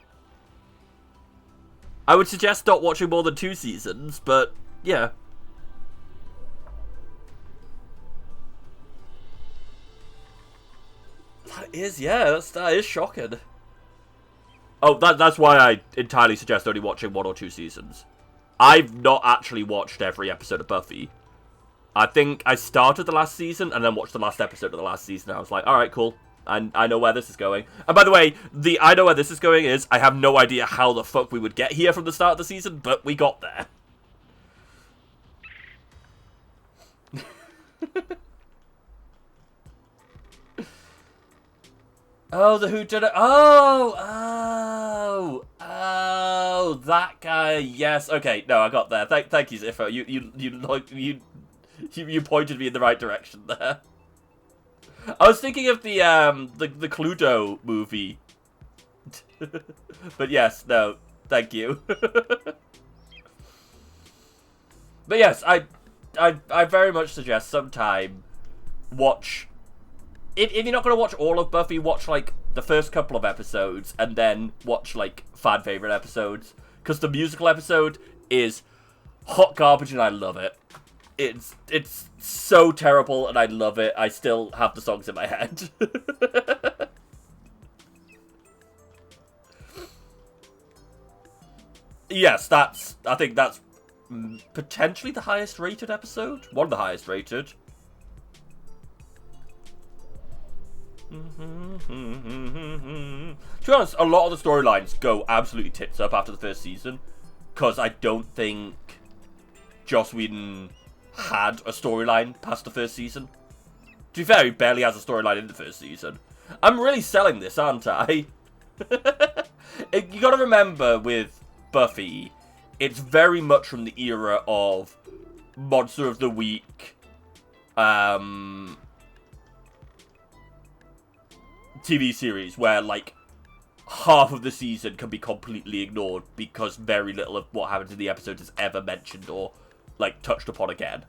I would suggest not watching more than 2 seasons, but yeah. That is shocking. Oh, that's why I entirely suggest only watching 1 or 2 seasons. I've not actually watched every episode of Buffy. I think I started the last season and then watched the last episode of the last season. I was like, alright, cool. I know where this is going. And by the way, the I know where this is going is I have no idea how the fuck we would get here from the start of the season, but we got there. Oh, the Whodunit. Oh, that guy. Yes. Okay. No, I got there. Thank you, Ziffo. You pointed me in the right direction there. I was thinking of the Cluedo movie. But yes, no, thank you. But yes, I very much suggest sometime watch. If you're not going to watch all of Buffy, watch, like, the first couple of episodes, and then watch, like, fan favorite episodes. Because the musical episode is hot garbage, and I love it. It's so terrible, and I love it. I still have the songs in my head. Yes, I think that's potentially the highest rated episode. One of the highest rated. To be honest, a lot of the storylines go absolutely tits up after the first season, because I don't think Joss Whedon had a storyline past the first season. To be fair, he barely has a storyline in the first season. I'm really selling this, aren't I? You gotta remember with Buffy, it's very much from the era of Monster of the Week, TV series, where, like, half of the season can be completely ignored because very little of what happens in the episode is ever mentioned or, like, touched upon again.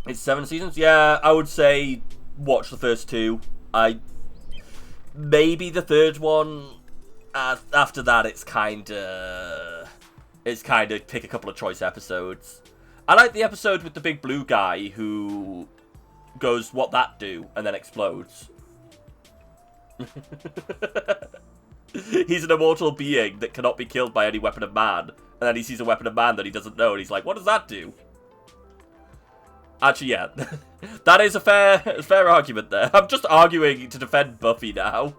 It's 7 seasons? Yeah, I would say watch the first 2. Maybe the third one. After that, it's kind of pick a couple of choice episodes. I like the episode with the big blue guy who goes, "What that do?" and then explodes. He's an immortal being that cannot be killed by any weapon of man. And then he sees a weapon of man that he doesn't know, and he's like, "What does that do?" Actually, yeah. That is a fair argument there. I'm just arguing to defend Buffy now.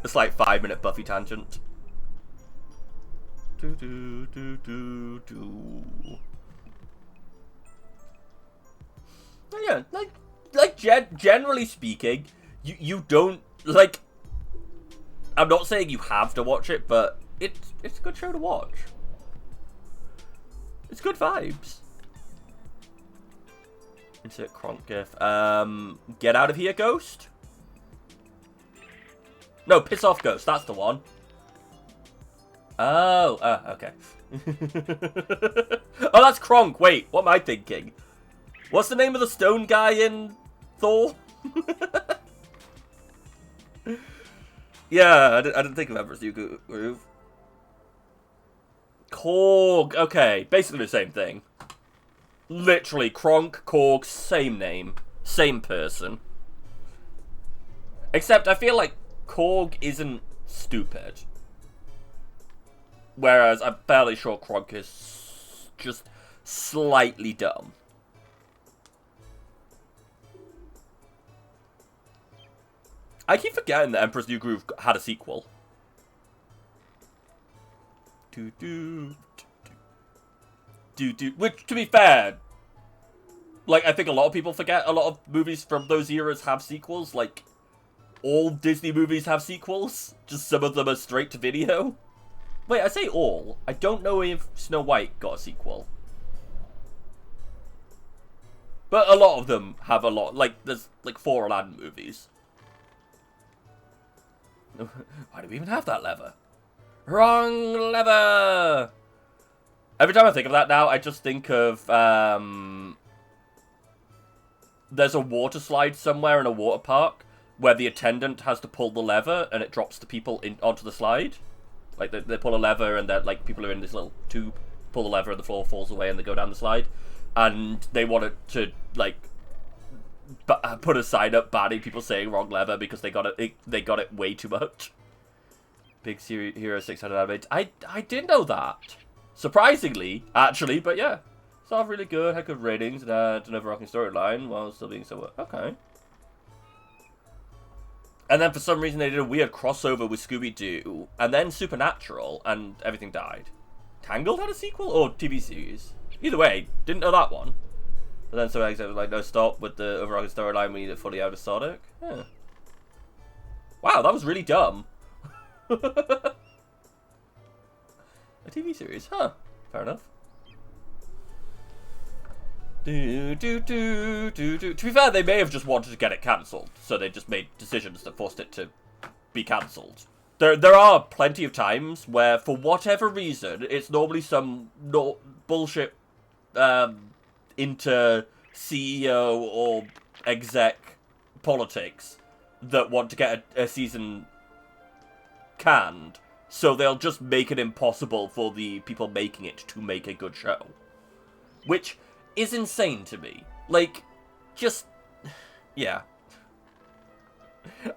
It's like 5-minute Buffy tangent. Yeah, generally speaking, you don't, like, I'm not saying you have to watch it, but it's a good show to watch. It's good vibes. Insert Kronk gif. Get out of here, Ghost. No, piss off, Ghost. That's the one. Oh, okay. Oh, that's Kronk. Wait, what am I thinking? What's the name of the stone guy in Thor? Yeah, I didn't think of Emperor's New Groove. Korg. Okay, basically the same thing. Literally, Kronk, Korg, same name. Same person. Except I feel like Korg isn't stupid. Whereas I'm fairly sure Kronk is just slightly dumb. I keep forgetting that Emperor's New Groove had a sequel. Which, to be fair, like, I think a lot of people forget a lot of movies from those eras have sequels. Like, all Disney movies have sequels. Just some of them are straight to video. Wait, I say all. I don't know if Snow White got a sequel. But a lot of them have a lot. Like, there's, like, 4 Aladdin movies. Why do we even have that lever? Wrong lever! Every time I think of that now, I just think of, there's a water slide somewhere in a water park where the attendant has to pull the lever and it drops the people onto the slide. Like, they pull a lever and then, like, people are in this little tube, pull the lever and the floor falls away and they go down the slide. And they wanted to, like, put a sign up banning people saying wrong lever because they got it way too much. Big Hero 600 animated. I didn't know that. Surprisingly, actually, but yeah. It's all really good, had good ratings, and had an overarching storyline while still being so... Okay. And then for some reason they did a weird crossover with Scooby-Doo, and then Supernatural, and everything died. Tangled had a sequel? Or TV series? Either way, didn't know that one. But then somebody was like, no, stop with the overarching storyline, we need it fully episodic. Yeah. Wow, that was really dumb. A TV series, huh? Fair enough. To be fair, they may have just wanted to get it cancelled, so they just made decisions that forced it to be cancelled. There are plenty of times where, for whatever reason, it's normally some bullshit into CEO or exec politics that want to get a season canned, so they'll just make it impossible for the people making it to make a good show. Which is insane to me. Like, just... yeah.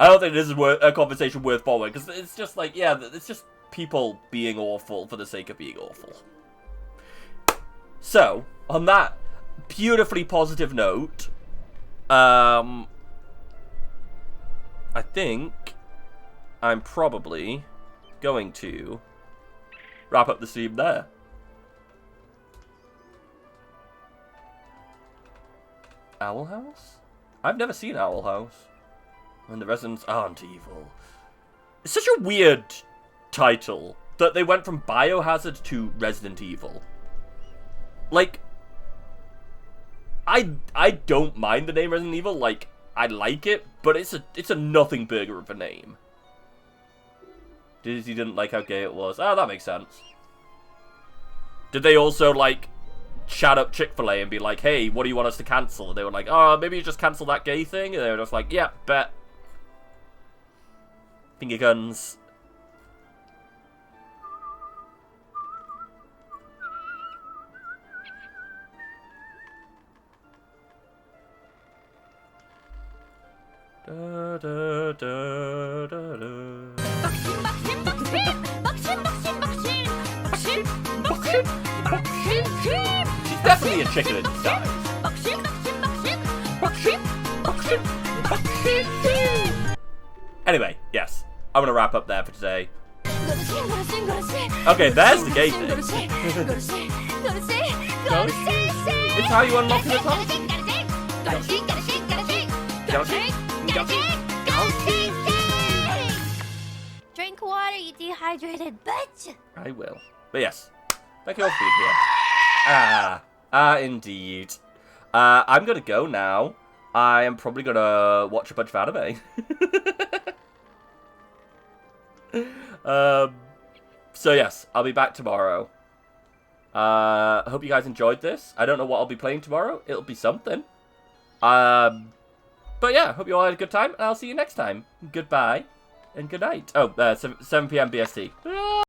I don't think this is a conversation worth following, because it's just like, yeah, it's just people being awful for the sake of being awful. So, on that beautifully positive note, I think I'm probably going to wrap up the stream there. Owl House? I've never seen Owl House. And the residents aren't evil. It's such a weird title that they went from Biohazard to Resident Evil. Like, I don't mind the name Resident Evil. Like, I like it, but it's a nothing burger of a name. Dizzy didn't like how gay it was. Ah, that makes sense. Did they also, like, chat up Chick-fil-A and be like, hey, what do you want us to cancel? And they were like, oh, maybe you just cancel that gay thing? And they were just like, yeah, bet. Finger guns. Da, da, da, da, da. She's definitely a chicken in disguise. Anyway, yes. I'm gonna wrap up there for today. Okay, there's the gate thing. It's how you unlock the top.
Drink water, you dehydrated bitch.
I will. But yes, thank you all for being here. Indeed. I'm gonna go now. I am probably gonna watch a bunch of anime. So yes, I'll be back tomorrow. I hope you guys enjoyed this. I don't know what I'll be playing tomorrow. It'll be something. But yeah, hope you all had a good time, and I'll see you next time. Goodbye, and good night. Oh, 7 p.m. BST.